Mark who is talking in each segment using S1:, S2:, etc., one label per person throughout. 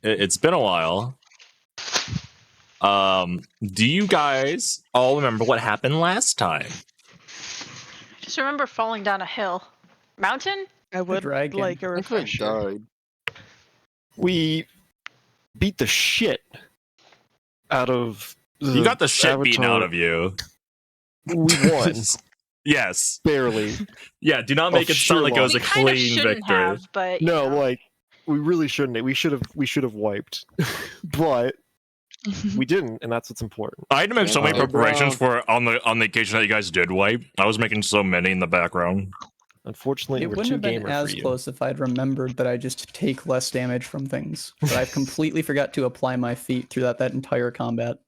S1: It's been a while. Do you guys all remember what happened last time?
S2: Just remember falling down a hill. Mountain?
S3: I would
S4: dragon.
S3: like a
S5: I think I
S3: refresher.
S5: died.
S6: We beat the shit out of
S1: You got the shit beaten out of you.
S6: We won.
S1: Yes.
S6: Barely.
S1: Yeah, do not make it sound like it was a clean victory.
S2: Have, but
S6: No, like we really shouldn't. We should have wiped. But we didn't, and that's what's important.
S1: I had to make so many
S5: Yeah.
S1: preparations for on the occasion that you guys did wipe. I was making so many in the background.
S6: Unfortunately,
S4: It
S6: we're
S4: wouldn't
S6: too
S4: have been
S6: gamer
S4: as
S6: for you.
S4: close if I'd remembered that I just take less damage from things. But I completely forgot to apply my feat through that entire combat.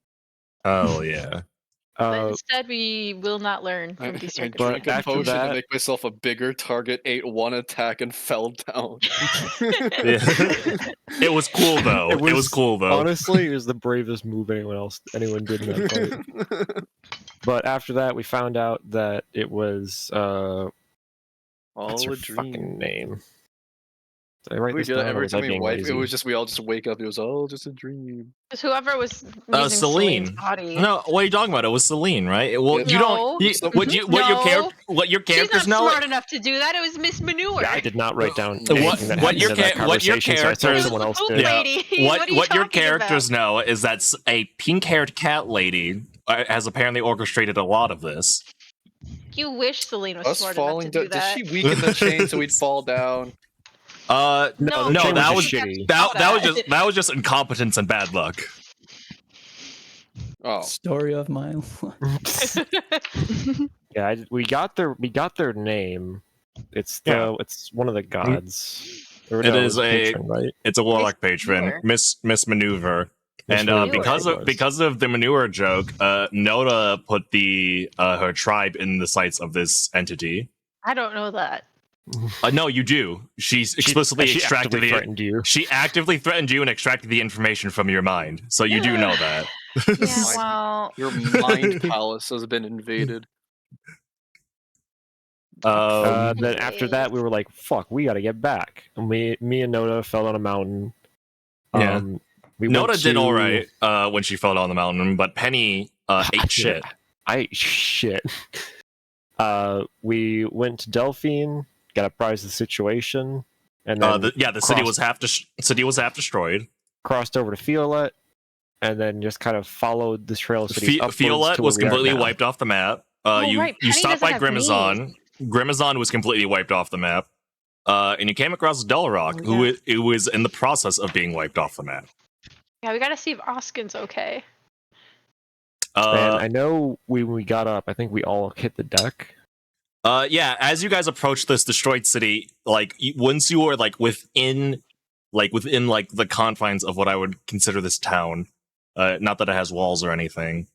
S1: Oh yeah.
S2: But instead, we will not learn from these
S5: I
S2: circumstances.
S5: drank a
S6: after
S5: potion
S6: that-
S5: to make myself a bigger target, ate one attack, and fell down.
S1: Yeah. It was cool though. It was cool though.
S6: Honestly, it was the bravest move anyone did in that fight. But after that, we found out that it was what's
S5: All
S6: her
S5: a dream.
S6: fucking name? Did I write
S5: We
S6: this
S5: do that
S6: down, or
S5: every
S6: was I
S5: time we
S6: being
S5: wipe.
S6: lazy?
S5: It was just we all just wake up. It was all just a dream.
S2: Because whoever was using Celine's
S1: Celine.
S2: body.
S1: No, what are you talking about? It was Celine, right? Well, you
S2: No.
S1: don't. What your
S2: No.
S1: characters
S2: She's not
S1: know?
S2: smart enough to do that. It was Miss Manure.
S6: Yeah, I did not write down
S1: What-
S6: anything that
S1: what
S6: happened
S1: your
S6: in that
S1: cha- what your
S6: conversation, so I thought
S1: characters-
S6: someone else
S2: Poop
S6: did.
S1: Yeah.
S2: lady.
S1: What
S2: are you
S1: your
S2: talking
S1: characters
S2: about?
S1: know is that a pink-haired cat lady has apparently orchestrated a lot of this.
S2: You wish Celine was
S5: Us
S2: smart
S5: falling
S2: enough to do
S5: down.
S2: that.
S5: Did she weaken the chain so we'd fall down?
S1: No,
S2: No,
S1: no,
S6: chain
S1: that
S6: was
S1: was
S6: just shitty.
S1: that was just incompetence and bad luck.
S5: Oh,
S4: Story of my life.
S6: Yeah, we got their name. It's it's one of the gods. Or
S1: It
S6: no,
S1: is
S6: it's
S1: a-
S6: patron, right?
S1: It's a warlock patron,
S2: Manure.
S1: Miss Maneuver.
S6: Miss
S1: And
S6: Maneuver,
S1: because of the manure joke, Noda put the her tribe in the sights of this entity.
S2: I don't know that.
S1: No, you do. She's explicitly
S6: she
S1: extracted
S6: actively
S1: the.
S6: threatened you.
S1: She actively threatened you and extracted the information from your mind, so you do know that.
S2: Yeah, well,
S5: your mind palace has been invaded.
S6: Then after that, we were like, "Fuck, we got to get back." And me and Noda fell on a mountain.
S1: Yeah.
S6: We went
S1: Noda did
S6: to-
S1: all right when she fell down the mountain, but Penny ate shit.
S6: I ate shit. We went to Delphine, got apprised of the situation, and then
S1: The city was half destroyed.
S6: crossed over to Fiolet, and then just kind of followed the trail of cities upwards
S1: Fiolet
S6: to
S1: was
S6: where we are
S1: completely
S6: now.
S1: wiped off the map.
S2: Oh,
S1: You
S2: right, Penny
S1: stopped by
S2: doesn't have
S1: Grimazon. Grimazon was completely wiped off the map. And you came across Delrock, who was in the process of being wiped off the map.
S2: yeah, we gotta see if Oskin's okay.
S6: And I know when we got up, I think we all hit the deck.
S1: Yeah, as you guys approach this destroyed city, once you are within the confines of what I would consider this town, not that it has walls or anything,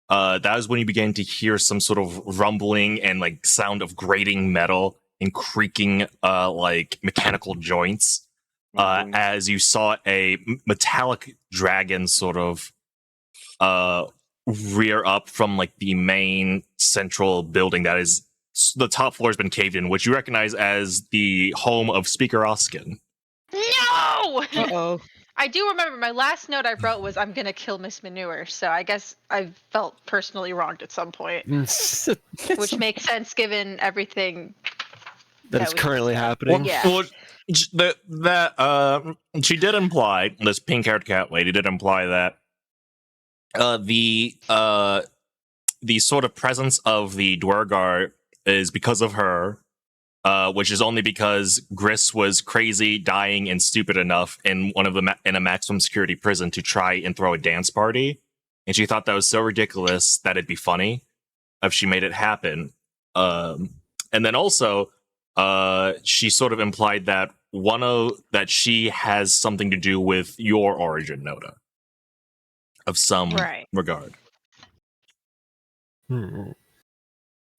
S1: that is when you begin to hear some sort of rumbling and sound of grating metal and creaking mechanical joints. As you saw a metallic dragon sort of rear up from the main central building that is the top floor has been caved in, which you recognize as the home of Speaker Oskin.
S2: No!
S3: Uh-oh.
S2: I do remember my last note I wrote was I'm gonna kill Miss Manure, so I guess I felt personally wronged at some point, which makes sense given everything
S6: that is
S2: we-
S6: currently happening.
S2: Yeah.
S1: Well, she did imply, this pink-haired cat lady did imply that the sort of presence of the Dwergar is because of her, which is only because Gris was crazy, dying, and stupid enough in in a maximum security prison to try and throw a dance party, and she thought that was so ridiculous that it'd be funny if she made it happen. And then also, she sort of implied that that she has something to do with your origin, Noda, of some regard.
S6: Hmm.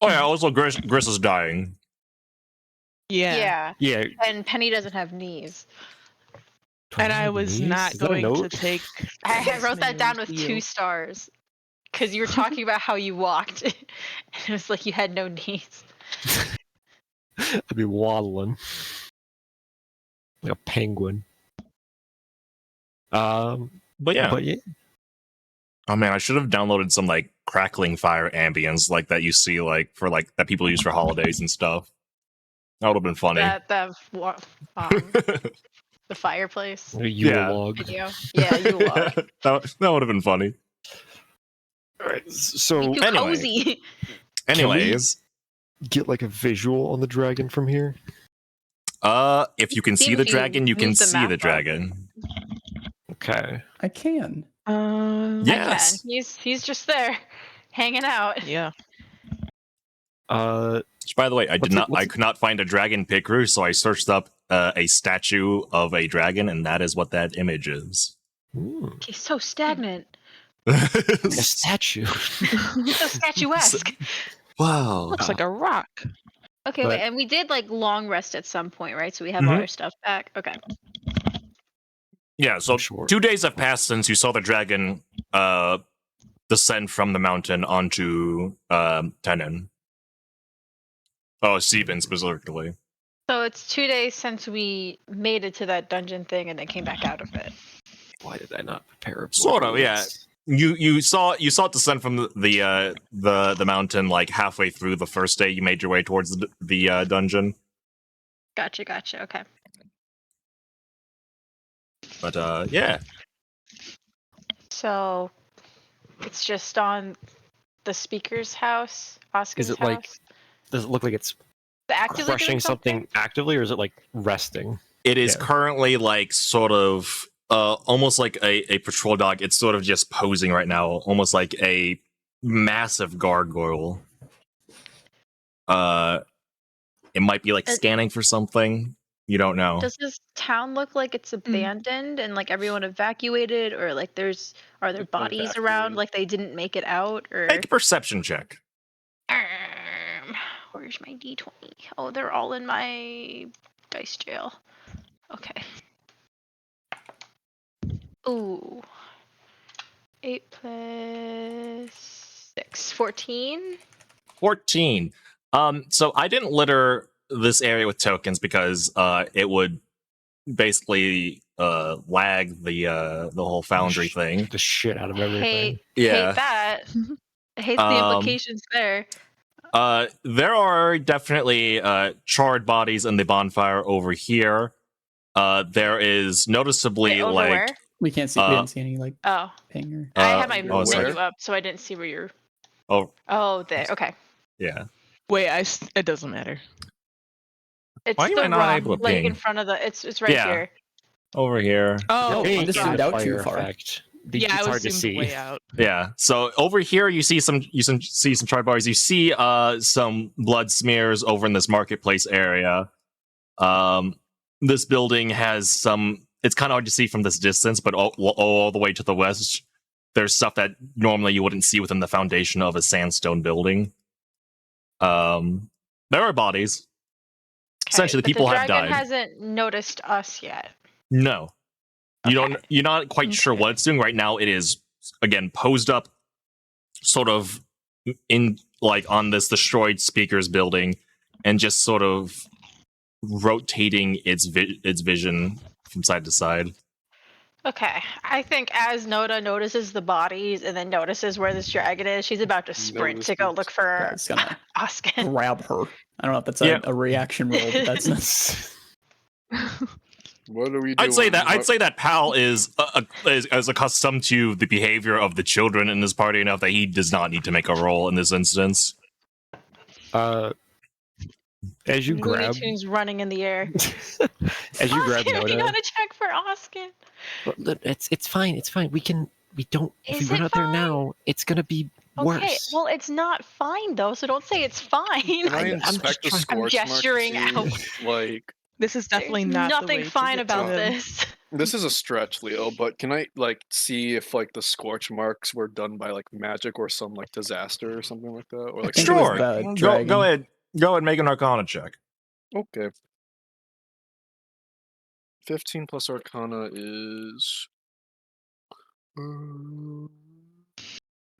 S1: Oh yeah, also Gris is dying.
S3: Yeah.
S6: Yeah.
S2: And Penny doesn't have knees.
S3: And I was not
S6: Is that a
S3: going to
S6: note?
S3: take.
S2: I wrote that down with
S3: you.
S2: 2 stars because you were talking about how you walked, and it was like you had no knees.
S6: I'd be waddling. Like a penguin.
S1: But yeah.
S6: But yeah.
S1: Oh man, I should have downloaded some like crackling fire ambience like that you see like for like that people use for holidays and stuff. That would have been funny.
S2: The fireplace
S6: Yule log.
S2: video. Yeah, Yule log.
S1: that would have been funny.
S6: All right. So
S2: Too
S1: anyway.
S2: cozy.
S1: Anyways,
S6: get like a visual on the dragon from here.
S1: if you can see
S2: See
S1: the
S2: if you
S1: dragon, you can
S2: move the
S1: see
S2: map
S1: the
S2: up.
S1: dragon.
S6: Okay.
S4: I can.
S1: Yes.
S2: I can. He's just there, hanging out.
S3: Yeah.
S1: Which, by the way, I could not find a dragon picture, so I searched up a statue of a dragon, and that is what that image is.
S2: He's so stagnant.
S6: A statue.
S2: So statuesque.
S1: Wow.
S3: Looks like a rock.
S2: Okay,
S6: But-
S2: wait, and we did like long rest at some point, right? So we have all our stuff back. Okay.
S1: Yeah, so
S6: Sure.
S1: 2 days have passed since you saw the dragon descend from the mountain onto Tenon. Oh, Steven specifically.
S2: So it's 2 days since we made it to that dungeon thing and then came back out of it.
S6: Why did I not prepare a
S1: Sort of,
S6: board?
S1: yeah. You saw it descend from the mountain like halfway through the first day you made your way towards the dungeon.
S2: Gotcha. Okay.
S1: But yeah.
S2: So it's just on the speaker's house, Oscar's
S6: Is it
S2: house.
S6: like? Does it look like it's
S2: Actively doing
S6: crushing something actively, or is it like resting?
S1: It is
S6: Yeah.
S1: currently like sort of almost like a patrol dog. It's sort of just posing right now, almost like a massive gargoyle. It might be like scanning for something. You don't know.
S2: Does this town look like it's abandoned and like everyone evacuated, or like are there bodies around like they didn't make it out, or
S1: Make a perception check.
S2: where's my d20? Oh, they're all in my dice jail. Okay. Ooh. 8 plus 6. 14.
S1: 14. So I didn't litter this area with tokens because it would basically lag the whole foundry thing.
S6: The shit out of everything.
S2: Hate
S1: Yeah.
S2: that. I hate the implications there.
S1: There are definitely charred bodies in the bonfire over here. There is noticeably
S2: Wait, over
S1: like
S2: where?
S4: We can't see. We didn't see any like
S2: Oh,
S4: ping or.
S2: I had my
S1: oh, sorry.
S2: menu up, so I didn't see where you're.
S1: Oh,
S2: Oh, there. Okay.
S1: yeah.
S3: Wait, it doesn't matter.
S2: It's
S1: Why am
S2: the
S1: I not
S2: rock,
S1: able to
S2: like
S1: ping?
S2: in front of the. It's right
S1: Yeah.
S2: here.
S1: Over here.
S3: Oh,
S4: Hey,
S3: okay.
S4: this
S6: Yeah,
S4: zoomed out too
S6: fire
S4: far.
S6: effect.
S3: Yeah, I
S6: It's
S3: was
S6: hard to
S3: zoomed
S6: see.
S3: way out.
S1: Yeah. So over here you see some charred bodies. You see some blood smears over in this marketplace area. This building has some. It's kind of hard to see from this distance, but all the way to the west, there's stuff that normally you wouldn't see within the foundation of a sandstone building. There are bodies. Essentially,
S2: but
S1: people
S2: the
S1: have
S2: dragon
S1: died.
S2: hasn't noticed us yet.
S1: No, you
S2: Okay.
S1: don't. You're not quite sure what it's doing right now. It is again posed up, sort of in like on this destroyed speakers building, and just sort of rotating its vision from side to side.
S2: Okay, I think as Noda notices the bodies and then notices where this dragon is, she's about to sprint to go look for
S4: Yeah, it's gonna
S2: Oscar.
S4: grab her. I don't know if that's
S1: Yeah.
S4: a reaction roll, but that's not.
S5: What are we doing?
S1: I'd say that Pal is accustomed to the behavior of the children in this party enough that he does not need to make a roll in this instance.
S6: As you
S2: Looney
S6: grab,
S2: Tunes running in the air.
S6: as you grab
S2: Oscar, we
S6: Noda,
S2: gotta check for Oscar.
S6: look, it's fine. It's fine. We don't. If
S2: Is
S6: we run
S2: it
S6: out there
S2: fine?
S6: now, it's gonna be
S2: Okay,
S6: worse.
S2: well, it's not fine though, so don't say it's fine.
S5: Can I
S6: I'm
S5: inspect the
S6: just
S5: scorch mark to
S2: gesturing
S5: see,
S2: out.
S5: Like,
S3: This is definitely
S2: There's
S3: not the
S2: nothing
S3: way to
S2: fine
S3: get
S2: about
S3: to them.
S2: this.
S5: this is a stretch, Leo, but can I like see if like the scorch marks were done by like magic or some like disaster or something like that, or like
S4: think it was
S1: Sure,
S4: the
S1: go
S4: dragon.
S1: ahead, and make an Arcana check.
S5: Okay. 15 plus Arcana is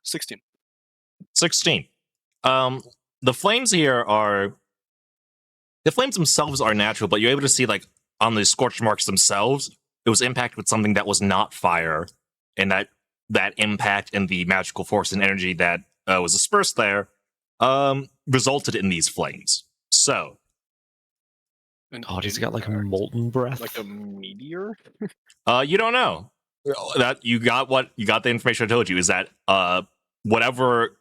S5: 16.
S1: 16. The flames themselves are natural, but you're able to see like on the scorch marks themselves, it was impacted with something that was not fire, and that impact and the magical force and energy that was dispersed there resulted in these flames. So,
S6: Oh, he's got like a
S5: impact?
S6: molten breath.
S5: Like a meteor?
S1: you don't know that you got the information I told you is that whatever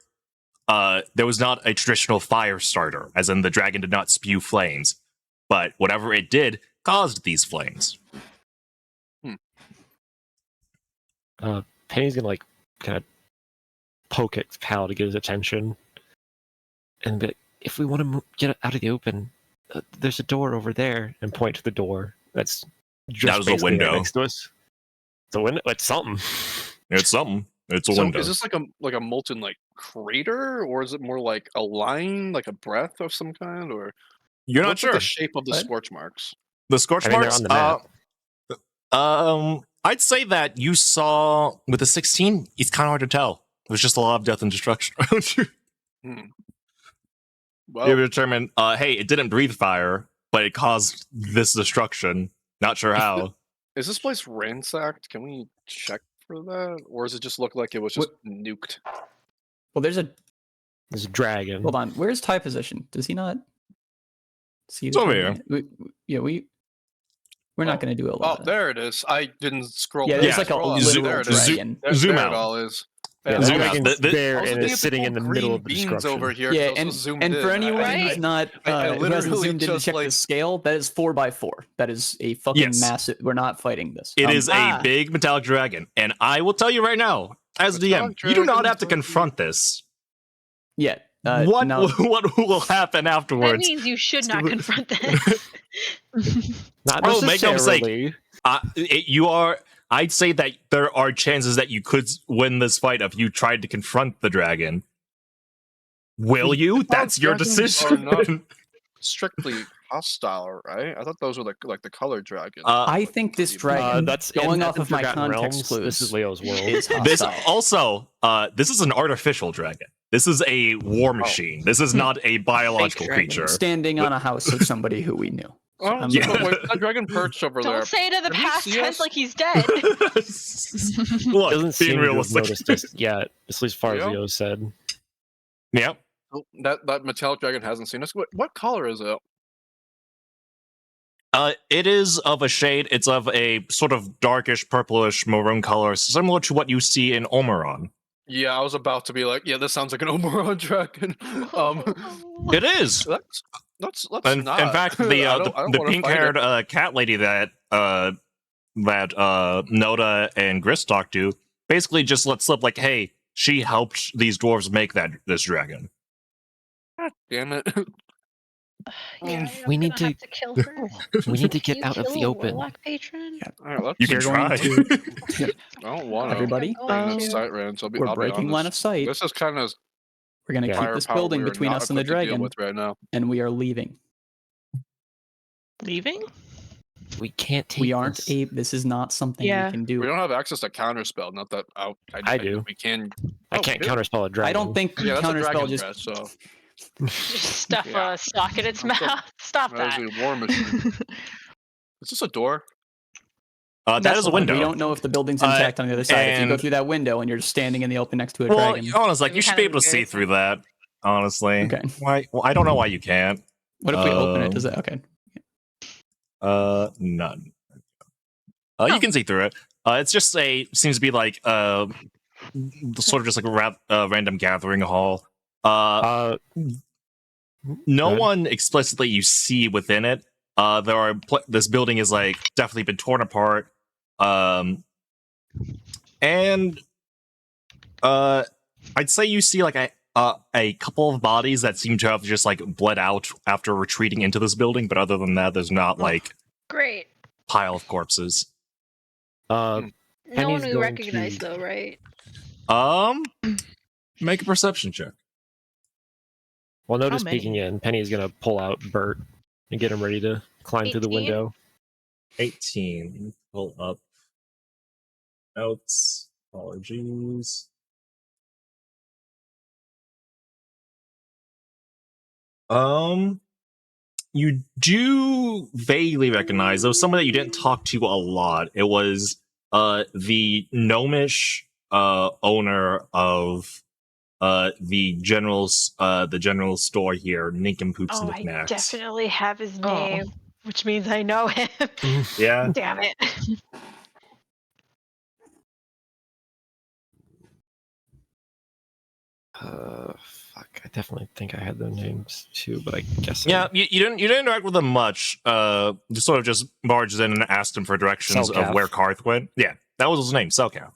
S1: there was not a traditional fire starter, as in the dragon did not spew flames, but whatever it did caused these flames.
S6: Penny's gonna like kind of poke at Pal to get his attention, and be like, if we want to get out of the open, there's a door over there, and point to the door. That's just
S1: That was a
S6: basically right
S1: window.
S6: next to us. It's a window. It's something.
S1: It's something. It's a
S5: So
S1: window.
S5: is this like a molten like crater, or is it more like a line, like a breath of some kind, or
S1: You're not
S5: what's like
S1: sure.
S5: the shape of the
S4: What?
S5: scorch marks?
S1: The scorch
S6: I mean, they're
S1: marks.
S6: on the map.
S1: I'd say that you saw with the 16. It's kind of hard to tell. There's just a lot of death and destruction around you.
S5: Hmm.
S1: You
S5: Well,
S1: determine, hey, it didn't breathe fire, but it caused this destruction. Not sure how.
S5: is this place ransacked? Can we check for that, or does it just look like it was just nuked?
S4: Well, there's a
S6: There's a dragon.
S4: hold on. Where's Ty position? Does he not see
S1: It's over
S4: dragon? We're not going to do a
S5: Oh,
S4: lot. of-
S5: there it is. I didn't scroll.
S4: Yeah,
S5: back.
S4: there's
S1: Yeah,
S4: like a
S5: Scroll up.
S1: zoom-
S5: There
S4: literal
S5: it is.
S4: dragon.
S1: Zoom
S5: there
S1: out.
S5: it all is.
S6: Yeah,
S1: Zoom
S6: the
S1: out.
S6: dragon's
S1: The-
S6: there
S5: I was
S6: and
S5: looking
S6: is
S5: at the
S6: sitting
S5: little
S6: in the
S5: green
S6: middle of the
S5: beans
S6: destruction.
S5: over here.
S4: Yeah,
S5: 'cause I was zoomed
S4: and for
S5: in.
S4: anyone
S2: Right?
S4: who's not
S5: I
S4: who hasn't
S5: literally
S4: zoomed in to
S5: just,
S4: check the
S5: like-
S4: scale, that is 4x4. That is a fucking
S1: Yes.
S4: massive. We're not fighting this.
S1: It is
S2: Ah.
S1: a big metallic dragon, and I will tell you right now, as
S5: Metallic
S1: DM, you do not have to
S5: dragons,
S1: confront this.
S4: Yeah.
S1: What
S4: no,
S1: what will happen
S2: That
S1: afterwards?
S2: means you should not confront this.
S6: Not
S1: Oh, make no mistake.
S6: necessarily.
S1: You are. I'd say that there are chances that you could win this fight if you tried to confront the dragon. Will you? That's your
S5: dragons
S1: decision.
S5: are not- Strictly hostile, right? I thought those were like the colored dragon.
S4: I think this dragon,
S6: That's
S4: going
S6: in
S4: off of my
S6: Forgotten
S4: context
S6: Realms.
S4: clues,
S6: This is Leo's world.
S4: is
S1: This
S4: hostile.
S1: also, this is an artificial dragon. This is a war machine. This is not a biological
S3: dragon.
S1: creature.
S4: standing on a house of somebody who we knew.
S5: Oh,
S1: Yeah.
S5: but wait, that dragon perched over there.
S2: Don't say it in the
S5: Can he
S2: past
S5: see
S2: tense
S5: us?
S2: like he's dead.
S1: Look,
S6: Doesn't
S1: being
S6: seem to have
S1: realistic.
S6: noticed us yet, at least as far as
S5: Yeah.
S6: Leo said.
S1: Yep.
S5: Oh, that metallic dragon hasn't seen us. What color is it?
S1: It is of a shade. It's of a sort of darkish, purplish, maroon color, similar to what you see in Omeron.
S5: Yeah, I was about to be like, yeah, this sounds like an Omeron dragon.
S1: It is.
S5: Let's
S1: In
S5: not.
S1: fact,
S5: I
S1: the
S5: don't wanna fight
S1: pink-haired
S5: it.
S1: cat lady that Noda and Grist talked to basically just let slip like, hey, she helped these dwarves make this dragon.
S5: Damn it.
S2: Yeah,
S6: We
S2: I'm
S6: need
S2: gonna
S6: to-
S2: have to kill her.
S6: We need to
S2: Can
S6: get
S2: you
S6: out of
S2: kill
S6: the
S2: a
S6: open.
S2: warlock patron?
S5: All right, let's.
S1: You can
S4: We're
S1: try.
S4: going to-
S5: I don't want to.
S4: Everybody,
S2: Going to.
S5: Sight range. I'll be
S4: we're breaking line of sight.
S5: This is kind of
S4: We're going to
S6: Yeah.
S4: keep this
S5: firepower
S4: building
S5: we're
S4: between
S5: not
S4: us and the
S5: equipped to deal
S4: dragon,
S5: with right now.
S4: and we are leaving.
S3: Leaving?
S6: We can't take
S4: We aren't
S6: this.
S4: this is not something
S3: Yeah.
S4: we can
S5: We
S4: do.
S5: don't have access to counterspell. Not that
S6: I do.
S5: We can.
S6: I
S5: Oh,
S6: can't
S5: really?
S6: counterspell a dragon.
S4: I don't think
S5: Yeah, that's a
S4: counterspell
S5: dragon
S4: just
S5: breath. So
S2: Just stuff
S5: Yeah.
S2: a sock in its
S5: That's a-
S2: mouth. Stop
S5: that
S2: that.
S5: is a war machine. Is this a door?
S1: That
S2: That's
S1: is a
S2: the
S1: window.
S4: We don't know if the building's intact on the other side. If you go
S1: and-
S4: through that window and you're just standing in the open next to a
S1: Well,
S4: dragon.
S1: honestly, like
S2: It'd
S1: you
S2: be
S1: should
S2: kind
S1: be
S2: of
S1: able to see
S2: embarrassing.
S1: through that. Honestly,
S4: Okay.
S1: Why? Well, I don't know why you can't.
S4: What if we open it? Does it? Okay.
S1: None. You can see through it. It's just seems to be like sort of just like a random gathering hall.
S6: Uh,
S1: No
S6: ahead.
S1: one explicitly you see within it. There are this building is like definitely been torn apart. And I'd say you see like a couple of bodies that seem to have just like bled out after retreating into this building, but other than that, there's not like
S2: Great.
S1: pile of corpses.
S2: No one
S6: Penny's
S2: we
S6: going
S2: recognize
S6: to-
S2: though, right?
S1: Make a perception check.
S6: Well, notice
S3: many?
S6: peeking in. Penny's gonna pull out Bert and get him ready to climb through the
S2: 18?
S6: window.
S1: 18. Pull up notes. Apologies. You do vaguely recognize, though, someone that you didn't talk to a lot. It was the gnomish owner of the general store here, Nincompoops
S2: Oh,
S1: and
S2: I
S1: Knickknacks.
S2: definitely have his
S3: Oh.
S2: name, which means I know him.
S1: Yeah.
S2: Damn it.
S6: Fuck. I definitely think I had their names too, but I guess
S1: Yeah, you didn't interact with them much. Just sort of just barged in and asked him for directions of
S6: Selkath.
S1: where Karth went. Yeah, that was his name, Selkath.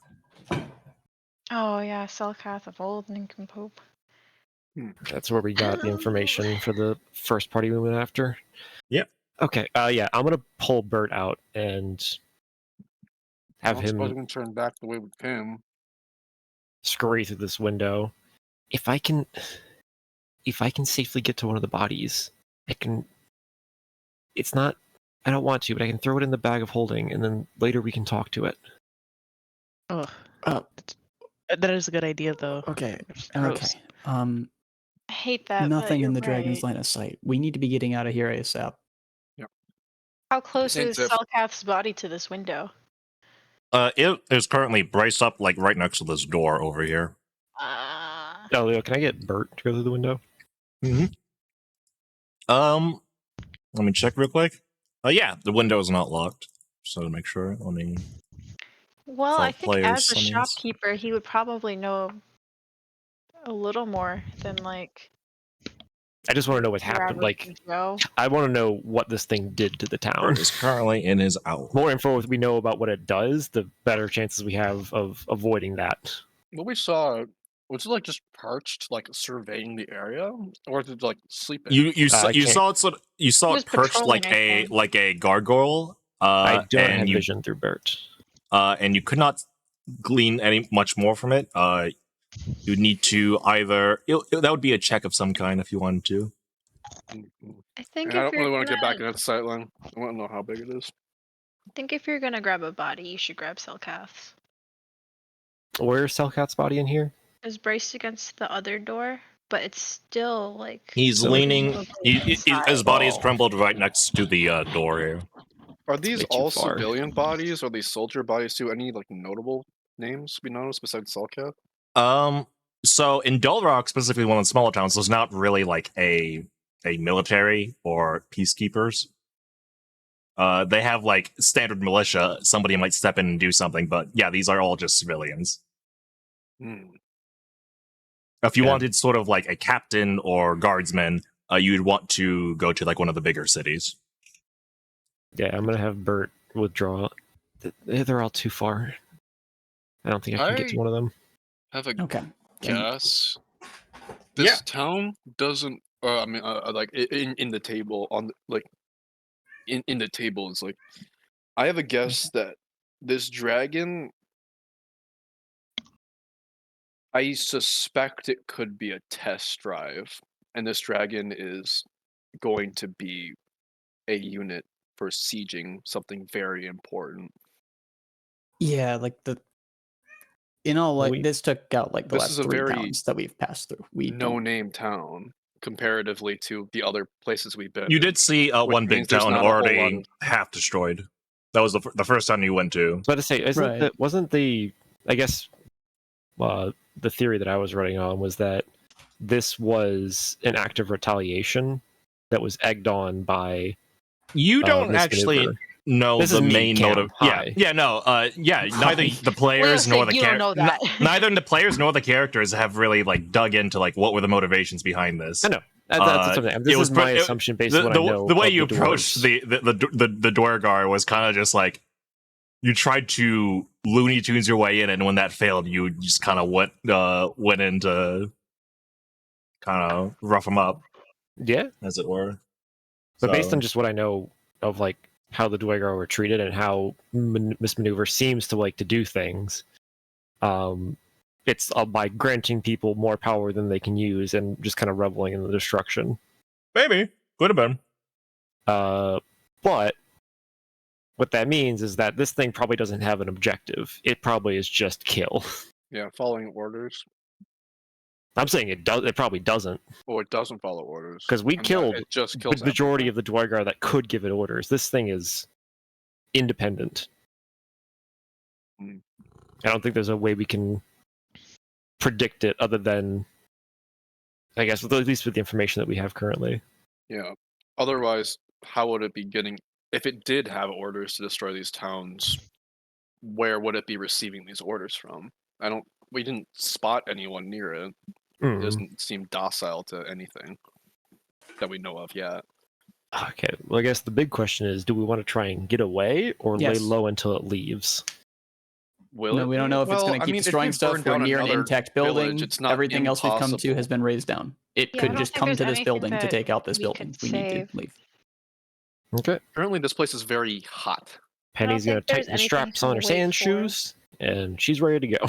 S2: Oh yeah, Selkath of old Nincompoop.
S6: That's where we got the information for the first party we went after.
S1: Yep.
S6: Okay. Yeah, I'm gonna pull Bert out and have
S5: I suppose we
S6: him
S5: can turn back the way we came.
S6: scurry through this window. If I can safely get to one of the bodies, I can. It's not. I don't want to, but I can throw it in the bag of holding, and then later we can talk to it.
S3: Ugh.
S4: Oh,
S3: That is a good idea, though.
S4: okay.
S3: It's
S4: Okay.
S3: gross.
S2: I hate that. but
S4: Nothing in
S2: you're
S4: the dragon's
S2: right.
S4: line of sight. We need to be getting out of here ASAP.
S2: How close
S5: think
S2: is
S5: that-
S2: Selkath's body to this window?
S1: It is currently braced up like right next to this door over here.
S6: Oh, Leo, can I get Bert to go through the window?
S1: Let me check real quick. Yeah, the window is not locked. So to make sure, let me.
S2: Well,
S1: For
S2: I think
S1: players'
S2: as a
S1: summons.
S2: shopkeeper, he would probably know a little more than like
S6: I just want to know what
S2: your
S6: happened.
S2: average
S6: Like,
S2: Joe.
S6: I want to know what this thing did to the town.
S1: Bert is currently in his owl.
S6: More info we know about what it does, the better chances we have of avoiding that.
S5: What we saw was it like just perched, like surveying the area, or was it like sleeping?
S1: You
S6: I can't-
S1: saw it sort of, you saw
S2: was
S1: it perched
S2: patrolling,
S1: like
S2: I
S1: a
S2: think.
S1: like a gargoyle.
S6: I do not
S1: and
S6: have
S1: you
S6: vision through Bert.
S1: and you could not glean any much more from it. You need to either that would be a check of some kind if you wanted to.
S5: Mhm.
S2: I think
S5: And I
S2: if
S5: don't
S2: you're
S5: really want to
S2: gonna,
S5: get back in that sight line. I want to know how big it is.
S2: I think if you're gonna grab a body, you should grab Selkath's.
S6: Where's Selkath's body in here?
S2: It's braced against the other door, but it's still like
S1: He's
S6: So-
S1: leaning.
S2: presumably
S1: His
S2: inside.
S1: body is crumpled right next to the door here.
S5: Are
S6: way
S5: these
S6: too
S5: all
S6: far.
S5: civilian bodies? Or are these soldier bodies too? Any like notable names to be noticed besides Selkath?
S1: So in Dull Rock, specifically one of the smaller towns, there's not really like a military or peacekeepers. They have like standard militia. Somebody might step in and do something, but yeah, these are all just civilians.
S5: Hmm.
S1: If you
S6: Yeah.
S1: wanted sort of like a captain or guardsman, you'd want to go to like one of the bigger cities.
S6: Yeah, I'm gonna have Bert withdraw. They're all too far. I don't think I can get to one of them.
S5: Have a
S4: Okay.
S5: guess. This
S1: Yeah.
S5: town doesn't. I mean, like in the table on like in the table is like. I have a guess that this dragon. I suspect it could be a test drive, and this dragon is going to be a unit for sieging something very important.
S4: Yeah, like in all, like
S6: We-
S4: this took out like the
S5: This
S4: last
S5: is a
S4: 3
S5: very
S4: towns that we've passed through. We don't.
S5: No-name town comparatively to the other places we've been.
S1: You
S5: in.
S1: did see
S5: Which
S1: one big
S5: means there's
S1: town
S5: not a whole lot
S1: already
S5: of-
S1: half destroyed. That was the first town you went to.
S6: I was about to say,
S4: Right.
S6: wasn't the I guess the theory that I was running on was that this was an act of retaliation that was egged on by
S1: You don't
S6: Miss
S1: actually
S6: Maneuver.
S1: know
S6: This
S1: the
S6: is me,
S1: main
S6: Cam.
S1: motive.
S6: Hi.
S1: Neither the players
S2: Leo
S1: nor
S2: said
S1: the
S2: you don't know that.
S1: neither the players nor the characters have really like dug into like what were the motivations behind this.
S6: I know. That's what I'm saying. This
S1: was
S6: is my
S1: it-
S6: assumption based on
S1: The,
S6: what I know.
S1: the way
S6: of
S1: you
S6: the
S1: approached
S6: dwarves.
S1: the Dwergar was kind of just like you tried to Looney Tunes your way in, and when that failed, you just kind of went in to kind of rough them up,
S6: Yeah,
S1: as it were.
S6: but based
S1: So-
S6: on just what I know of like how the Dwegar were treated and how Miss Maneuver seems to like to do things, it's by granting people more power than they can use and just kind of reveling in the destruction.
S1: maybe could have been.
S6: But what that means is that this thing probably doesn't have an objective. It probably is just kill.
S5: Yeah, following orders.
S6: I'm saying it does. It probably doesn't,
S5: Or it doesn't follow orders.
S6: because we
S5: I mean,
S6: killed
S5: it just
S6: the
S5: kills
S6: majority of
S5: everyone.
S6: the Dwargar that could give it orders. This thing is independent.
S5: Hmm.
S6: I don't think there's a way we can predict it other than, I guess, at least with the information that we have currently.
S5: Yeah. Otherwise, how would it be getting? If it did have orders to destroy these towns, where would it be receiving these orders from? We didn't spot anyone near it. It
S6: Mm.
S5: doesn't seem docile to anything that we know of yet.
S6: Okay, well, I guess the big question is, do we want to try and get away or lay
S4: Yes.
S6: low until it leaves?
S5: Will
S4: No,
S5: it
S4: we don't
S5: be?
S4: know if it's
S5: Well,
S4: going to
S5: I
S4: keep
S5: mean, if
S4: destroying
S5: you
S4: stuff.
S5: burn
S4: We're
S5: down
S4: near an
S5: another
S4: intact
S5: village,
S4: building.
S5: it's not
S4: Everything else we've come to has
S5: impossible.
S4: been razed down. It
S2: Yeah, I
S4: could
S2: don't
S4: just
S2: think
S4: come
S2: there's
S4: to this
S2: anything
S4: building to
S2: that
S4: take out this
S2: we
S4: building.
S2: could
S4: We need to
S2: save.
S4: leave.
S6: Okay,
S5: Currently, this place is very hot.
S6: Penny's
S2: think
S6: gonna
S2: there's
S6: tighten the
S2: anything
S6: straps
S2: to
S6: on her
S2: wait
S6: sand
S2: for.
S6: shoes, and she's ready to go.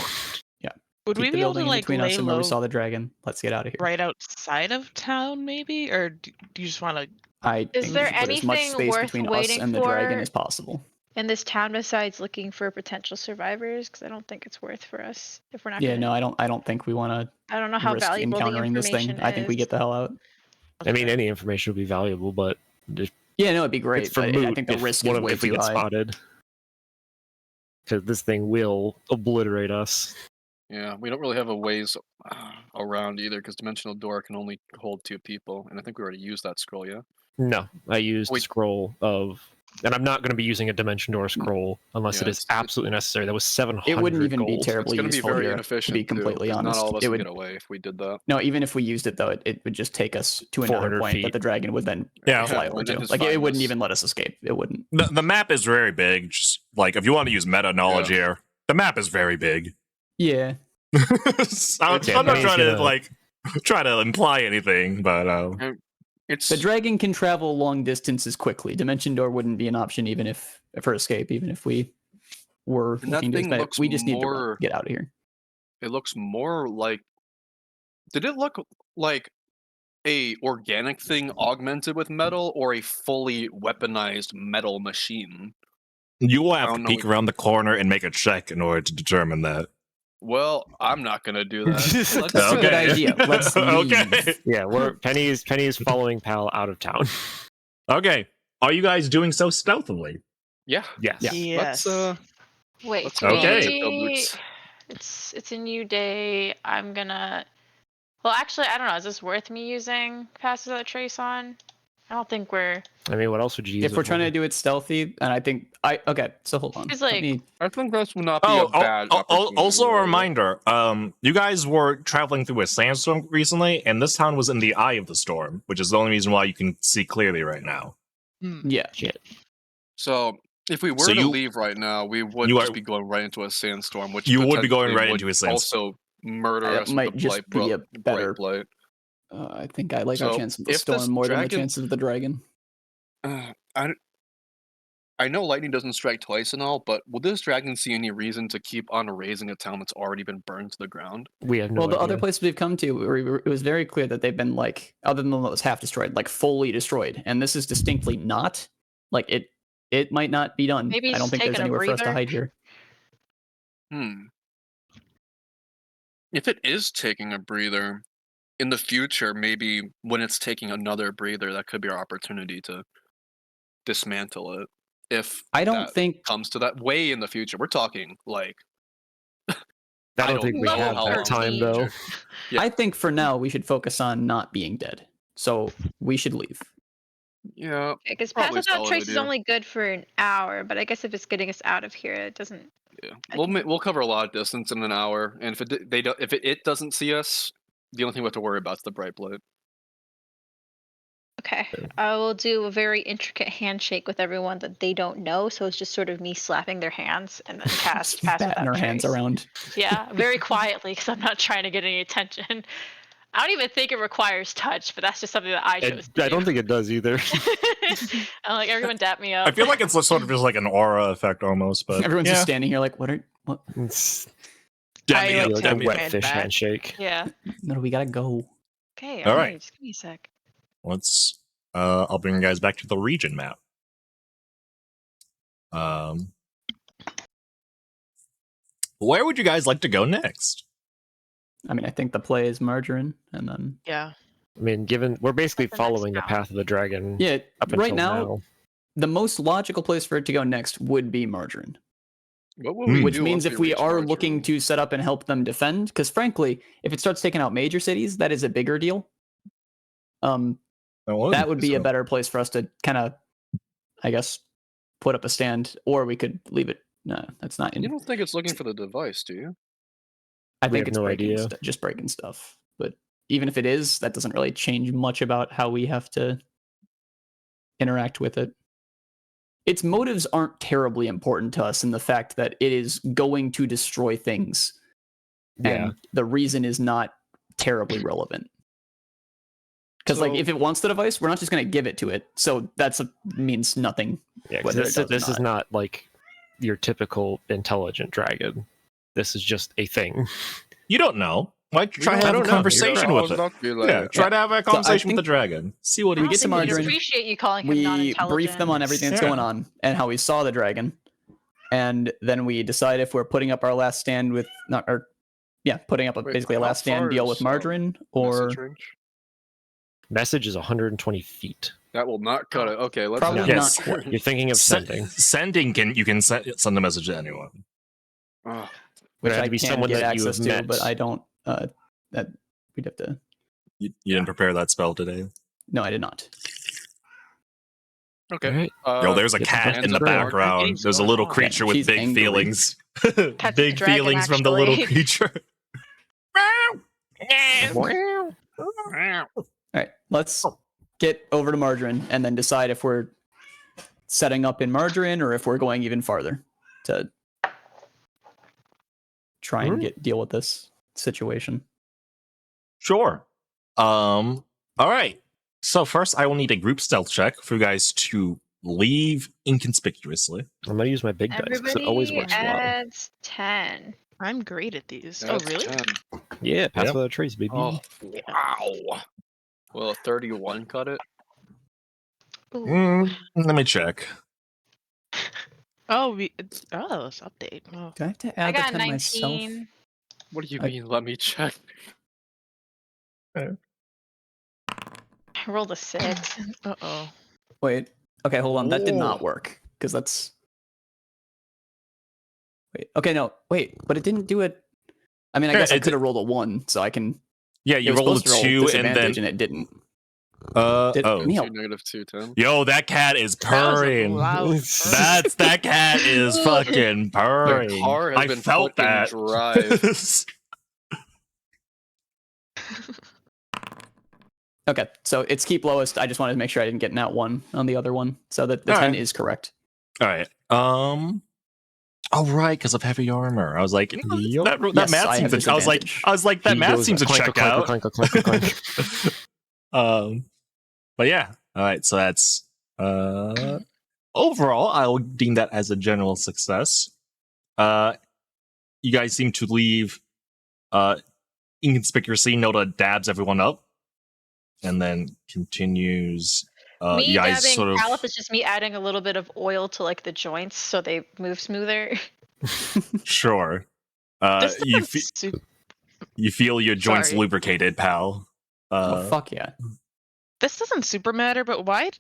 S3: Would
S4: Keep
S3: we
S4: the
S3: be able to
S4: building in
S3: like
S4: between
S3: lay
S4: us and where we
S3: low
S4: saw the dragon. Let's get out of here.
S3: right outside of town, maybe, or do you just want to?
S4: I
S2: Is
S4: think we
S2: there
S4: should put as much
S2: anything
S4: space
S2: worth
S4: between us
S2: waiting
S4: and the dragon
S2: for?
S4: as possible.
S2: In this town, besides looking for potential survivors, because I don't think it's worth for us if we're not.
S4: Yeah,
S2: gonna,
S4: no, I don't think we want
S2: I don't know
S4: to
S2: how
S4: risk
S2: valuable the
S4: encountering this thing.
S2: information
S4: I think we
S2: is.
S4: get the hell out.
S6: I mean, any information would be valuable, but just,
S4: Yeah, no, it'd be great.
S6: it's for
S4: But
S6: moot
S4: I think the risk is way
S6: if we
S4: too
S6: get
S4: high.
S6: spotted. Because this thing will obliterate us.
S5: Yeah, we don't really have a ways around either, because Dimensional Door can only hold 2 people, and I think we already used that scroll, yeah?
S6: No, I used a
S5: Wait.
S6: scroll of, and I'm not going to be using a Dimension Door scroll unless
S5: Yeah,
S6: it is absolutely necessary. That was 700
S4: It wouldn't even be
S6: gold.
S4: terribly
S5: It's going to be
S4: useful
S5: very
S4: here,
S5: inefficient,
S4: to be completely
S5: too, 'cause
S4: honest.
S5: not all of us
S4: It
S5: can
S4: would
S5: get away if we did that.
S4: no, even if we used it though, it would just take us to another
S6: 400
S4: point
S6: feet.
S4: that the dragon would then
S1: Yeah.
S4: fly
S5: Yeah,
S4: over
S5: and then
S4: to.
S5: just
S4: Like it
S5: find
S4: wouldn't
S5: us.
S4: even let us escape. It wouldn't.
S1: The map is very big. Just like if you want to use meta knowledge here, the map is very big.
S4: Yeah.
S1: I'm
S5: It's-
S1: not
S6: Penny's
S1: trying to
S6: gonna-
S1: try to imply anything, but
S5: It's
S4: The dragon can travel long distances quickly. Dimension door wouldn't be an option even if for escape, even if we were
S5: And that
S4: looking to
S5: thing
S4: expand it.
S5: looks
S4: We just need to
S5: more-
S4: get out of here.
S5: it looks more like. Did it look like a organic thing augmented with metal, or a fully weaponized metal machine?
S1: you will have
S5: I
S1: to
S5: don't know
S1: peek
S5: what-
S1: around the corner and make a check in order to determine that.
S5: Well, I'm not gonna do that.
S4: That's a good idea. Let's
S1: Okay.
S4: leave.
S6: Yeah, Penny is following Pal out of town.
S1: Okay. Are you guys doing so stealthily?
S5: Yeah.
S6: Yes.
S4: Yeah.
S3: Yes.
S2: Wait,
S5: Let's
S2: to
S5: go on
S1: Okay.
S5: the tiptoe boots.
S2: it's a new day. I'm gonna. Well, actually, I don't know. Is this worth me using Pass Without Trace on? I don't think we're.
S6: I mean, what else would you use?
S4: If we're
S6: it
S4: trying
S6: for?
S4: to do it stealthy, and I think okay, so hold on.
S2: It's
S4: Let
S2: like-
S4: me-
S5: I think this would not be a bad opportunity.
S1: also a
S5: really.
S1: reminder. You guys were traveling through a sandstorm recently, and this town was in the eye of the storm, which is the only reason why you can see clearly right now.
S4: yeah.
S5: So if we were
S1: So
S5: to
S1: you-
S5: leave right now, we would
S1: you
S5: just
S1: are-
S5: be going right into a sandstorm, which
S1: You would be going
S5: potentially
S1: right
S5: would
S1: into a sandstorm.
S5: Also murder
S4: That
S5: us
S4: might
S5: with the
S4: just be a better-
S5: blight.
S4: I think I like our
S5: So,
S4: chances of the
S5: if this
S4: storm more than the
S5: dragon-
S4: chances of the dragon.
S5: I know lightning doesn't strike twice and all, but will this dragon see any reason to keep on raising a town that's already been burned to the ground?
S6: We have no
S4: Well, the
S6: idea.
S4: other places we've come to, it was very clear that they've been like, other than the one that was half destroyed, like fully destroyed, and this is distinctly not. Like it might not be done.
S2: Maybe
S4: I don't
S2: he's
S4: think there's
S2: taking a
S4: anywhere for us to
S2: breather.
S4: hide here.
S5: If it is taking a breather, in the future, maybe when it's taking another breather, that could be our opportunity to dismantle it. If
S4: I don't
S5: that
S4: think
S5: comes to that way in the future, we're talking like
S6: I
S5: I
S6: don't
S5: don't
S6: think we
S2: know
S6: have
S2: how
S6: that
S2: long
S6: time
S2: the
S6: though.
S2: future-
S5: Yeah.
S4: I think for now we should focus on not being dead. So we should leave.
S5: yeah.
S2: Because Pass
S5: Probably
S2: Without
S5: solid
S2: Trace is
S5: idea.
S2: only good for an hour, but I guess if it's getting us out of here, it doesn't.
S5: Yeah,
S2: I
S5: we'll
S2: can-
S5: we'll cover a lot of distance in an hour, and if it doesn't see us, the only thing we have to worry about is the bright blight.
S2: Okay, I will do a very intricate handshake with everyone that they don't know, so it's just sort of me slapping their hands and then cast
S4: Just
S2: Pass
S4: batting
S2: Without
S4: our hands
S2: Trace.
S4: around.
S2: Yeah, very quietly because I'm not trying to get any attention. I don't even think it requires touch, but that's just something that I chose to
S6: I don't
S2: do.
S6: think it does either.
S2: I'm like, everyone dap me up.
S1: I feel like it's sort of just like an aura effect almost, but
S4: Everyone's
S1: yeah.
S4: just standing here like, what?
S6: It's
S1: Dab
S3: I
S1: me
S3: like
S1: up,
S6: like
S1: dab
S6: a
S1: me
S6: wet
S1: up.
S3: hand
S6: fish
S3: back.
S6: handshake.
S2: Yeah.
S4: No, we gotta go.
S2: Okay,
S1: All
S2: all
S1: right.
S2: right. Just give me a sec.
S1: Let's I'll bring you guys back to the region map. Where would you guys like to go next?
S4: I mean, I think the play is margarine, and then
S3: Yeah.
S6: I mean, given we're basically
S2: What's the next
S6: following the
S2: round?
S6: path of the dragon
S4: yeah,
S6: up
S4: right
S6: until
S4: now, the most logical place for it to go next would be margarine.
S5: What will we
S4: Which
S5: do
S4: means
S5: once
S4: if we
S5: reach
S4: are looking
S5: margarine?
S4: to set up and help them defend, because frankly, if it starts taking out major cities, that is a bigger deal. That would be a better place for us to kind of, I guess, put up a stand, or we could leave it. No, that's not.
S5: You don't think it's looking for the device, do you?
S4: I
S6: We
S4: think
S6: have
S4: it's
S6: no
S4: breaking
S6: idea.
S4: just breaking stuff. But even if it is, that doesn't really change much about how we have to interact with it. Its motives aren't terribly important to us in the fact that it is going to destroy things.
S6: Yeah.
S4: And the reason is not terribly relevant. Because like
S5: So-
S4: if it wants the device, we're not just going to give it to it. So that's means nothing.
S6: Yeah, 'cause
S4: whether it
S6: this,
S4: does or
S6: this is not like your typical intelligent dragon. This is just a thing.
S1: You don't know. Why don't you try
S5: We
S1: to have
S6: don't
S1: a
S6: know.
S1: conversation
S5: You
S1: with
S5: don't
S1: it?
S5: know. Be like,
S1: Yeah, try to have a conversation with the
S4: think
S1: dragon. See what
S2: I
S1: he
S2: don't
S4: get to
S2: think he'd
S4: margarine.
S2: appreciate you calling him
S4: we
S2: non-intelligent.
S4: brief them on everything that's
S1: Yeah.
S4: going on and how we saw the dragon, and then we decide if we're putting up our last stand with not or yeah, putting up
S5: Wait,
S4: basically a
S5: how
S4: last stand
S5: far
S4: deal
S5: is,
S4: with margarine, or
S5: message range?
S6: Message is 120 feet.
S5: That will not cut it. Okay, let's
S4: Probably
S5: have
S4: not
S1: Yes.
S4: quite.
S6: You're thinking of sending.
S1: Sending you can send a message to anyone.
S5: Oh,
S4: which
S6: Would have
S4: I
S6: to be
S4: can
S6: someone
S4: get
S6: that you
S4: access
S6: have
S4: to,
S6: met.
S4: but I don't. That we'd have to.
S1: You didn't prepare that spell today.
S4: No, I did not.
S5: okay.
S6: Alright.
S1: Yo, there's a
S6: get the
S1: cat
S6: best
S1: in the
S6: of her.
S1: background. There's a little creature with
S4: She's
S1: big
S4: angry.
S1: feelings.
S2: Cat's
S1: Big
S2: the dragon,
S1: feelings from the little
S2: actually.
S1: creature.
S4: All right, let's get over to margarine and then decide if we're setting up in margarine or if we're going even farther to try and deal with this situation.
S1: Sure. All right. So first, I will need a group stealth check for you guys to leave inconspicuously.
S6: I'm gonna use my big dice because it always works well.
S2: adds 10.
S3: I'm great at these.
S5: That's
S3: oh, really?
S5: 10.
S6: Yeah, pass
S1: Yep.
S6: without a trace, baby.
S5: Oh, wow. Will a 31 cut it?
S2: Ooh.
S1: Let me check.
S3: Oh, it's update. Oh.
S4: Do I have to
S2: I
S4: add the
S2: got
S4: 10 myself?
S2: 19.
S5: What do you
S4: I-
S5: mean? Let me check.
S2: I rolled a 6.
S3: Uh-oh.
S4: Wait. Okay, hold on. That did not
S5: Oh.
S4: work because that's. Wait. Okay, no. Wait, but it didn't do it. I mean, I
S1: Yeah,
S4: guess I
S1: it
S4: could have rolled a 1, so I can.
S1: Yeah,
S4: it
S1: you
S4: was
S1: rolled a
S4: supposed to roll
S1: 2 and
S4: disadvantage,
S1: then
S4: and it didn't.
S1: oh.
S4: Neil.
S5: 2, negative 2, 10.
S1: Yo, that cat is
S3: That was a
S1: purring.
S3: loud
S1: That cat is fucking purring.
S5: The car has
S1: I
S5: been
S1: felt
S5: put in
S1: that.
S5: drive.
S4: Okay, so it's keep lowest. I just wanted to make sure I didn't get an out 1 on the other one, so that the
S1: All
S4: 10
S1: right.
S4: is correct.
S1: All right. Oh right, because of heavy armor. I was like, you know,
S6: Yup.
S1: that
S4: Yes,
S1: math
S4: I have
S1: seems. I was like,
S4: disadvantage.
S1: that
S6: He
S1: math
S6: goes
S1: seems to
S6: clank,
S1: check
S6: clank,
S1: out.
S6: clank, clank, clank, clank.
S1: But yeah. All right. So that's overall, I'll deem that as a general success. You guys seem to leave inconspicuously. Noda dabs everyone up, and then continues.
S2: Me
S1: You guys
S2: dabbing
S1: sort of
S2: Calip is just me adding a little bit of oil to like the joints so they move smoother.
S1: sure.
S3: This
S1: You
S3: doesn't sup-
S1: you feel your joints
S3: Sorry.
S1: lubricated, pal.
S4: Oh, fuck yeah.
S3: This doesn't super matter, but why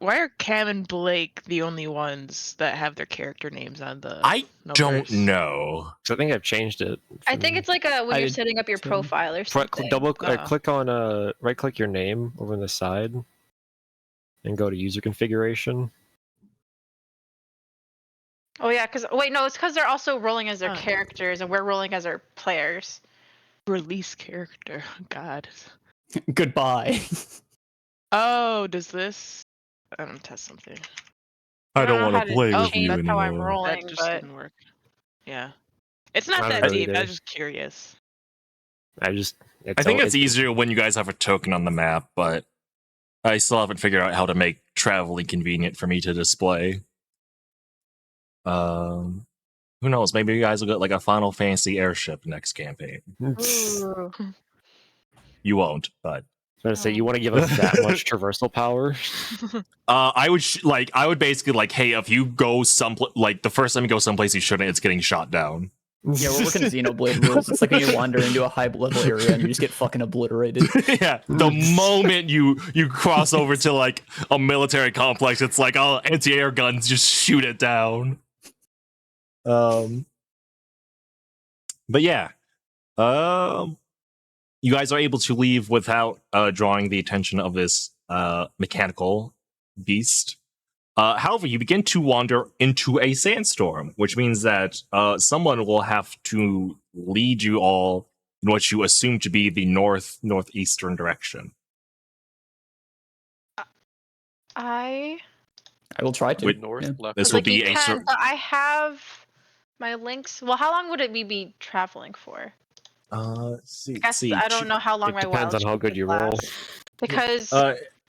S3: are Cam and Blake the only ones that have their character names on the
S1: I don't
S3: numbers?
S1: know.
S6: So I think I've changed it.
S2: I think it's like when
S4: I
S2: you're
S4: did
S2: setting up your
S4: too.
S2: profile or something.
S6: Click on right click your name over on the side and go to user configuration.
S2: Oh yeah, because wait, no, it's because they're also rolling as their
S3: Oh.
S2: characters and we're rolling as our players.
S3: Release character. God.
S4: Goodbye.
S3: Oh, does this? I'm gonna test something.
S1: I
S2: don't
S1: don't
S2: know
S1: want
S2: how
S1: to
S2: to
S1: play with
S2: change
S1: you
S2: how I'm
S1: anymore.
S2: rolling.
S3: That just
S2: but-
S3: didn't work. Yeah. It's not
S6: I
S3: that
S6: don't
S3: deep.
S6: either.
S3: I'm just curious.
S1: I think it's easier when you guys have a token on the map, but I still haven't figured out how to make traveling convenient for me to display. Who knows? Maybe you guys will get like a Final Fantasy airship next campaign.
S2: Ooh.
S1: You won't, but
S6: I was gonna say you want to give us that much traversal power.
S1: I would basically like, hey, if you go like the first time you go someplace you shouldn't, it's getting shot down.
S4: Yeah, we're working Xenoblade rules. It's like when you wander into a high-level area and you just get fucking obliterated.
S1: Yeah, the moment you cross over to like a military complex, it's like, oh, anti-air guns, just shoot it down. But yeah, you guys are able to leave without drawing the attention of this mechanical beast. However, you begin to wander into a sandstorm, which means that someone will have to lead you all in what you assume to be the northeastern direction.
S2: I
S4: will try to.
S5: North,
S4: Yeah.
S5: left.
S1: This will
S2: like
S1: be
S2: you
S1: a
S2: can, but I have my links. Well, how long would we be traveling for?
S1: See,
S2: I guess I don't know how long
S6: It
S2: my
S6: depends
S2: wild
S6: on how
S2: shape
S6: good
S2: would
S6: you roll.
S2: last. Because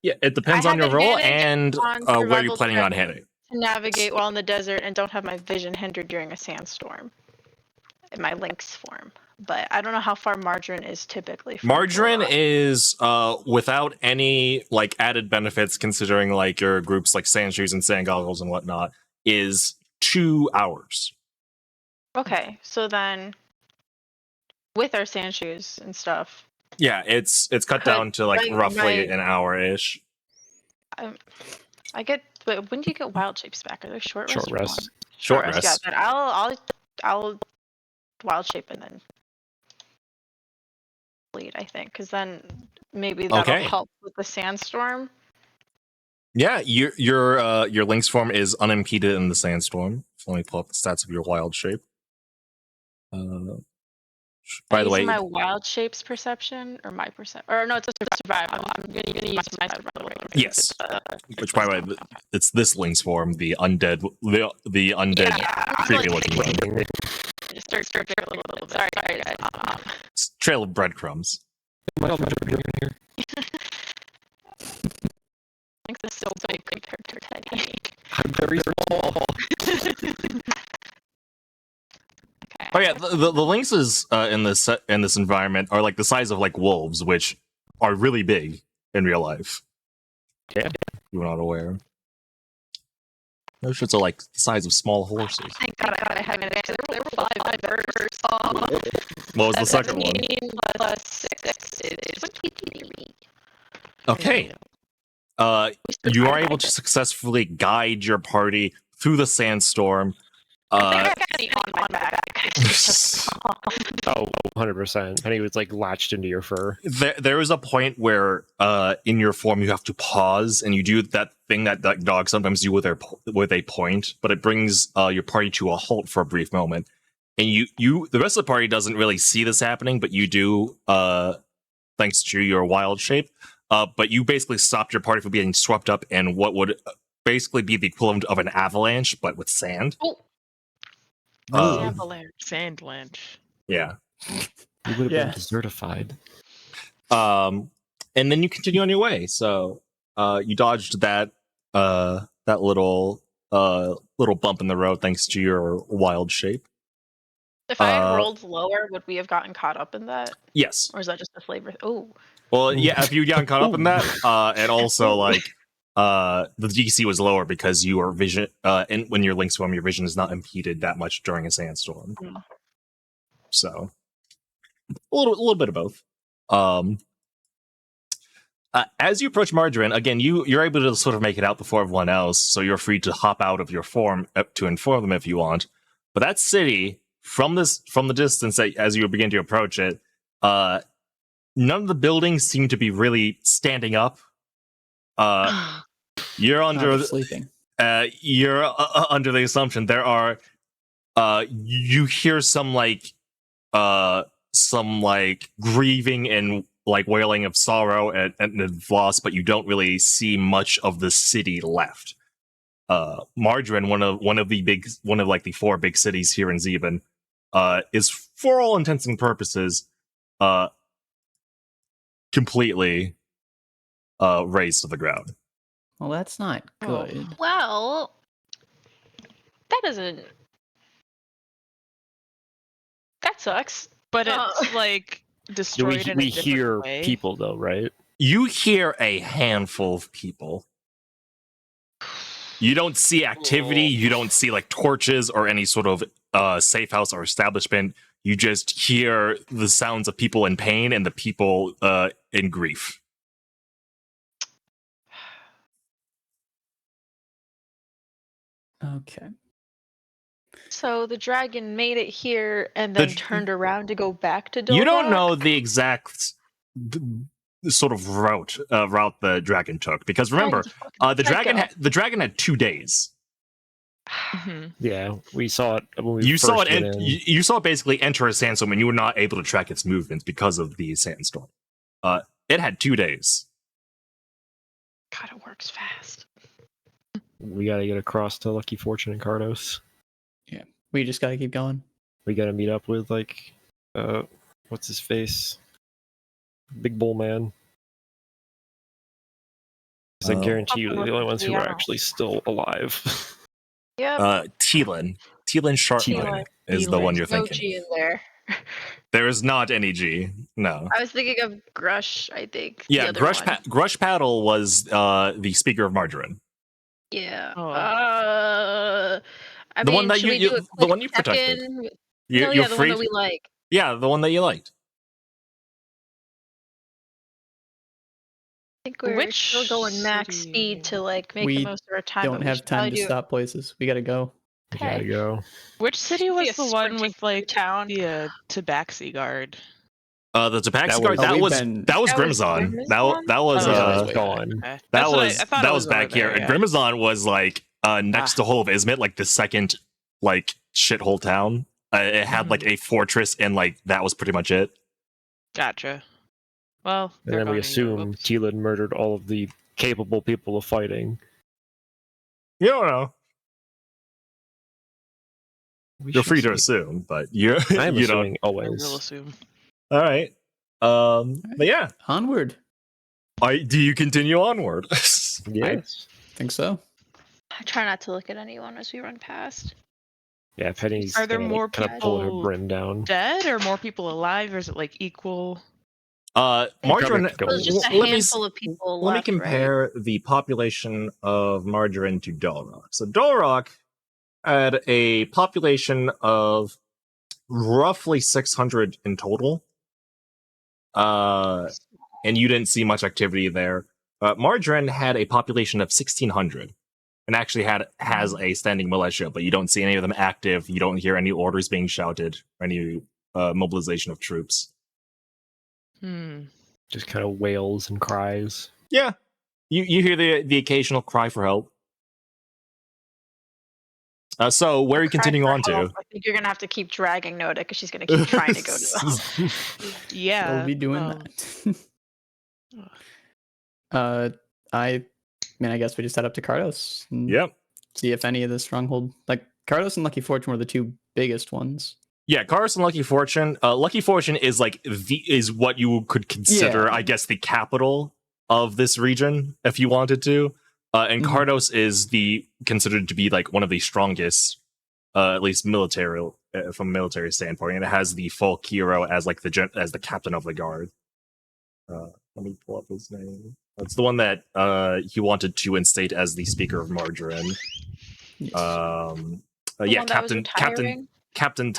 S1: yeah, it depends
S2: I
S1: on
S2: have
S1: your roll
S2: advantage
S1: and
S2: on
S1: where you're
S2: survival
S1: planning on
S2: check
S1: heading.
S2: to navigate while in the desert and don't have my vision hindered during a sandstorm in my links form. But I don't know how far margarine is typically.
S1: Margarine is without any like added benefits, considering like your groups like sand shoes and sand goggles and whatnot, is 2 hours.
S2: Okay, so then with our sand shoes and stuff.
S1: Yeah, it's cut down to like roughly an hour-ish.
S2: I get, but when do you get wild shapes back? Are they short rest?
S6: Short rest.
S1: Short
S2: Yeah,
S1: rest.
S2: then I'll wild shape and then bleed. I think because then maybe that'll help with the sandstorm.
S1: Yeah, your Lynx form is unimpeded in the sandstorm. So let me pull up the stats of your wild shape. By the way,
S2: my wild shapes perception or my perception, or no, it's a survival. I'm gonna use my survival.
S1: Yes. Which, by the way, it's this Lynx form, the undead, the undead, creepy looking one.
S2: Just start a little bit. Sorry, guys.
S1: Trail of breadcrumbs.
S2: Lynx is so big compared to Teddy.
S6: I'm very small.
S1: Oh yeah, the lynxes in this environment are like the size of like wolves, which are really big in real life.
S6: Yeah,
S1: you're not aware. Those shits are like the size of small horses.
S2: Thank God I had an answer. There were 5 birds.
S1: What was the second one?
S2: Plus 6 is 23.
S1: Okay. You are able to successfully guide your party through the sandstorm.
S2: I
S6: Oh, 100%. And he was like latched into your fur.
S1: There is a point where in your form you have to pause and you do that thing that dogs sometimes do with a point, but it brings your party to a halt for a brief moment. And you the rest of the party doesn't really see this happening, but you do thanks to your wild shape. But you basically stopped your party from being swept up in what would basically be the equivalent of an avalanche, but with sand.
S3: Avalanche, sandlanche.
S1: Yeah.
S6: You would have been desertified.
S1: And then you continue on your way. So you dodged that little bump in the road thanks to your wild shape.
S2: If I had rolled lower, would we have gotten caught up in that?
S1: Yes.
S2: Or is that just a flavor? Oh.
S1: Well, yeah, if you'd gotten caught up in that, and also like the DC was lower because your vision and when you're Lynx form, your vision is not impeded that much during a sandstorm. So a little bit of both. As you approach Margarine, again, you're able to sort of make it out before everyone else, so you're free to hop out of your form to inform them if you want. But that city, from the distance as you begin to approach it, none of the buildings seem to be really standing up. You're under
S4: sleeping.
S1: You're under the assumption there are. You hear some grieving and like wailing of sorrow and loss, but you don't really see much of the city left. Margarine, one of the 4 big cities here in Zeben, is for all intents and purposes, completely razed to the ground.
S4: Well, that's not good.
S2: Oh, well, that doesn't. That sucks.
S3: But it's like destroyed in a
S6: we
S3: different
S6: hear
S3: way.
S6: people though, right?
S1: You hear a handful of people. You don't see activity. You don't see like torches or any sort of safe house or establishment. You just hear the sounds of people in pain and the people in grief.
S4: Okay.
S2: So the dragon made it here and then turned around to go back to Dolrock?
S1: You don't know the exact sort of route the dragon took, because remember, the dragon had 2 days.
S6: Yeah, we saw it when we
S1: You
S6: first
S1: saw it.
S6: went in.
S1: You saw it basically enter a sandstorm, and you were not able to track its movements because of the sandstorm. It had 2 days.
S2: God, it works fast.
S6: We gotta get across to Lucky Fortune and Cardos.
S4: Yeah, we just gotta keep going.
S6: We gotta meet up with like, what's his face? Big Bull Man. Because I guarantee you, they're the only ones who are actually still alive.
S2: Yep.
S1: Teelan Sharpling is the one you're
S2: No
S1: thinking.
S2: G in there.
S1: There is not any G. No.
S2: I was thinking of Grush, I think.
S1: Yeah,
S2: the other one.
S1: Grush Paddle was the speaker of Margarine.
S2: Yeah.
S3: Oh.
S2: I
S1: The
S2: mean,
S1: one that
S2: should we
S1: you-
S2: do a
S1: the
S2: quick
S1: one you protected.
S2: check-in?
S1: You're
S2: the one
S1: free.
S2: that we like.
S1: Yeah, the one that you liked.
S2: I think we're
S3: Which
S2: still going max
S3: city?
S2: speed to like make
S4: We
S2: the most of our time.
S4: Don't
S2: but we
S4: have
S2: should
S4: time
S2: probably
S4: to
S2: do-
S4: stop places. We gotta go.
S6: We gotta
S2: Okay.
S6: go.
S3: Which city
S2: Should be
S3: was
S2: a
S3: the one
S2: sprinting
S3: with like
S2: town.
S3: the Tabaxi guard?
S1: The Tabaxi
S6: That
S1: guard.
S6: was-
S1: That
S4: we've
S1: was
S4: been-
S1: that was
S2: That was
S1: Grimazon.
S2: Grimazon?
S1: That was
S3: Oh,
S4: yeah,
S6: It's
S4: way
S6: gone.
S3: Okay.
S1: that
S3: That's what
S1: was
S3: I thought
S1: that
S3: it
S1: was back
S3: over there,
S1: here.
S3: yeah.
S1: Grimazon was like next to Hole of Ismet, like the second like shithole town. It had like a fortress, and like that was pretty much it.
S3: Gotcha. Well,
S6: And
S3: they're
S6: then we
S3: gone
S6: assume
S3: anyway.
S6: Teelan murdered all of the capable people of fighting.
S1: You don't know.
S6: We
S1: You're
S6: should
S1: free to
S6: see.
S1: assume, but you
S6: I'm
S1: you don't.
S6: assuming
S3: I will
S6: always.
S3: assume.
S1: All right. But yeah,
S4: Onward.
S1: do you continue onward?
S6: Yes.
S4: Think so.
S2: I try not to look at anyone as we run past.
S6: Yeah, Penny's
S3: Are there
S6: gonna,
S3: more
S6: kind of pulling her
S3: people
S6: brim down.
S3: Dead or more people alive, or is it like equal?
S1: Margarine.
S6: Go
S2: There's just a
S1: let me
S2: handful of people
S1: let me
S2: left, right?
S1: compare the population of Margarine to Dolrock. So Dolrock had a population of roughly 600 in total. And you didn't see much activity there. Margarine had a population of 1,600 and actually has a standing militia, but you don't see any of them active. You don't hear any orders being shouted or any mobilization of troops.
S6: Just kind of wails and cries.
S1: Yeah, you hear the occasional cry for help. So where are you
S2: Cry
S1: continuing
S2: for
S1: on to?
S2: help. I think you're gonna have to keep dragging Noda because she's gonna keep trying to go to the
S3: Yeah.
S4: We'll be doing that. I guess we just head up to Cardos. And
S1: Yep.
S4: See if any of the stronghold, like Cardos and Lucky Fortune, were the two biggest ones.
S1: Yeah, Cardos and Lucky Fortune. Lucky Fortune is like is what you could consider,
S4: Yeah.
S1: I guess, the capital of this region, if you wanted to. And
S4: Mhm.
S1: Cardos is considered to be like one of the strongest, at least military from a military standpoint, and it has the folk hero as like as the captain of the guard. Let me pull up his name. That's the one that he wanted to instate as the speaker of Margarine.
S4: Yes.
S1: Yeah, Captain Tylo.
S2: Oh,
S1: Captain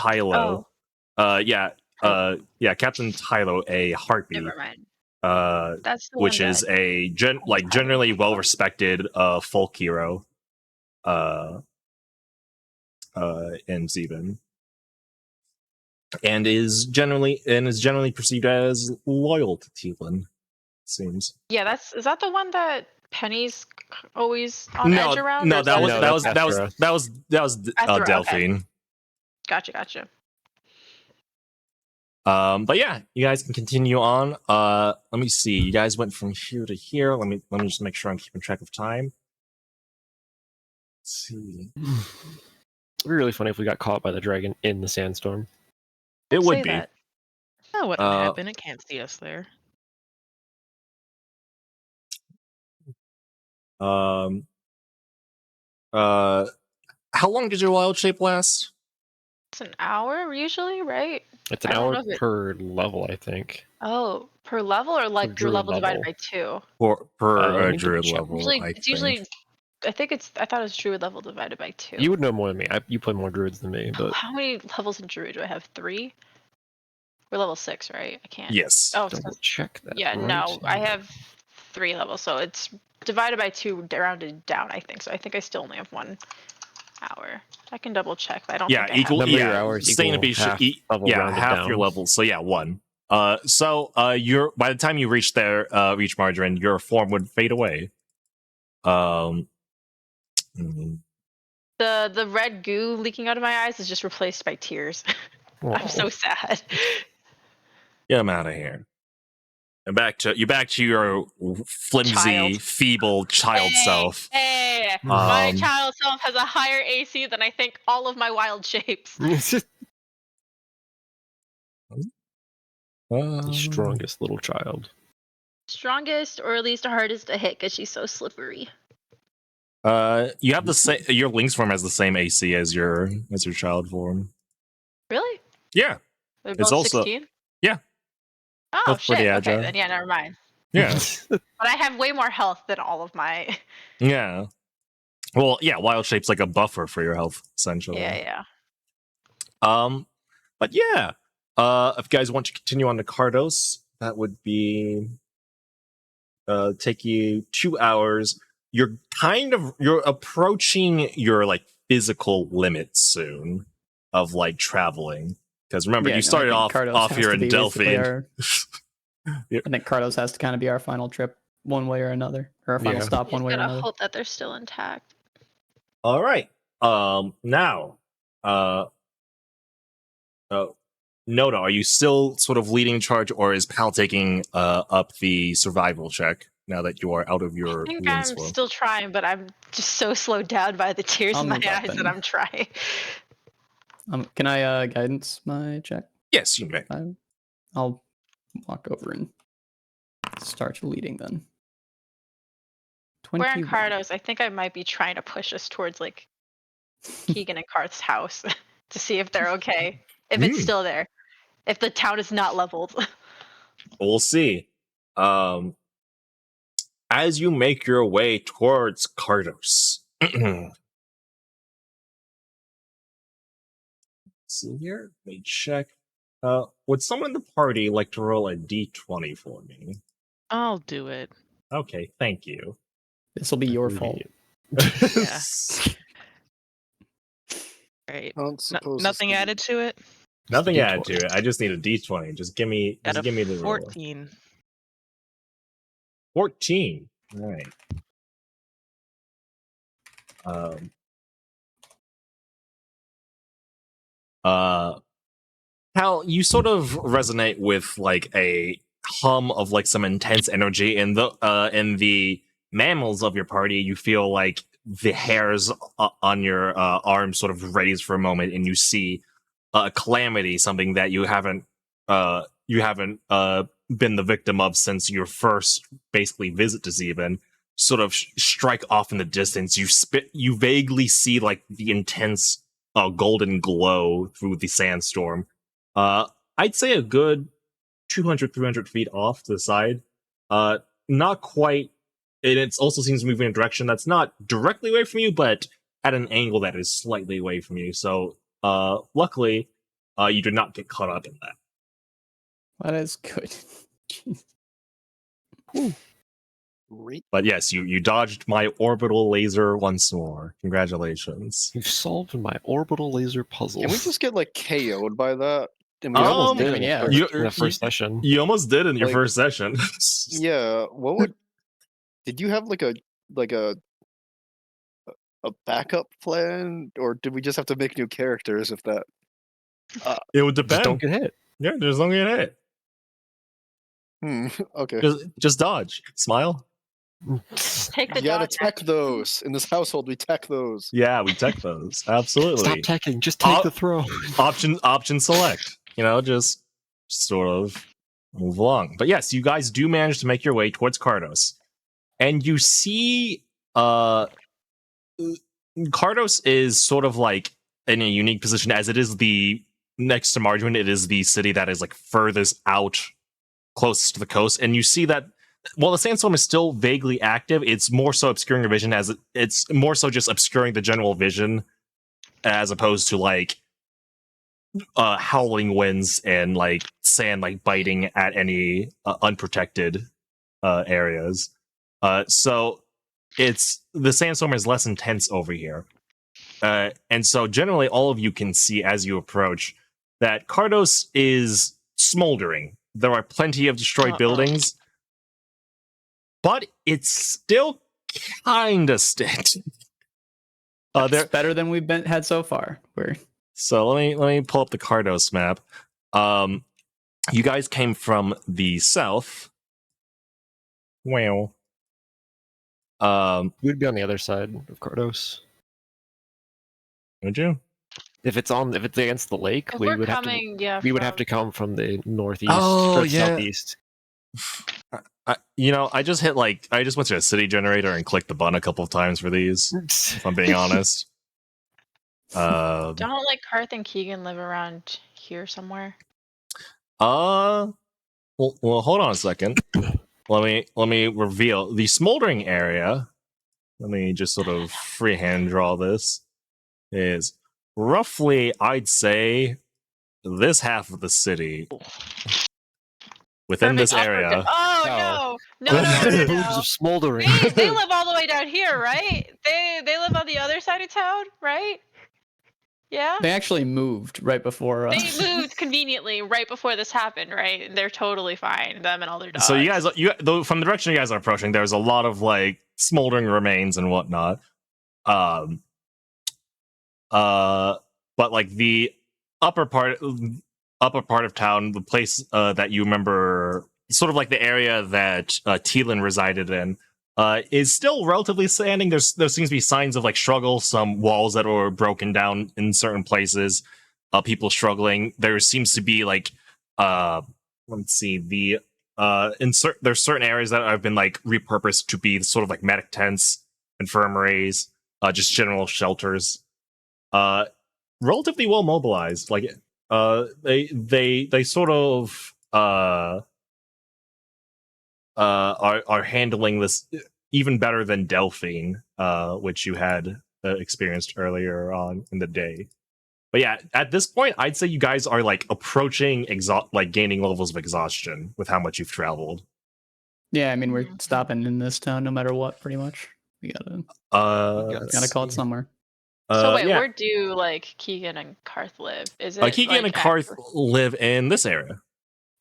S1: Tylo, a harpy.
S2: never mind.
S1: Uh,
S2: That's the
S1: which
S2: one
S1: is
S2: that-
S1: a generally well respected folk hero. In Zevin. And is generally perceived as loyal to Teelan, it seems.
S2: Yeah, is that the one that Penny's always on edge around?
S1: No,
S2: or is
S1: that was
S2: Athera,
S1: Delphine.
S2: Gotcha.
S1: But yeah, you guys can continue on. Let me see. You guys went from here to here. Let me just make sure I'm keeping track of time. Let's see.
S6: It'd be really funny if we got caught by the dragon in the sandstorm.
S1: It would
S2: Say
S1: be.
S2: that.
S3: That wouldn't happen. It can't see us there.
S1: How long does your wild shape last?
S2: It's an hour usually, right?
S6: It's an
S2: I don't
S6: hour
S2: know if it-
S6: per level, I think.
S2: Oh, per level or like
S6: Per
S2: your
S6: druid
S2: level divided
S6: level.
S2: by 2?
S1: Per
S6: Let me
S1: druid
S6: double check.
S1: level,
S2: Usually,
S1: I
S2: it's usually
S1: think.
S2: I thought it was druid level divided by 2.
S6: You would know more than me. You play more druids than me, but
S2: How many levels in druid do I have? 3? We're level 6, right? I can't.
S1: Yes.
S2: Oh,
S6: double
S2: so-
S6: check that.
S2: yeah,
S6: right
S2: no, I
S6: now.
S2: have 3 levels, so it's divided by 2, rounded down, I think. So I think I still only have 1 hour. I can double check, but I don't
S1: Yeah,
S2: think I
S1: equal.
S2: have.
S6: Number of your
S1: Yeah,
S6: hours
S1: staying to
S6: equal
S1: be
S6: half level
S1: yeah,
S6: rounded
S1: half your
S6: down.
S1: levels. So yeah, 1. You're by the time you reach there, reach Margarine, your form would fade away. Mm,
S2: The red goo leaking out of my eyes is just replaced by tears. I'm so sad.
S1: Get him out of here. And back to your flimsy,
S2: Child.
S1: feeble child self.
S2: Hey, my
S1: Um,
S2: child self has a higher AC than I think all of my wild shapes.
S6: The
S1: um,
S6: strongest little child.
S2: Strongest, or at least hardest to hit, because she's so slippery.
S1: You have the same. Your Lynx form has the same AC as your child form.
S2: Really?
S1: Yeah,
S2: They're
S1: It's
S2: both
S1: also-
S2: 16?
S1: yeah.
S2: Oh,
S1: Both
S2: shit.
S1: pretty
S2: Okay,
S1: agile.
S2: then yeah, never mind.
S1: Yeah,
S2: But I have way more health than all of my.
S1: yeah. Well, yeah. Wild shape's like a buffer for your health, essentially.
S2: Yeah.
S1: But yeah. If you guys want to continue on to Cardos, that would be take you 2 hours. You're approaching your like physical limit soon of like traveling. Because remember,
S4: Yeah,
S1: you
S4: no, I
S1: started
S4: think
S1: off
S4: Cardos has
S1: here
S4: to
S1: in
S4: be basically
S1: Delphi.
S4: I think Cardos has to kind of be our final trip, one way or another, or our final
S6: Yeah.
S4: stop, one
S2: Just
S4: way or
S2: gotta
S4: another.
S2: hope that they're still intact.
S1: All right. Now, Noda, are you still sort of leading charge, or is Pal taking up the survival check now that you are out of your
S2: I think
S1: Lynx
S2: I'm
S1: form?
S2: still trying, but I'm just so slowed down by the tears
S4: I'll
S2: in my
S4: move up
S2: eyes that
S4: and-
S2: I'm trying.
S4: Can I guidance my check?
S1: Yes, you may.
S4: I'll walk over and start leading then.
S2: We're in
S4: 21.
S2: Cardos. I think I might be trying to push us towards like Keegan and Karth's house to see if they're okay. If it's
S1: Hmm.
S2: still there. If the town is not leveled.
S1: We'll see. As you make your way towards Cardos. See here, let me check. Would someone in the party like to roll a d20 for me?
S3: I'll do it.
S1: Okay, thank you.
S4: This will be your fault.
S3: Yeah. Right.
S5: I don't suppose it's
S3: Nothing
S5: gonna-
S3: added to it.
S1: Nothing
S6: D20.
S1: added to it. I just need a d20. Just give me
S3: Got a
S1: the roll.
S3: 14.
S1: 14. All right. Hal, you sort of resonate with like a hum of like some intense energy in the mammals of your party. You feel like the hairs on your arm sort of raise for a moment, and you see a calamity, something that you haven't been the victim of since your first basically visit to Zeben, sort of strike off in the distance. You vaguely see like the intense golden glow through the sandstorm. I'd say a good 200, 300 feet off to the side. Not quite, and it also seems to move in a direction that's not directly away from you, but at an angle that is slightly away from you. So, luckily, you did not get caught up in that.
S4: That is good.
S5: Great.
S1: But yes, you dodged my orbital laser once more. Congratulations.
S6: You've solved my orbital laser puzzle.
S5: Can we just get like KO'd by that? And
S1: You
S5: we
S1: almost
S5: have
S4: did,
S5: to-
S4: yeah.
S6: in the first session.
S1: You almost did in your
S5: Like-
S1: first session.
S5: Yeah. What would? Did you have like a backup plan, or did we just have to make new characters? If that.
S1: It would
S6: Just
S1: depend.
S6: don't get hit.
S1: Yeah, just don't get hit.
S5: Okay.
S1: Just dodge. Smile.
S2: Take the
S5: You gotta
S2: dodge
S5: tech
S2: action.
S5: those. In this household, we tech those.
S1: Yeah, we tech those. Absolutely.
S6: Stop teching. Just take
S1: Oh.
S6: the throw.
S1: Option select. Just sort of move along. But yes, you guys do manage to make your way towards Cardos. And you see Cardos is sort of like in a unique position, as it is the next to Margarine, it is the city that is like furthest out, closest to the coast. And you see that while the sandstorm is still vaguely active, it's more so obscuring your vision as it's more so just obscuring the general vision as opposed to like howling winds and like sand like biting at any unprotected areas. So it's the sandstorm is less intense over here. And so generally all of you can see as you approach that Kardos is smoldering. There are plenty of destroyed buildings, but it's still kind of sticked.
S4: That's better than we've had so far.
S1: So let me pull up the Kardos map. You guys came from the south. Wow.
S6: We'd be on the other side of Kardos.
S1: Would you?
S6: If it's against the lake,
S2: If
S6: we
S2: we're
S6: would
S2: coming,
S6: we would have to come from the northeast
S1: Oh,
S6: or
S1: yeah.
S6: southeast.
S1: I just went to a city generator and clicked the button a couple of times for these. If I'm being honest.
S2: Don't like Karth and Keegan live around here somewhere?
S1: Well, hold on a second. Let me reveal the smoldering area. Let me just sort of freehand draw this. Is roughly, I'd say, this half of the city. Within this
S2: Perfect offer.
S1: area.
S2: Oh no!
S6: Boobs
S2: No.
S6: of smoldering.
S2: They live all the way down here, right? They live on the other side of town, right? Yeah.
S4: They actually moved right before us.
S2: They moved conveniently right before this happened, right? And they're totally fine. Them and all their dogs.
S1: So from the direction you guys are approaching, there's a lot of like smoldering remains and whatnot. But like the upper part of town, the place that you remember, sort of like the area that Teelan resided in, is still relatively standing. There seems to be signs of like struggle, some walls that were broken down in certain places, people struggling. There seems to be like let's see, there's certain areas that have been like repurposed to be sort of like medic tents, infirmaries, just general shelters. Relatively well mobilized. Like they sort of are handling this even better than Delphine, which you had experienced earlier on in the day. But yeah, at this point, I'd say you guys are like approaching gaining levels of exhaustion with how much you've traveled.
S4: Yeah, I mean we're stopping in this town no matter what, pretty much. We gotta call it somewhere.
S2: So wait,
S1: yeah.
S2: where do like Keegan and Karth live? Is it
S1: Keegan and Karth live in this area.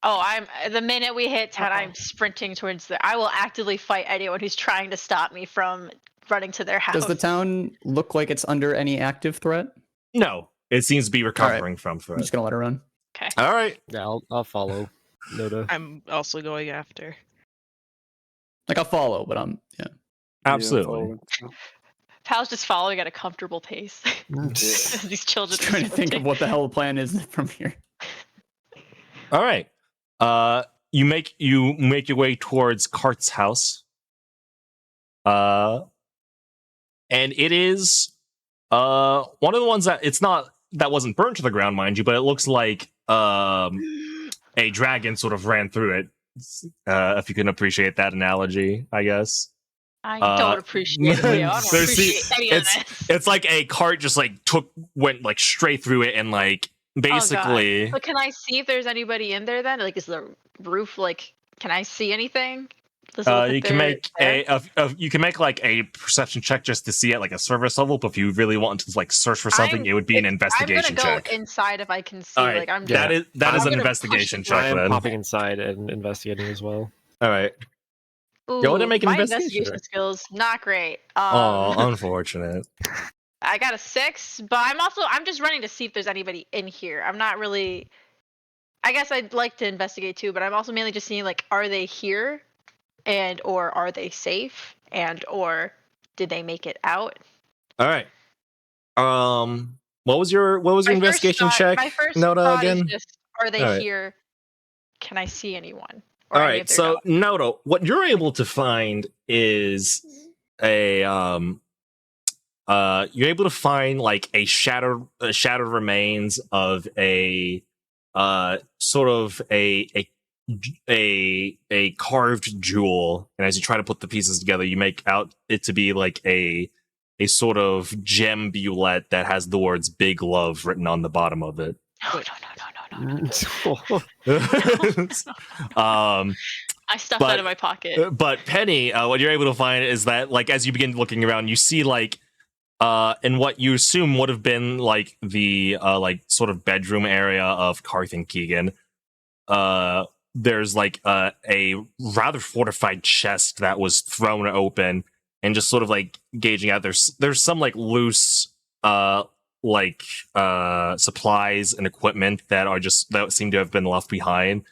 S2: Oh, the minute we hit town, I'm sprinting towards there. I will actively fight anyone who's trying to stop me from running to their house.
S4: Does the town look like it's under any active threat?
S1: No, it seems to be recovering from threat.
S4: I'm just gonna let her run.
S2: Okay.
S1: All right.
S6: Yeah, I'll follow Noda.
S3: I'm also going after.
S4: Like I'll follow, but
S1: Absolutely.
S2: Pal's just following at a comfortable pace. These children
S4: just trying to think of what the hell the plan is from here.
S1: All right. You make your way towards Kart's house. And it is one of the ones that wasn't burnt to the ground, mind you, but it looks like a dragon sort of ran through it. If you can appreciate that analogy, I guess.
S2: I don't appreciate it. I don't appreciate any of this.
S1: It's like a cart just like went like straight through it and like basically.
S2: But can I see if there's anybody in there then? Like, is the roof like? Can I see anything?
S1: You can make like a perception check just to see at like a service level. But if you really want to like search for something, it would be an investigation check.
S2: I'm gonna go inside if I can see.
S1: Right.
S2: Like I'm.
S1: That is an investigation check.
S6: I'm popping inside and investigating as well.
S1: All right.
S2: Ooh,
S1: Go ahead and make an
S2: my
S1: investigation
S2: skills not great.
S1: Unfortunate.
S2: I got a 6, but I'm just running to see if there's anybody in here. I'm not really. I guess I'd like to investigate too, but I'm also mainly just seeing like, are they here, and or are they safe, and or did they make it out?
S1: All right. What was your investigation check?
S2: My first
S1: Noda
S2: thought
S1: again.
S2: is just, are they
S1: All right.
S2: here? Can I see anyone? Or
S1: All
S2: any
S1: right.
S2: of their
S1: So
S2: dogs?
S1: Noda, what you're able to find is you're able to find like a shattered remains of a sort of a a carved jewel, and as you try to put the pieces together, you make out it to be like a sort of gem bulette that has the words "Big Love" written on the bottom of it.
S2: No. I stuffed
S1: But-
S2: that in my pocket.
S1: But Penny, what you're able to find is that, like, as you begin looking around, you see like in what you assume would have been like the like sort of bedroom area of Karth and Keegan. There's like a rather fortified chest that was thrown open, and just sort of like gauging out. There's some like loose supplies and equipment that seem to have been left behind.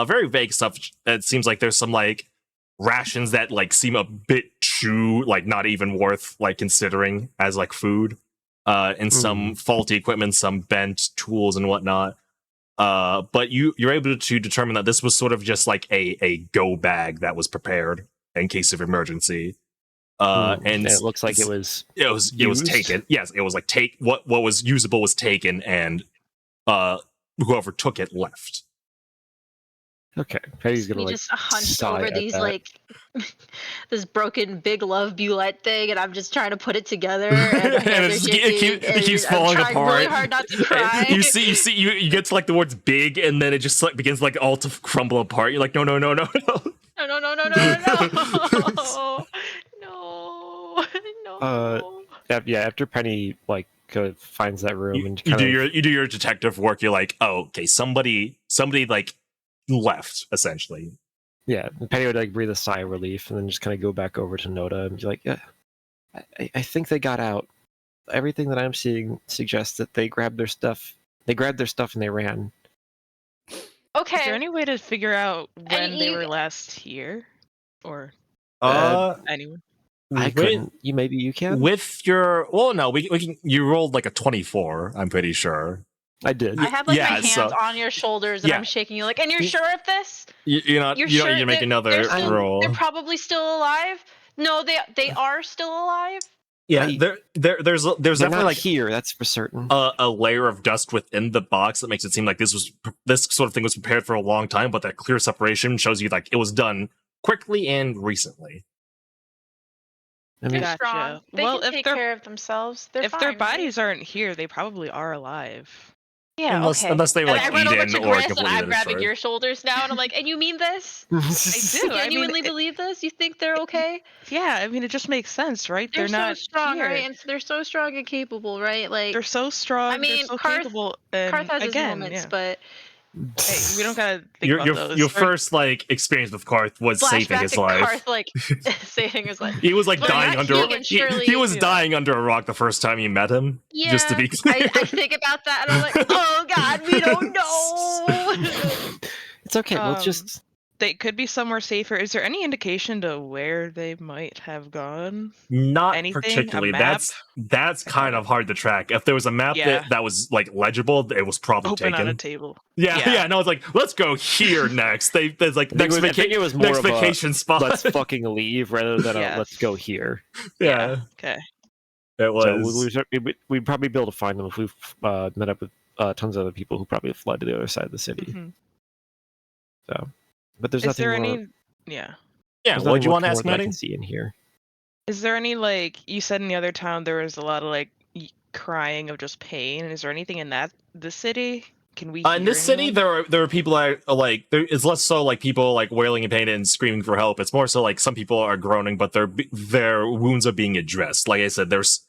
S1: Very vague stuff. It seems like there's some like rations that like seem a bit too like not even worth like considering as like food. And some faulty equipment, some bent tools and whatnot. But you're able to determine that this was sort of just like a go bag that was prepared in case of emergency. And
S6: it looks like it was
S1: taken. Yes, it was like what was usable was taken, and whoever took it left.
S6: okay. Penny's gonna
S2: We
S6: like
S2: just hunched
S6: sigh
S2: over
S6: at
S2: these
S6: that.
S2: like this broken Big Love bulette thing, and I'm just trying to put it together, and my hands are shaking,
S1: it keeps
S2: and
S1: falling
S2: I'm trying
S1: apart.
S2: really hard not to cry.
S1: You get to like the words "big," and then it just like begins like all to crumble apart. You're like, no.
S2: No, no.
S6: Yeah, after Penny like finds that room and
S1: you do your detective work. You're like, oh, okay, somebody like left essentially.
S6: Yeah, Penny would like breathe a sigh of relief and then just kind of go back over to Noda and be like, yeah, I think they got out. Everything that I'm seeing suggests that they grabbed their stuff. They grabbed their stuff and they ran.
S2: Okay.
S3: Is there any way to figure out when they
S2: you-
S3: were last here, or anyone?
S6: I couldn't. Maybe you can.
S1: With your no, we can. You rolled like a 24. I'm pretty sure.
S6: I did.
S2: I have like
S1: Yeah,
S2: my hands
S1: so-
S2: on your shoulders, and
S1: Yeah.
S2: I'm shaking you like, and you're sure of this?
S1: You're not.
S2: You're
S1: You
S2: sure
S1: don't need to make
S2: that
S1: another
S2: they're still-
S1: roll.
S2: They're probably still alive. No, they are still alive.
S1: Yeah,
S6: I-
S1: there's
S6: They're
S1: definitely
S6: not
S1: like
S6: here. That's for certain.
S1: a layer of dust within the box that makes it seem like this sort of thing was prepared for a long time, but that clear separation shows you like it was done quickly and recently.
S6: I mean,
S2: They're
S3: Gotcha.
S2: strong. They
S3: Well,
S2: can
S3: if
S2: take
S3: they're-
S2: care of themselves. They're
S3: If
S2: fine,
S3: their
S2: right?
S3: bodies aren't here, they probably are alive.
S2: Yeah, okay.
S1: Unless they were
S2: And
S1: like
S2: I run over
S1: eaten
S2: to
S1: or
S2: Chris, and
S1: completely
S2: I'm grabbing
S1: destroyed.
S2: your shoulders now, and I'm like, and you mean this?
S3: I
S2: You
S3: do. I mean,
S2: genuinely believe this? You think they're okay?
S3: yeah. I mean, it just makes sense, right?
S2: They're so
S3: not
S2: strong,
S3: here.
S2: right? And they're so strong and capable, right? Like,
S3: They're so strong.
S2: I mean,
S3: they're so
S2: Karth-
S3: capable. And
S2: Karth has his
S3: again,
S2: moments,
S3: yeah.
S2: but
S3: Hey, we don't gotta think about those.
S1: Your
S3: Or-
S1: first like experience with Karth was saving
S2: flashback
S1: his
S2: to
S1: life.
S2: Karth, like saving his life.
S1: He was like
S2: But
S1: dying
S2: not
S1: under.
S2: Keegan,
S1: He
S2: surely,
S1: was
S2: yeah.
S1: dying under a rock the first time you met him.
S2: Yeah,
S1: Just to be clear.
S2: I think about that, and I'm like, oh god, we don't know.
S6: it's okay. We'll just.
S3: They could be somewhere safer. Is there any indication to where they might have gone?
S1: Not
S3: Anything? A
S1: particularly.
S3: map?
S1: That's kind of hard to track. If there was a map
S3: Yeah.
S1: that was like legible, it was probably
S3: Open
S1: taken.
S3: on a table.
S1: Yeah.
S3: Yeah.
S1: No, it's like let's go here next. There's like next,
S6: I think it was more
S1: next
S6: of a,
S1: vacation spot.
S6: Let's fucking leave rather than
S3: Yeah.
S6: let's go here.
S1: yeah,
S3: Okay.
S1: it
S6: So
S1: was.
S6: we'd probably be able to find them if we've met up with tons of other people who probably fled to the other side of the city.
S3: Mhm.
S6: So, but there's
S3: Is
S6: nothing
S3: there
S6: more.
S3: any? Yeah.
S1: Yeah,
S6: there's
S1: what do you
S6: nothing
S1: want to
S6: more
S1: ask,
S6: that I
S1: Maddie?
S6: can see in here.
S3: Is there any like you said in the other town there was a lot of like crying of just pain? Is there anything in the city? Can we?
S1: In this city,
S3: anyone?
S1: there are people that are like there is less so like people like wailing in pain and screaming for help. It's more so like some people are groaning, but their wounds are being addressed. Like I said, there's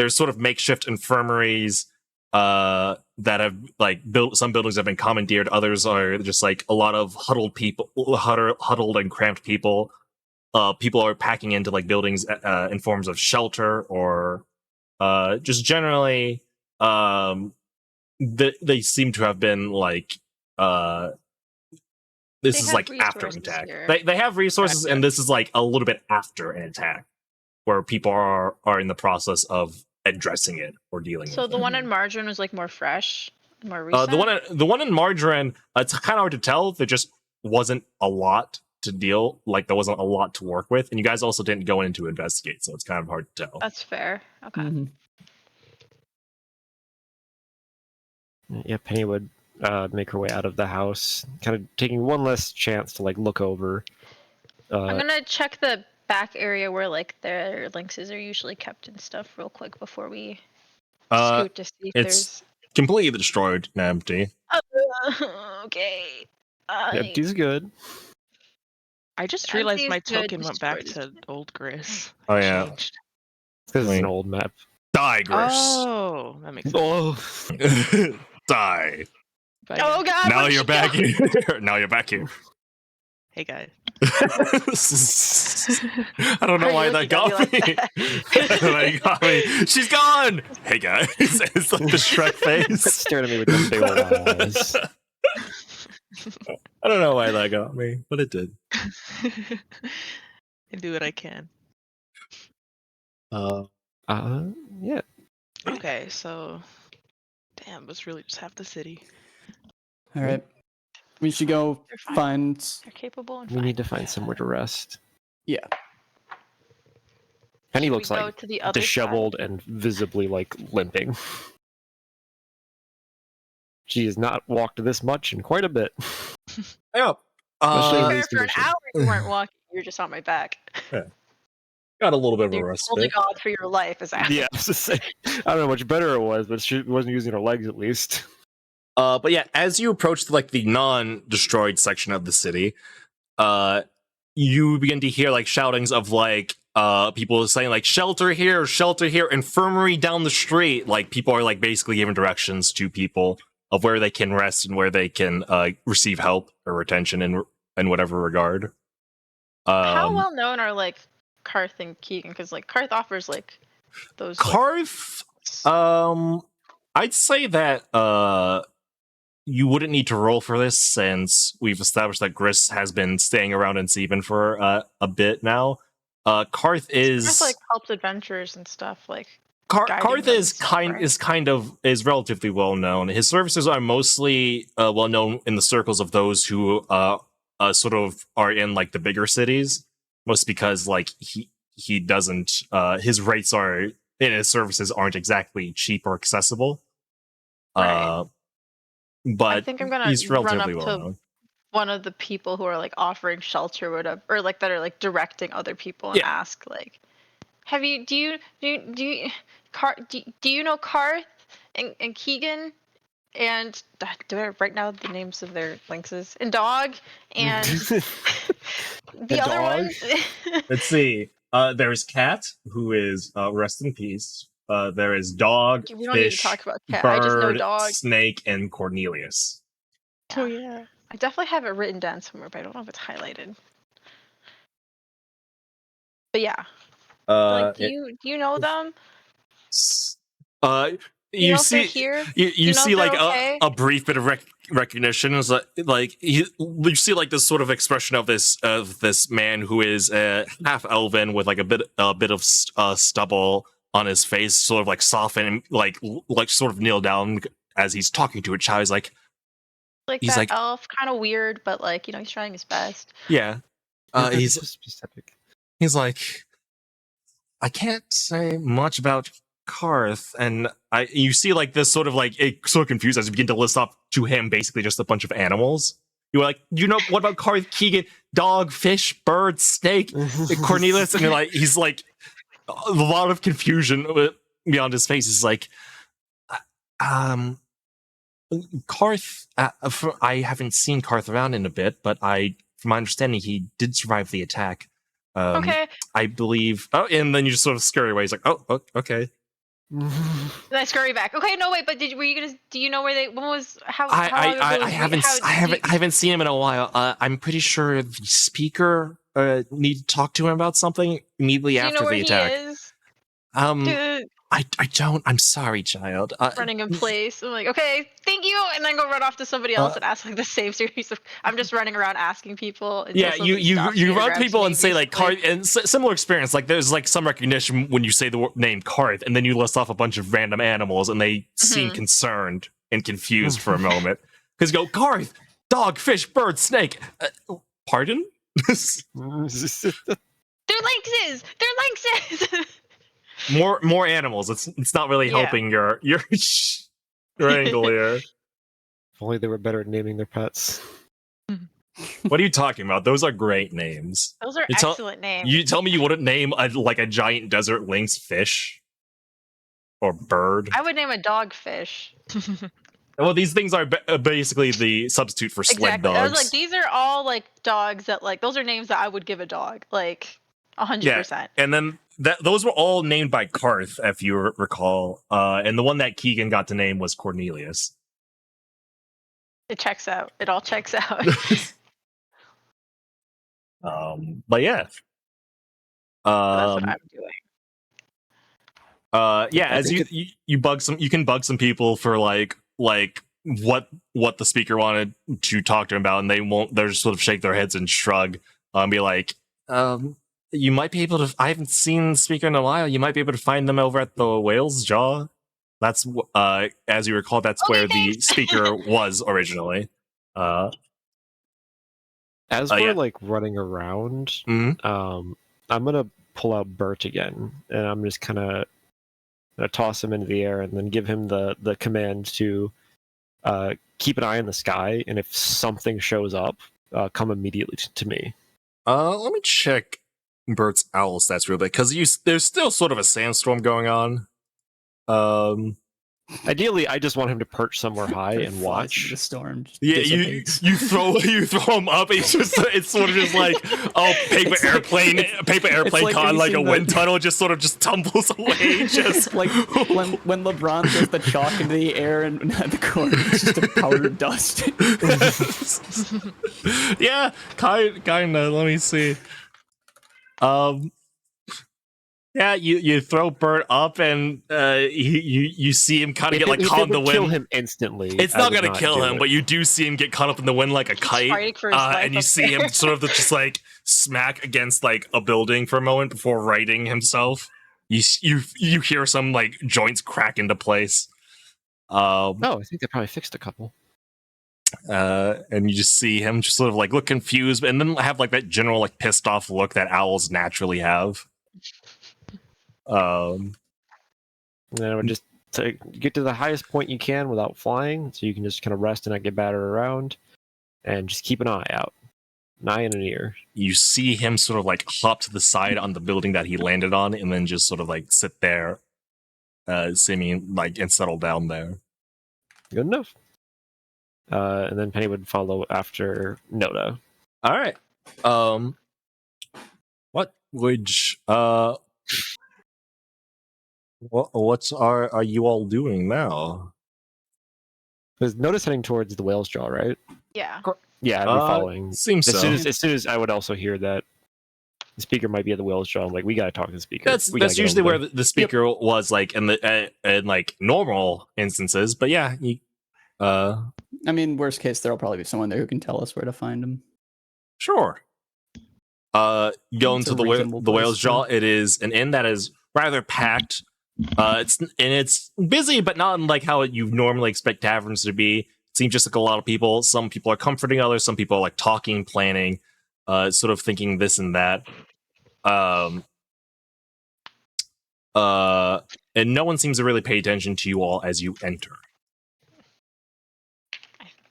S1: sort of makeshift infirmaries that have like built. Some buildings have been commandeered. Others are just like a lot of huddled and cramped people. People are packing into like buildings in forms of shelter or just generally they seem to have been like this
S2: They
S1: is
S2: have
S1: like after an
S2: resources
S1: attack.
S2: here.
S1: They have resources, and this is like a little bit after an attack where people are in the process of addressing it or dealing
S2: So
S1: with
S2: the
S1: it.
S2: one in Margarine was like more fresh, more recent.
S1: The one in Margarine, it's kind of hard to tell. There just wasn't a lot to deal. Like there wasn't a lot to work with, and you guys also didn't go in to investigate, so it's kind of hard to tell.
S2: That's fair. Okay.
S4: Mhm.
S6: Yeah, Penny would make her way out of the house, kind of taking one last chance to like look over.
S2: I'm gonna check the back area where like their lynxes are usually kept and stuff real quick before we scoot to see if
S1: it's completely destroyed and empty.
S2: there's. Okay.
S6: Empty's good.
S3: I just realized my
S2: Empty's good,
S3: token went back
S2: destroyed
S3: to old Gris.
S1: Oh, yeah.
S3: Changed.
S6: Because it's an
S1: Wait.
S6: old map.
S1: Die, Gris.
S3: Oh, that makes sense.
S6: Oh,
S1: Die.
S3: But
S2: Oh
S3: yeah.
S2: god.
S1: Now
S2: where'd
S1: you're
S2: she
S1: back
S2: go?
S1: here. Now you're back here.
S3: Hey guys.
S1: I don't know why that got me. That got me. She's gone. Hey guys, it's like the Shrek face.
S6: staring at me with them big old eyes.
S1: I don't know why that got me, but it did.
S3: I do what I can.
S6: Yeah.
S3: Okay, so damn, it's really just half the city.
S4: All right. We should go
S2: They're fine.
S4: find.
S2: They're capable and
S6: We
S2: fine.
S6: need to find somewhere to rest.
S4: Yeah.
S6: Penny
S2: Should we
S6: looks
S2: go
S6: like
S2: to the other
S6: disheveled and visibly like limping. She has not walked this much in quite a bit.
S1: Yeah.
S6: Especially in
S2: Side?
S6: these
S2: For an
S6: conditions.
S2: hour you weren't walking. You're just on my back.
S1: Got a little bit of a
S2: You're holding
S1: respite.
S2: on for your life. Is that?
S6: Yeah, I was just saying, I don't know how much better it was, but she wasn't using her legs at least.
S1: But yeah, as you approach like the non-destroyed section of the city, you begin to hear like shoutings of like people saying like shelter here, infirmary down the street. Like people are like basically giving directions to people of where they can rest and where they can receive help or attention in whatever regard.
S2: How well known are like Karth and Keegan? Because like Karth offers like those.
S1: Karth, I'd say that you wouldn't need to roll for this since we've established that Gris has been staying around in Seaven for a bit now. Karth
S2: Karth like helps adventurers and stuff. Like guiding
S1: Karth
S2: them
S1: is
S2: and stuff, right?
S1: is relatively well known. His services are mostly well known in the circles of those who sort of are in like the bigger cities, most because like he doesn't his rates are in his services aren't exactly cheap or accessible.
S2: Right.
S1: But
S2: I think I'm gonna
S1: he's
S2: run
S1: relatively
S2: up
S1: well
S2: to
S1: known.
S2: one of the people who are like offering shelter or whatever, or like that are like directing other people and
S1: Yeah.
S2: ask like, have you do you know Karth and Keegan and do I write now the names of their lynxes and Dog and the other
S1: Dog?
S2: one?
S1: Let's see. There's Cat, who is rest in peace. There is Dog,
S2: We don't need to
S1: Fish,
S2: talk about Cat. I just know
S1: Bird,
S2: Dog.
S1: Snake, and Cornelius.
S3: Oh yeah.
S2: I definitely have it written down somewhere, but I don't know if it's highlighted. But yeah, like, do you know them?
S1: You
S2: know if they're
S1: see,
S2: here?
S1: you
S2: know
S1: see
S2: if they're
S1: like
S2: okay?
S1: a brief bit of recognition. Is like you see like this sort of expression of this man who is half elven with like a bit of stubble on his face, sort of like soften and like sort of kneel down as he's talking to a child. He's like,
S2: Like
S1: he's
S2: that
S1: like-
S2: elf, kind of weird, but like he's trying his best.
S1: yeah.
S6: He's so specific.
S1: He's like, I can't say much about Karth, and you see like this sort of like sort of confused as you begin to list off to him basically just a bunch of animals. You're like, you know, what about Karth, Keegan, Dog, Fish, Bird, Snake, Cornelius, and you're like, he's like a lot of confusion beyond his face. Is like, Karth. I haven't seen Karth around in a bit, but from my understanding, he did survive the attack.
S2: Okay,
S1: I believe. Oh, and then you just sort of scurry away. He's like, oh okay.
S2: then I scurry back. Okay, no wait, but were you gonna? Do you know where they? When was how? how long ago
S1: I
S2: was-
S1: haven't
S2: how-
S1: I haven't seen him in a while. I'm pretty sure the speaker need to talk to him about something immediately
S2: Do you
S1: after
S2: know where
S1: the
S2: he
S1: attack.
S2: is?
S1: I don't. I'm sorry, child.
S2: Running in place. I'm like, okay, thank you, and then go run off to somebody else and ask like the same series of. I'm just running around asking people. Until
S1: Yeah,
S2: somebody stops me
S1: you
S2: or
S1: run to
S2: grabs
S1: people
S2: me,
S1: and say like
S2: basically.
S1: Karth, and similar experience. Like there's like some recognition when you say the name Karth, and then you list off a bunch of random animals, and they seem
S2: Mhm.
S1: concerned and confused for a moment because you go Karth, Dog, Fish, Bird, Snake. Pardon?
S2: They're lynxes. They're lynxes.
S1: more animals. It's not really
S2: Yeah.
S1: helping your angle here.
S6: If only they were better at naming their pets.
S1: What are you talking about? Those are great names.
S2: Those are
S1: You tell-
S2: excellent names.
S1: You tell me you wouldn't name a giant desert lynx fish or bird?
S2: I would name a dog fish.
S1: Well, these things are basically the substitute for sled
S2: Exactly. I was
S1: dogs.
S2: like, these are all like dogs that like those are names that I would give a dog. Like 100%.
S1: And then those were all named by Karth, if you recall. And the one that Keegan got to name was Cornelius.
S2: It checks out. It all checks out.
S1: But yeah.
S2: That's what I'm doing.
S1: Yeah,
S6: I
S1: as
S6: think
S1: you bug some, you can bug some people for like what the speaker wanted to talk to him about, and they won't. They'll just sort of shake their heads and shrug, and be like, you might be able to. I haven't seen the speaker in a while. You might be able to find them over at the Whale's Jaw. That's as you recall, that's
S2: Okay,
S1: where the
S2: thanks.
S1: speaker was originally.
S6: As
S1: Oh,
S6: we're
S1: yeah.
S6: like running around,
S1: Mhm.
S6: I'm gonna pull out Bert again, and I'm just kind of gonna toss him into the air, and then give him the command to keep an eye on the sky, and if something shows up, come immediately to me.
S1: Let me check Bert's owl stats real quick, because there's still sort of a sandstorm going on.
S6: Ideally, I just want him to perch somewhere high
S4: Kinda
S6: and
S4: flies into
S6: watch.
S4: the storm. Just
S1: Yeah,
S4: dissipates.
S1: you throw him up. It's sort of just like paper
S4: It's like-
S1: airplane
S4: it's like
S1: caught in
S4: when
S1: like
S4: you
S1: a
S4: seen
S1: wind
S4: the-
S1: tunnel, just sort of just tumbles away. Just
S4: like when LeBron throws the chalk into the air and at the court, it's just a powdered dust.
S1: yeah, kinda. Let me see. Yeah, you throw Bert up, and you see him kind of get like
S6: If
S1: caught
S6: it
S1: in the
S6: would kill
S1: wind.
S6: him instantly.
S1: It's
S6: I
S1: not
S6: would
S1: gonna kill
S6: do
S1: him,
S6: it.
S1: but you do see him get caught up in the wind like a kite,
S2: fighting for his life
S1: and you
S2: up
S1: see him
S2: there.
S1: sort of just like smack against like a building for a moment before righting himself. You hear some like joints crack into place,
S6: Oh, I think they probably fixed a couple.
S1: and you just see him just sort of like look confused, and then have like that general like pissed off look that owls naturally have.
S6: And then I would just get to the highest point you can without flying, so you can just kind of rest and not get battered around, and just keep an eye out, an eye and an ear.
S1: You see him sort of like hop to the side on the building that he landed on, and then just sort of like sit there, seeming like and settle down there.
S6: Good enough. And then Penny would follow after Noda.
S1: All right. What would what are you all doing now?
S6: Because Noda's heading towards the Whale's Jaw, right?
S2: Yeah.
S6: Yeah, I'd be following.
S1: Seems
S6: As
S1: so.
S6: soon as I would also hear that the speaker might be at the Whale's Jaw, I'm like, we gotta talk to the speaker.
S1: That's
S6: We gotta get
S1: usually
S6: over
S1: where
S6: there.
S1: the speaker was, like in like normal instances. But yeah,
S4: I mean, worst case, there'll probably be someone there who can tell us where to find him.
S1: sure. Go
S4: It's
S1: into
S4: a
S1: the
S4: reasonable
S1: Whale's
S4: place
S1: Jaw.
S4: to-
S1: It is an inn that is rather packed. It's busy, but not in like how you normally expect taverns to be. It seems just like a lot of people. Some people are comforting others. Some people are like talking, planning, sort of thinking this and that. And no one seems to really pay attention to you all as you enter.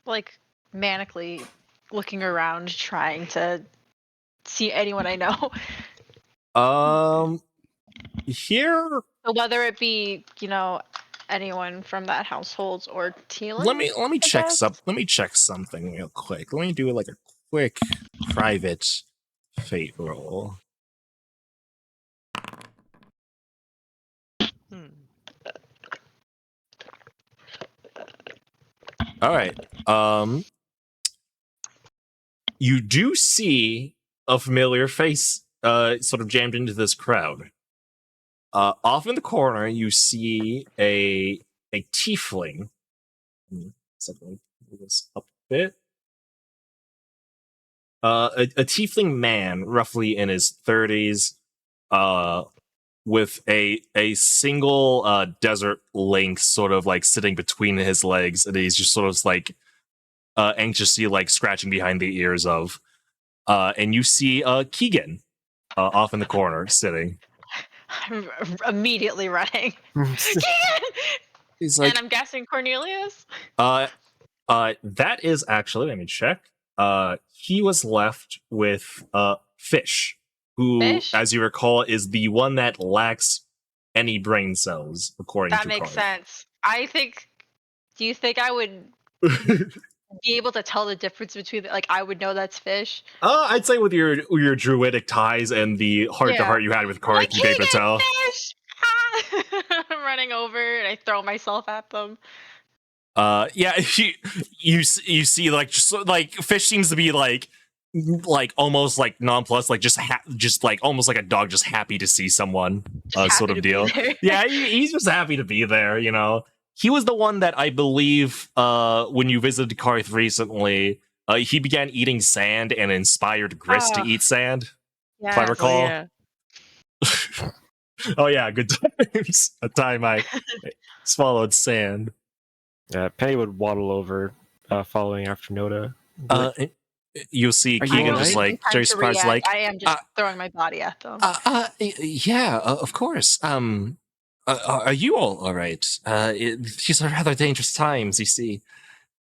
S2: Like manically looking around, trying to see anyone I know.
S1: Here,
S2: So whether it be, anyone from that household or Teelan.
S1: let me check
S2: guess?
S1: let me check something real quick. Let me do like a quick private fate roll. All right. You do see a familiar face sort of jammed into this crowd. Off in the corner, you see a tiefling. Something move this up a bit. A tiefling man, roughly in his 30s, with a single desert lynx sort of like sitting between his legs, and he's just sort of like anxiously like scratching behind the ears of. And you see Keegan off in the corner sitting.
S2: I'm immediately running.
S1: He's like,
S2: And I'm guessing Cornelius.
S1: That is actually, let me check. He was left with Fish, who,
S2: Fish?
S1: as you recall, is the one that lacks any brain cells, according
S2: That
S1: to
S2: makes
S1: Karth.
S2: sense. Do you think I would be able to tell the difference between, like, I would know that's fish?
S1: I'd say with your druidic ties and the heart to
S2: Yeah.
S1: heart you had with
S2: I'm like,
S1: Karth, you'd be able to tell.
S2: fish! Ah! I'm running over and I throw myself at them.
S1: Yeah, you see like just like Fish seems to be like almost like nonplussed, like just like almost like a dog just happy to see someone,
S2: Just
S1: sort
S2: happy
S1: of
S2: to be
S1: deal.
S2: there.
S1: Yeah, he's just happy to be there, you know. He was the one that I believe when you visited Karth recently, he began eating sand and inspired Grist to
S2: Oh,
S1: eat sand, if I
S2: yes.
S1: recall.
S3: yeah.
S1: Oh yeah, good times. A time I swallowed sand.
S6: Penny would waddle over, following after Noda.
S1: You'll see
S6: Are you
S1: Keegan
S2: I
S1: just
S6: alright?
S2: don't
S1: like very
S2: to
S1: surprised,
S2: react.
S1: like,
S2: I am just throwing my body at them.
S1: yeah, of course. Are you all right? These are rather dangerous times, you see.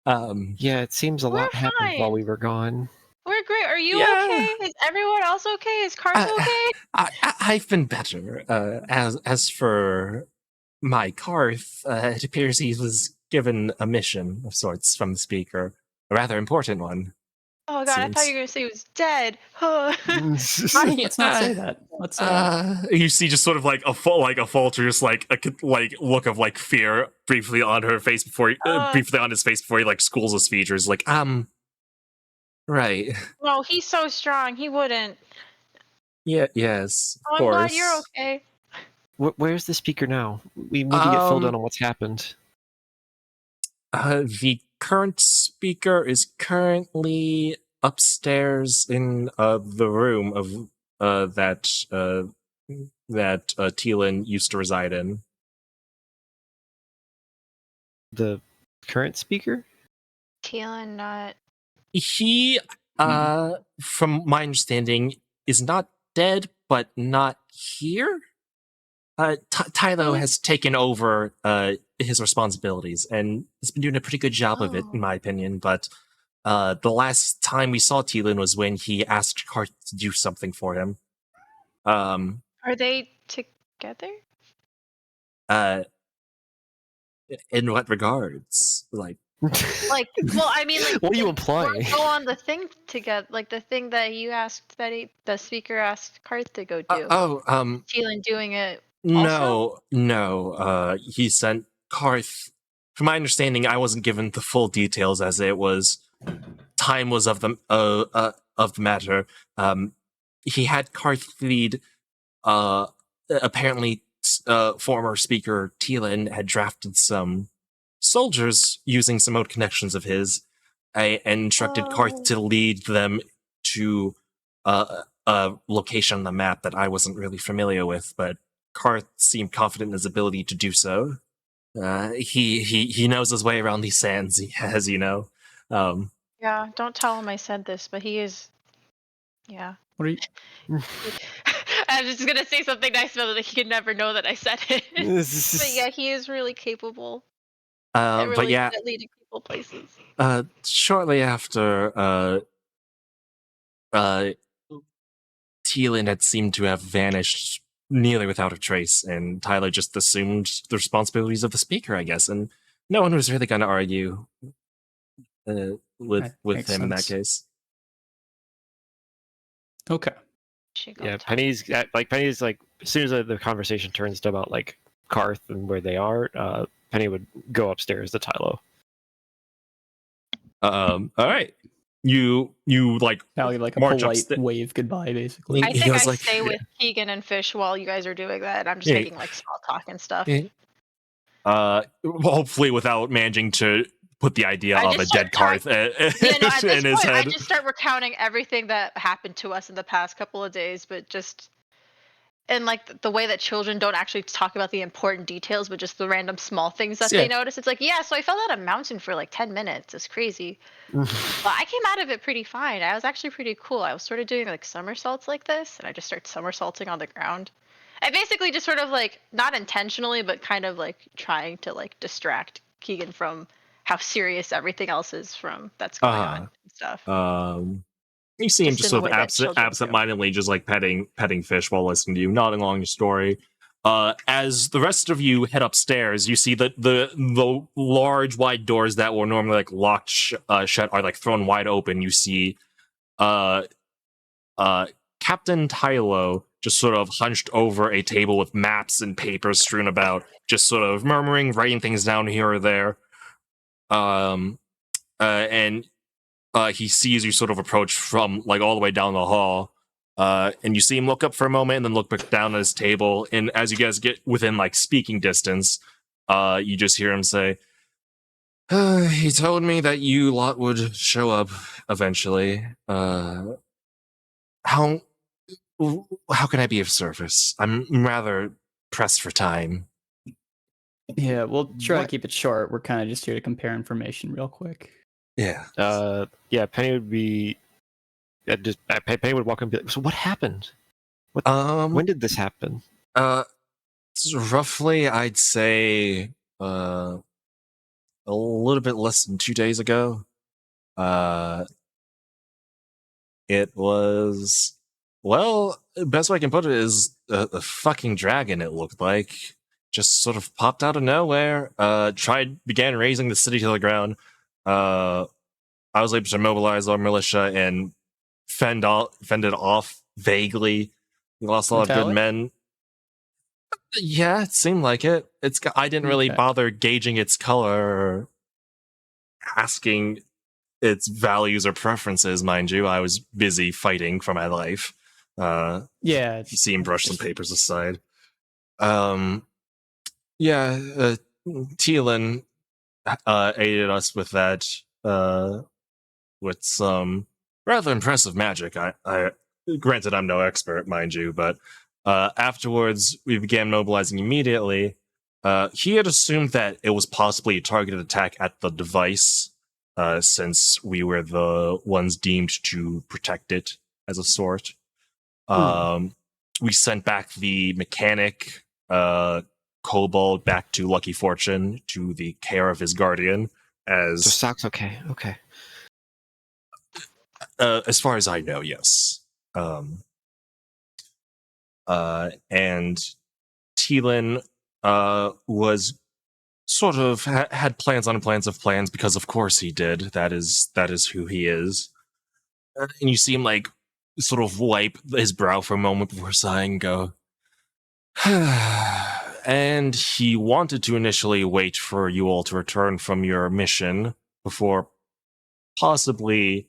S6: Yeah, it seems a
S2: We're
S6: lot happened while
S2: fine.
S6: we were gone.
S2: We're great. Are you
S1: Yeah.
S2: okay? Is everyone else okay? Is Karth okay?
S1: I've been better. As for my Karth, it appears he was given a mission of sorts from the speaker, a rather important one.
S2: Oh god, I thought
S1: Seems.
S2: you were gonna say he was dead.
S4: Let's not say that. Let's
S1: You see just sort of like a falter, just like like look of like fear briefly on her face before briefly on his face before he like schools his features, like right.
S2: No, he's so strong. He wouldn't.
S1: Yeah, yes, of
S2: Oh, I'm
S1: course.
S2: glad you're okay.
S6: Where's the speaker now? We need to get filled in on what's happened.
S1: The current speaker is currently upstairs in the room of that Teelan used to reside in.
S6: The current speaker?
S2: Teelan, not.
S1: He, from my understanding, is not dead, but not here. Tylo has taken over his responsibilities and has been doing a pretty good job of it, in my opinion. But the last time we saw Teelan was when he asked Karth to do something for him.
S2: Are they together?
S1: In what regards? Like,
S2: Like, well, I mean, like,
S6: What are you
S2: they
S6: implying?
S2: Go on the thing together, like the thing that you asked the speaker asked Karth to go do. Teelan doing it.
S1: no, he sent Karth. From my understanding, I wasn't given the full details as it was. Time was of the matter. He had Karth lead. Apparently, former speaker Teelan had drafted some soldiers using some old connections of his, and instructed Karth to lead them to a location on the map that I wasn't really familiar with, but Karth seemed confident in his ability to do so. He knows his way around these sands, as you know.
S2: Yeah, don't tell him I said this, but he is. Yeah.
S4: What are you?
S2: I was just gonna say something nice about it, that he could never know that I said it. But yeah, he is really capable. And really
S1: But yeah,
S2: good at leading people places.
S1: shortly after, Teelan had seemed to have vanished nearly without a trace, and Tyler just assumed the responsibilities of the speaker, I guess, and no one was really going to argue with
S4: makes
S1: him in that
S4: sense.
S1: case.
S4: Okay.
S6: Yeah, Penny's like, as soon as the conversation turns to about like Karth and where they are, Penny would go upstairs to Tylo.
S1: All right, you like
S4: Now like a
S1: march
S4: polite
S1: upsta-
S4: wave goodbye, basically.
S2: I
S1: He
S2: think I
S1: goes like-
S2: stay with Keegan and Fish while you guys are doing that. I'm just
S1: Yeah.
S2: making like small talk and stuff.
S1: Yeah. Hopefully without managing to put the idea
S2: I
S1: of a
S2: just
S1: dead
S2: start
S1: Karth
S2: Yeah, no, at this
S1: in his
S2: point, I
S1: head.
S2: just start recounting everything that happened to us in the past couple of days, but just in like the way that children don't actually talk about the important details, but just the random small things that
S1: Yeah.
S2: they notice. It's like, yeah, so I fell out a mountain for like 10 minutes. It's crazy. But I came out of it pretty fine. I was actually pretty cool. I was sort of doing like somersaults like this, and I just started somersaulting on the ground. I basically just sort of like, not intentionally, but kind of like trying to like distract Keegan from how serious everything else is from that's going on and stuff.
S1: You see him
S2: Just
S1: just
S2: in the
S1: sort of
S2: way that children do.
S1: absent-mindedly, just like petting fish while listening to you, nodding along your story. As the rest of you head upstairs, you see that the large, wide doors that were normally like locked shut are like thrown wide open. You see, Captain Tylo just sort of hunched over a table with maps and papers strewn about, just sort of murmuring, writing things down here or there. And he sees you sort of approach from like all the way down the hall. And you see him look up for a moment and then look back down at his table. And as you guys get within like speaking distance, you just hear him say, he told me that you lot would show up eventually. How can I be of service? I'm rather pressed for time.
S4: Yeah, we'll try to
S6: What?
S4: keep it short. We're kind of just here to compare information real quick.
S1: Yeah.
S6: Yeah, Penny would be. Penny would walk in and be like, so what happened? When did this happen?
S1: Roughly, I'd say a little bit less than 2 days ago. It was, well, best way I can put it is a fucking dragon. It looked like just sort of popped out of nowhere. Began razing the city to the ground. I was able to mobilize our militia and fended off vaguely. We lost a lot of good
S4: Metallic?
S1: men. Yeah, it seemed like it. I didn't really
S4: Okay.
S1: bother gauging its color or asking its values or preferences, mind you. I was busy fighting for my life.
S4: Yeah.
S1: You see him brush some papers aside. Thielen aided us with that, with some rather impressive magic. I granted, I'm no expert, mind you, but afterwards we began mobilizing immediately. He had assumed that it was possibly a targeted attack at the device, since we were the ones deemed to protect it as a sort. We sent back the mechanic, Kobold, back to Lucky Fortune to the care of his guardian.
S6: So Sock's okay. Okay.
S1: As far as I know, yes. And Thielen was sort of had plans on plans of plans, because of course he did. That is who he is. And you see him like sort of wipe his brow for a moment before sighing and go, and he wanted to initially wait for you all to return from your mission before possibly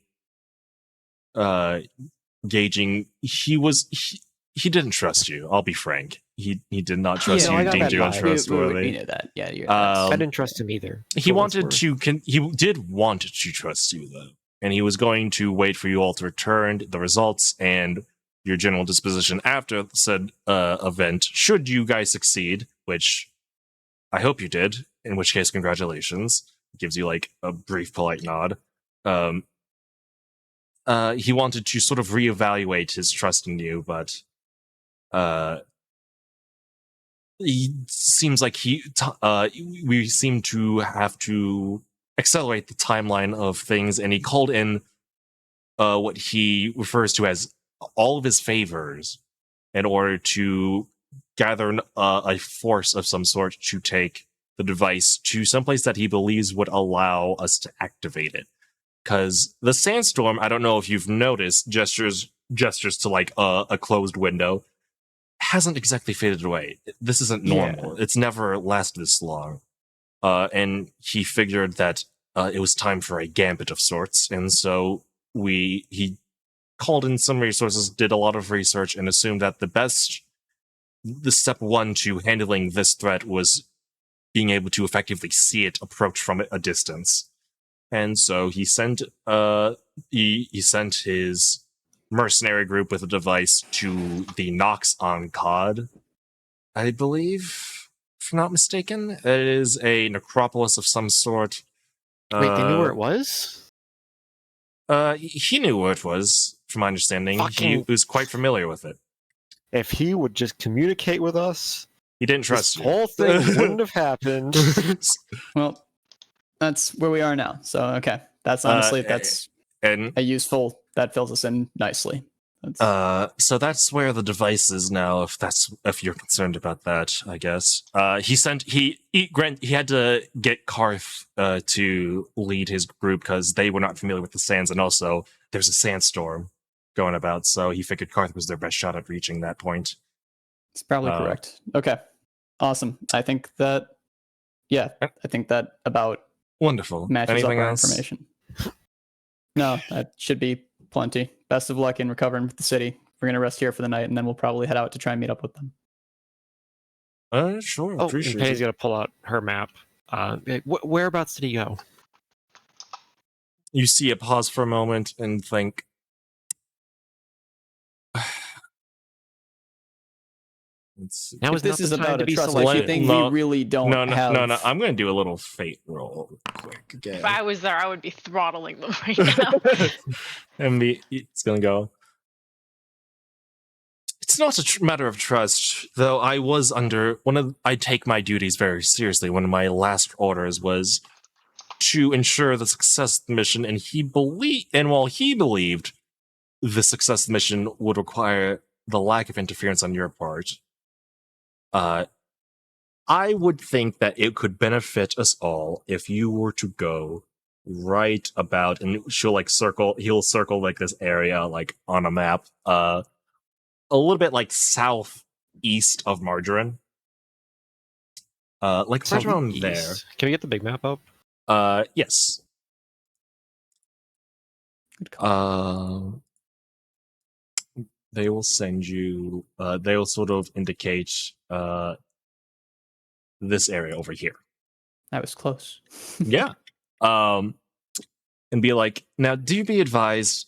S1: gauging. He didn't trust you. I'll be frank. He did not trust
S4: Yeah,
S6: no, I
S1: you.
S6: got
S1: Deemed
S6: that
S1: you
S6: vibe.
S1: untrustworthy.
S4: We know that. Yeah,
S6: I didn't trust him either.
S1: He wanted to. He did want to trust you, though, and he was going to wait for you all to return the results and your general disposition after said event. Should you guys succeed, which I hope you did, in which case, congratulations. Gives you like a brief, polite nod. He wanted to sort of reevaluate his trust in you, but he seems like we seem to have to accelerate the timeline of things, and he called in what he refers to as all of his favors in order to gather a force of some sort to take the device to someplace that he believes would allow us to activate it. Because the sandstorm, I don't know if you've noticed, gestures to like a closed window, hasn't exactly faded away. This isn't normal.
S4: Yeah.
S1: It's never lasted this long. And he figured that it was time for a gambit of sorts, and so he called in some resources, did a lot of research, and assumed that the step one to handling this threat was being able to effectively see it approach from a distance. And so he sent he sent his mercenary group with a device to the Nox on Cod, I believe, if I'm not mistaken. It is a necropolis of some sort.
S6: Wait, they knew where it was?
S1: He knew where it was, from my understanding. He
S6: Fucking-
S1: was quite familiar with it.
S6: If he would just communicate with us,
S1: He didn't trust
S6: this
S1: you.
S6: whole thing wouldn't have happened.
S4: Well, That's where we are now. So okay, that's honestly that's
S1: and
S4: a useful. That fills us in nicely. That's,
S1: so that's where the device is now. If you're concerned about that, I guess. He had to get Karth to lead his group because they were not familiar with the sands, and also there's a sandstorm going about. So he figured Karth was their best shot at reaching that point.
S4: it's probably correct. Okay, awesome. I think that. Yeah, I think that about
S1: Wonderful.
S4: matches
S1: Anything
S4: up our
S1: else?
S4: information. No, that should be plenty. Best of luck in recovering with the city. We're gonna rest here for the night, and then we'll probably head out to try and meet up with them.
S1: Sure.
S6: Oh, and
S1: Appreciate
S6: Penny's
S1: it.
S6: gonna pull out her map. Whereabouts did he go?
S1: You see it pause for a moment and think. Let's see.
S6: Now
S4: If
S6: is not
S4: this is
S6: the time
S4: about
S6: to
S4: a
S6: be
S4: trust
S6: selective.
S4: issue thing,
S1: No,
S4: we really don't
S1: No.
S4: have.
S1: I'm going to do a little fate roll quick again.
S2: If I was there, I would be throttling them right now.
S1: And it's going to go. It's not a matter of trust, though. I was under I take my duties very seriously. One of my last orders was to ensure the success of the mission, and while he believed the success of the mission would require the lack of interference on your part, I would think that it could benefit us all if you were to go right about, and he'll circle like this area like on a map, a little bit like southeast of Margarine. Like right around there.
S6: Southeast. Can we get the big map up?
S1: Yes.
S4: Good call.
S1: They will send you, they will sort of indicate, this area over here.
S4: That was close.
S1: Yeah. And be like, now do be advised,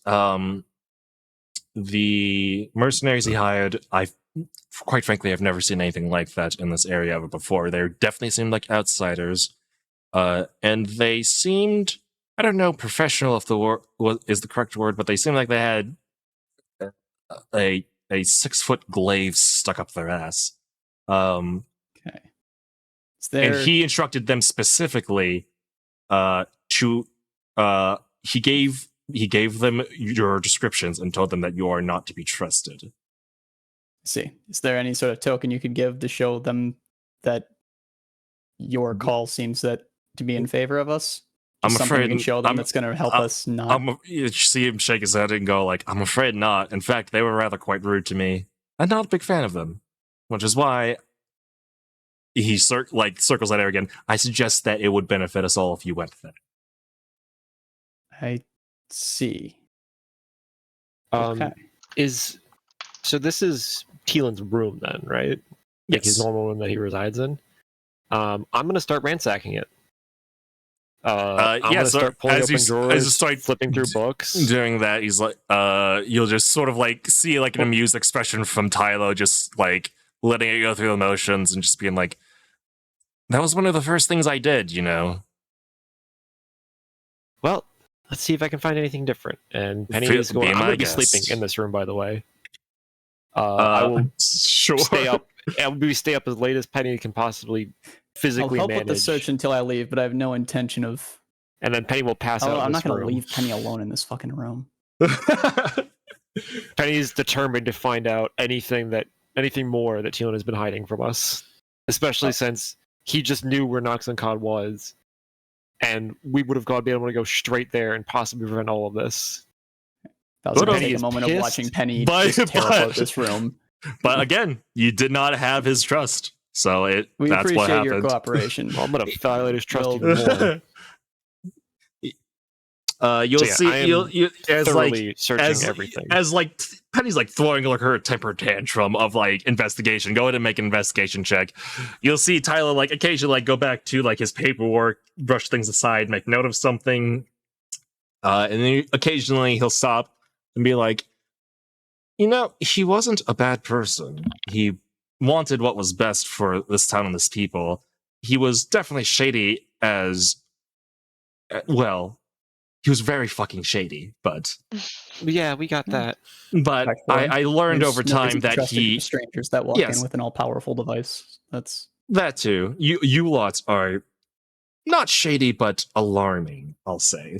S1: the mercenaries he hired, quite frankly, I've never seen anything like that in this area ever before. They definitely seemed like outsiders. And they seemed, I don't know, professional if the word is the correct word, but they seemed like they had a 6-foot glaive stuck up their ass.
S4: Okay.
S1: And he instructed them specifically to he gave them your descriptions and told them that you are not to be trusted.
S4: See, is there any sort of token you could give to show them that your call seems to be in favor of us?
S1: I'm
S4: something
S1: afraid
S4: we can show them that's going to help us not.
S1: You see him shake his head and go like, I'm afraid not. In fact, they were rather quite rude to me. I'm not a big fan of them, which is why he circles that area again. I suggest that it would benefit us all if you went there.
S4: I see.
S6: Okay. So this is Teelan's room then, right? Like his normal room that he resides in. I'm gonna start ransacking it. I'm gonna start pulling open drawers, flipping through books.
S1: Doing that, he's like, you'll just sort of like see like an amused expression from Tylo, just like letting it go through the motions and just being like, that was one of the first things I did, you know.
S6: Well, let's see if I can find anything different. And Penny is going. I'm going to be sleeping in this room, by the way. I will stay up. I'll stay up as late as Penny can possibly physically
S4: I'll help
S6: manage.
S4: with the search until I leave, but I have no intention of.
S6: And then Penny will pass out.
S4: I'm not
S6: going
S4: to leave Penny alone in this fucking room.
S6: Penny is determined to find out anything more that Teelan has been hiding from us, especially since he just knew where Nox and Cod was, and we would have been able to go straight there and possibly prevent all of this.
S4: That was a moment of watching Penny just tear apart this room.
S1: But again, you did not have his trust, so
S4: we
S1: that's what happened.
S4: appreciate your cooperation.
S6: Well, I'm going to violate his trust even more.
S1: You'll see. You'll
S6: thoroughly searching everything.
S1: As like Penny's like throwing like her temper tantrum of like investigation. Go ahead and make an investigation check. You'll see Tyler like occasionally like go back to like his paperwork, brush things aside, make note of something, and then occasionally he'll stop and be like, you know, he wasn't a bad person. He wanted what was best for this town and this people. He was definitely shady as well. He was very fucking shady, but
S6: yeah, we got that.
S1: But I learned over time that
S4: strangers that walk in with an all-powerful device. That's
S1: that too. You lots are not shady, but alarming, I'll say.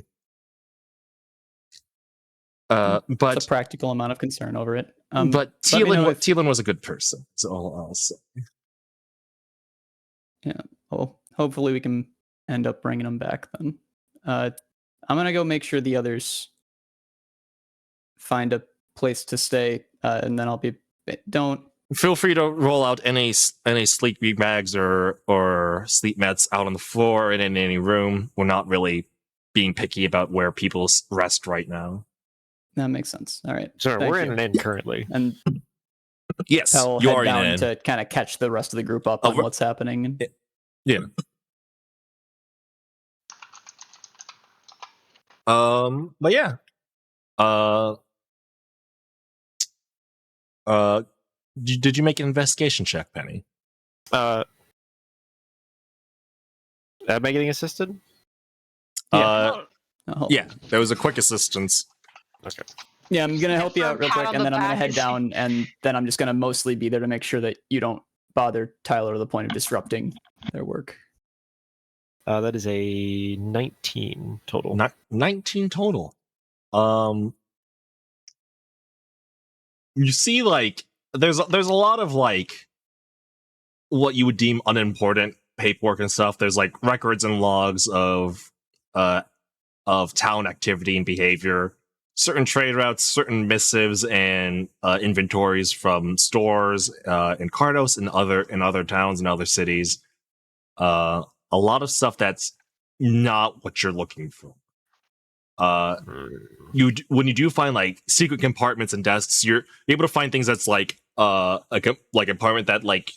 S4: It's
S1: But
S4: a practical amount of concern over it.
S1: but
S4: let me know
S1: Thielen was a good person. So I'll say.
S4: Well, hopefully we can end up bringing them back then. I'm gonna go make sure the others find a place to stay, and then I'll be. Don't
S1: Feel free to roll out any sleeping bags or sleep mats out on the floor and in any room. We're not really being picky about where people rest right now.
S4: That makes sense. All right.
S6: Sorry,
S4: Thank
S6: we're in
S4: you.
S6: an inn currently.
S4: And
S1: Yes,
S4: I'll
S1: you
S4: head
S1: are in
S4: down
S1: an inn.
S4: to kind of catch the rest of the group up
S1: Oh,
S4: on what's happening. And
S1: Yeah. But yeah. Did you make an investigation check, Penny?
S6: Am I getting assisted?
S4: Yeah.
S1: Yeah, there was a quick assistance.
S6: Okay.
S4: Yeah, I'm gonna help you
S2: for a
S4: out real
S2: pat
S4: quick,
S2: on
S4: and
S2: the
S4: then I'm gonna
S2: back.
S4: head down, and then I'm just gonna mostly be there to make sure that you don't bother Tyler to the point of disrupting their work.
S6: That is a 19 total.
S1: Not 19 total. You see, like, there's a lot of like what you would deem unimportant paperwork and stuff. There's like records and logs of town activity and behavior, certain trade routes, certain missives, and inventories from stores in Cardos and other towns and other cities. A lot of stuff that's not what you're looking for. When you do find like secret compartments and desks, you're able to find things that's like a compartment that like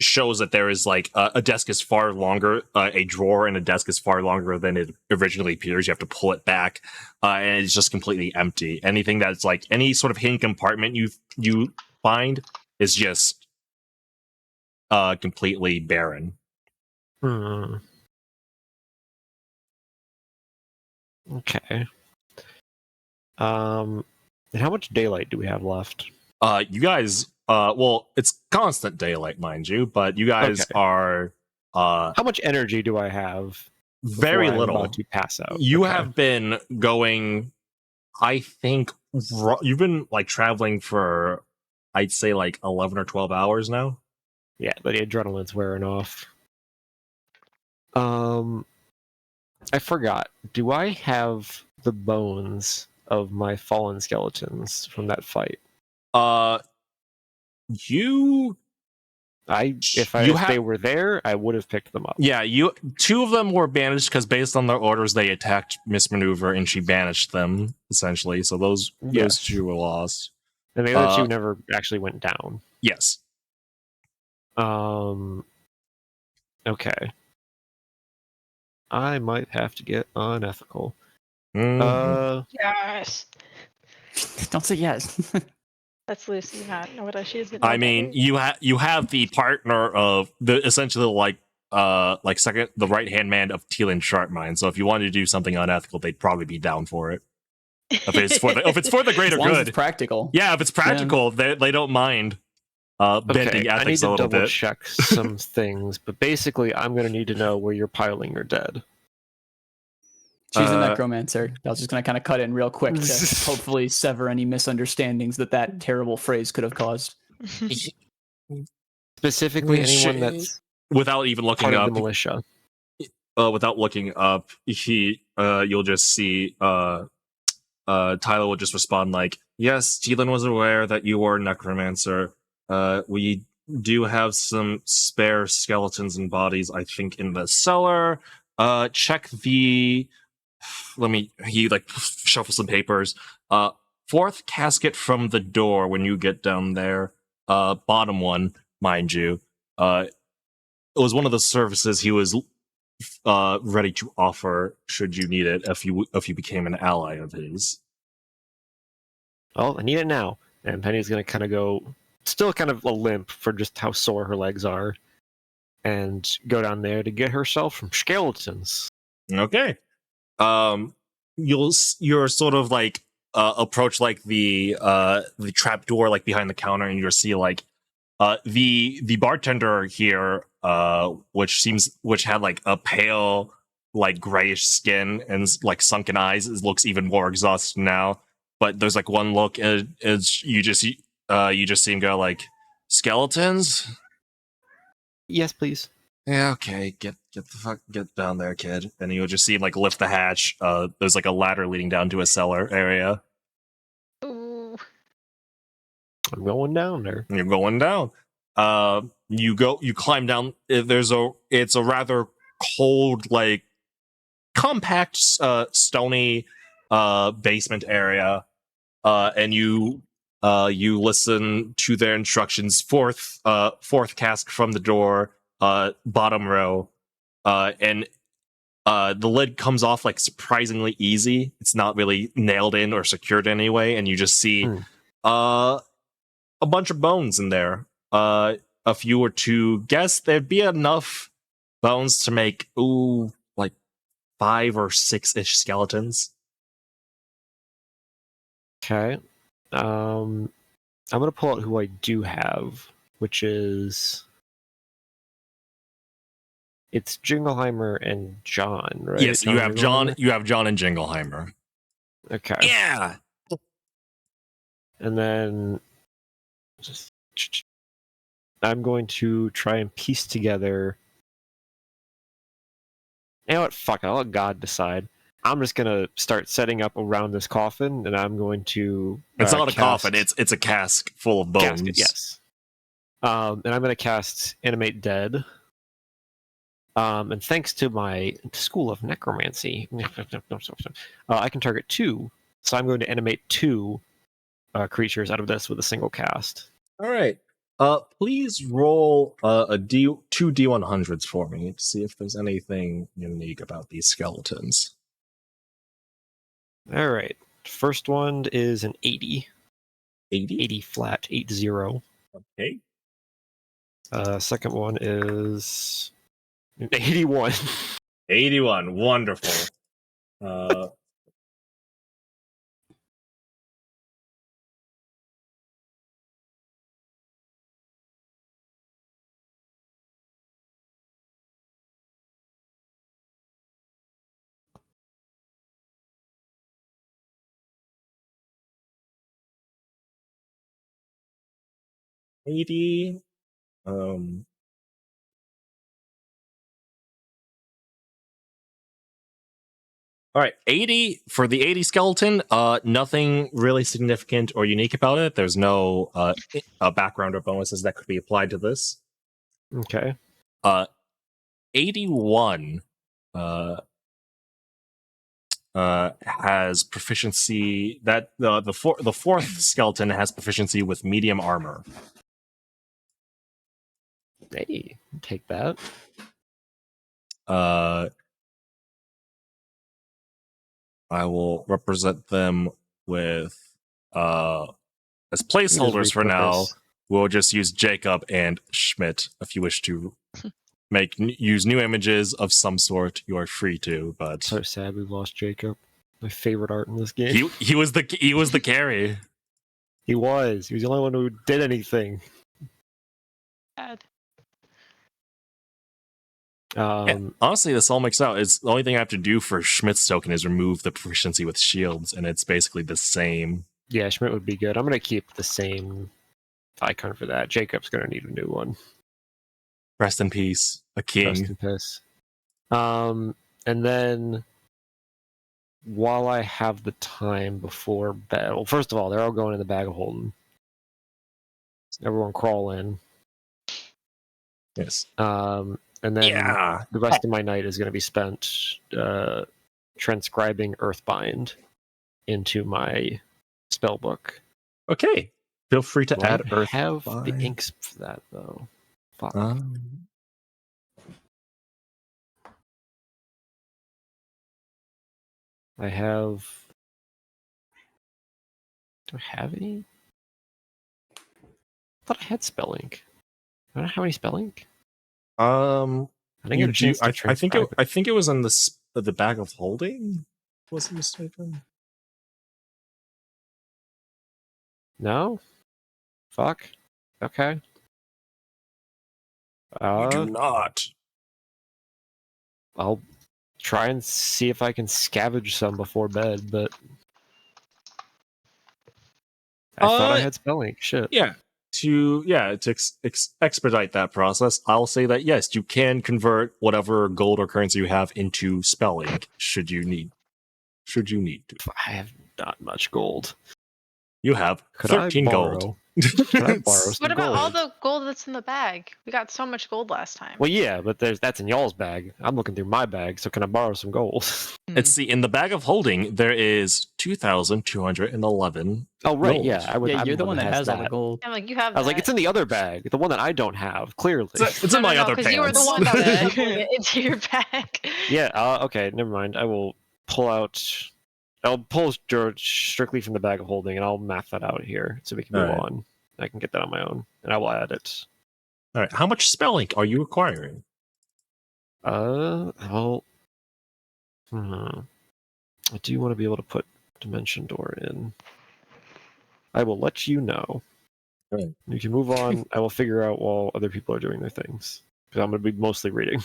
S1: shows that there is like a desk is far longer, a drawer and a desk is far longer than it originally appears. You have to pull it back, and it's just completely empty. Anything that's like any sort of hidden compartment you find is just completely barren.
S6: Okay. And how much daylight do we have left?
S1: You guys, well, it's constant daylight, mind you, but you guys
S6: Okay.
S1: are
S6: How much energy do I have?
S1: very
S6: before I'm
S1: little.
S6: about to pass out.
S1: You
S6: Okay.
S1: have been going, I think, you've been like traveling for, I'd say, like 11 or 12 hours now.
S6: Yeah, the adrenaline's wearing off. I forgot. Do I have the bones of my fallen skeletons from that fight?
S1: You
S6: If
S1: You
S6: they were there, I would have picked them up.
S1: Yeah, two of them were banished because based on their orders, they attacked Miss Maneuver and she banished them essentially. So those
S6: Yes.
S1: two were lost.
S6: And the other two never actually went down.
S1: Yes.
S6: Okay. I might have to get unethical.
S1: Mhm.
S2: Yes.
S4: Don't say yes.
S2: That's Lucy, not what she is.
S1: I mean, you have the partner of the essentially like second the right hand man of Thielen Sharpmind. So if you wanted to do something unethical, they'd probably be down for it. If it's for the greater
S4: as long as
S1: good,
S4: it's practical.
S1: yeah. If it's practical, they don't mind bending
S6: I need
S1: ethics a
S6: to
S1: little
S6: double
S1: bit.
S6: check some things, but basically, I'm going to need to know where you're piling your dead.
S4: She's a necromancer. I was just going to kind of cut in real quick to hopefully sever any misunderstandings that terrible phrase could have caused.
S6: Specifically,
S1: Yeah,
S6: anyone
S1: shit.
S6: that's
S1: Without even looking
S6: part of
S1: up,
S6: the militia.
S1: without looking up, you'll just see Tyler will just respond like, "Yes, Thielen was aware that you were a necromancer. We do have some spare skeletons and bodies, I think, in the cellar. Check the. He like shuffles some papers. Fourth casket from the door when you get down there. Bottom one, mind you. It was one of the services he was ready to offer should you need it if you became an ally of his."
S6: Well, I need it now. And Penny's going to kind of go, still kind of a limp for just how sore her legs are, and go down there to get herself some skeletons.
S1: Okay. You're sort of like approach like the trap door like behind the counter, and you'll see like the bartender here, which had like a pale like grayish skin and like sunken eyes. It looks even more exhausted now. But there's like one look, and it's you just see him go like, skeletons.
S6: Yes, please.
S1: Yeah, okay, get down there, kid. And you'll just see him like lift the hatch. There's like a ladder leading down to a cellar area.
S2: Ooh.
S6: I'm going down there.
S1: You're going down. You climb down. It's a rather cold, like compact, stony, basement area. And you listen to their instructions. Fourth cask from the door, bottom row, and the lid comes off like surprisingly easy. It's not really nailed in or secured anyway, and you just see a bunch of bones in there. If you were to guess, there'd be enough bones to make like 5 or 6-ish skeletons.
S6: Okay. I'm gonna pull out who I do have, which is it's Jingleheimer and John, right?
S1: Yes, you have John.
S6: Jingleheimer?
S1: You have John and Jingleheimer.
S6: Okay.
S1: Yeah.
S6: And then I'm going to try and piece together. You know what? Fuck it. I'll let God decide. I'm just gonna start setting up around this coffin, and I'm going to.
S1: It's not a
S6: cast...
S1: coffin. It's a cask full of bones.
S6: Casket, yes. And I'm gonna cast Animate Dead. And thanks to my School of Necromancy, I can target 2. So I'm going to animate 2 creatures out of this with a single cast.
S1: All right. Please roll two D100s for me to see if there's anything unique about these skeletons.
S6: All right. First one is an 80.
S1: 80?
S6: 80 flat, 80.
S1: Okay.
S6: Second one is an 81.
S1: 81. Wonderful. $80. All right, 80 for the 80 skeleton. Nothing really significant or unique about it. There's no background or bonuses that could be applied to this.
S6: Okay.
S1: 81 has proficiency that the fourth skeleton has proficiency with medium armor.
S6: Hey, take that.
S1: I will represent them with as placeholders for now. We'll just use Jacob and Schmidt. If you wish to use new images of some sort, you are free to. But
S6: So sad we lost Jacob. My favorite art in this game.
S1: he was the carry.
S6: He was the only one who did anything.
S2: Bad.
S1: Honestly, this all makes out. It's the only thing I have to do for Schmidt's token is remove the proficiency with shields, and it's basically the same.
S6: Yeah, Schmidt would be good. I'm gonna keep the same icon for that. Jacob's gonna need a new one.
S1: Rest in peace, a king.
S6: Rest in peace. And then while I have the time before battle, first of all, they're all going in the bag of holding. Everyone crawl in.
S1: Yes.
S6: And then the rest of my night is going to be spent transcribing Earthbind into my spell book.
S1: Okay. Feel free to add
S6: I
S1: Earth.
S6: have the inks for that, though. Fuck. I have... Do I have any? I thought I had spell ink. I don't have any spell ink.
S1: I think it was in the bag of holding. Was I mistaken?
S6: No. Fuck. Okay.
S1: You do not.
S6: I'll try and see if I can scavenge some before bed, but I thought I had spelling. Shit.
S1: Yeah. To expedite that process, I'll say that yes, you can convert whatever gold or currency you have into spelling should you need to.
S6: I have not much gold.
S1: You have
S6: Could
S1: 13
S6: I
S1: gold.
S6: borrow? Could I borrow some
S2: What about all
S6: gold?
S2: the gold that's in the bag? We got so much gold last time.
S6: Well, yeah, but that's in y'all's bag. I'm looking through my bag, so can I borrow some gold?
S1: Let's see. In the bag of holding, there is 2,211.
S6: Oh, right,
S1: gold.
S6: yeah.
S4: Yeah,
S6: I'm
S4: you're the one that has all the
S6: that.
S4: gold.
S2: I'm like, you have
S6: I was like,
S2: that.
S6: it's in the other bag, the one that I don't have, clearly.
S1: It's in my other
S2: because
S1: pants.
S2: you were the one that was shuffling it into your bag.
S6: Yeah, okay, never mind. I'll pull strictly from the bag of holding, and I'll map that out here so we can move
S1: Alright.
S6: on. I can get that on my own, and I will add it.
S1: All right. How much spell ink are you acquiring?
S6: I do want to be able to put Dimension Door in. I will let you know.
S1: Right.
S6: You can move on. I will figure out while other people are doing their things. Because I'm going to be mostly reading.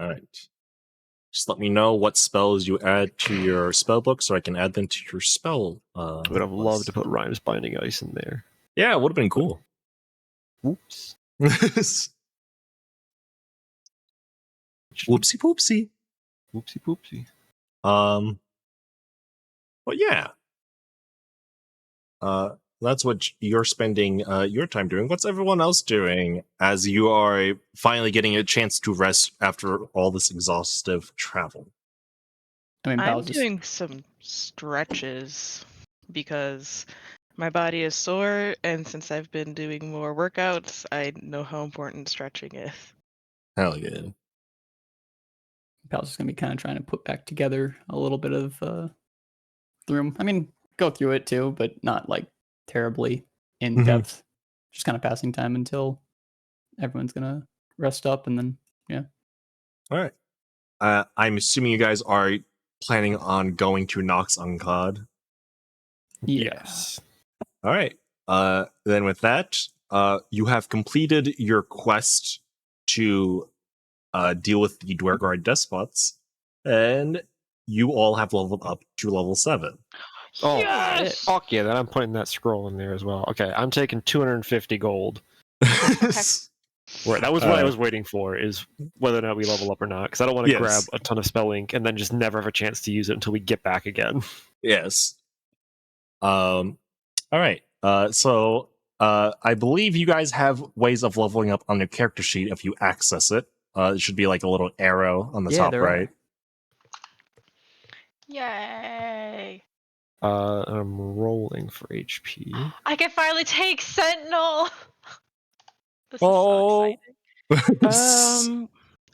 S1: All right. Just let me know what spells you add to your spell book so I can add them to your spell.
S6: I would have loved
S1: list.
S6: to put Rhymes Binding Ice in there.
S1: Yeah, it would have been cool.
S6: Whoops.
S1: Whoopsie poopsie.
S6: Whoopsie poopsie.
S1: But yeah. That's what you're spending your time doing. What's everyone else doing as you are finally getting a chance to rest after all this exhaustive travel?
S4: I mean,
S3: I'm
S4: Bal's just
S3: doing some stretches because my body is sore, and since I've been doing more workouts, I know how important stretching is.
S1: Hell yeah.
S4: Pal's just gonna be kind of trying to put back together a little bit of the room. I mean, go through it too, but not like terribly in
S1: Mhm.
S4: depth. Just kind of passing time until everyone's gonna rest up, and then
S1: All right. I'm assuming you guys are planning on going to Nox Uncod.
S6: Yes.
S1: All right. Then with that, you have completed your quest to deal with the Dwergard despots, and you all have leveled up to level 7.
S6: Oh,
S2: Yes!
S6: fuck yeah, then I'm putting that scroll in there as well. Okay, I'm taking 250 gold. Right, that was what I was waiting for, is whether or not we level up or not, because I don't want to
S1: Yes.
S6: grab a ton of spell ink and then just never have a chance to use it until we get back again.
S1: Yes. All right. So I believe you guys have ways of leveling up on your character sheet if you access it. It should be like a little arrow on the
S4: Yeah,
S1: top
S4: there
S1: right.
S2: Yay!
S6: I'm rolling for HP.
S2: I can finally take Sentinel! This
S1: Oh.
S2: is so
S1: it's
S2: exciting.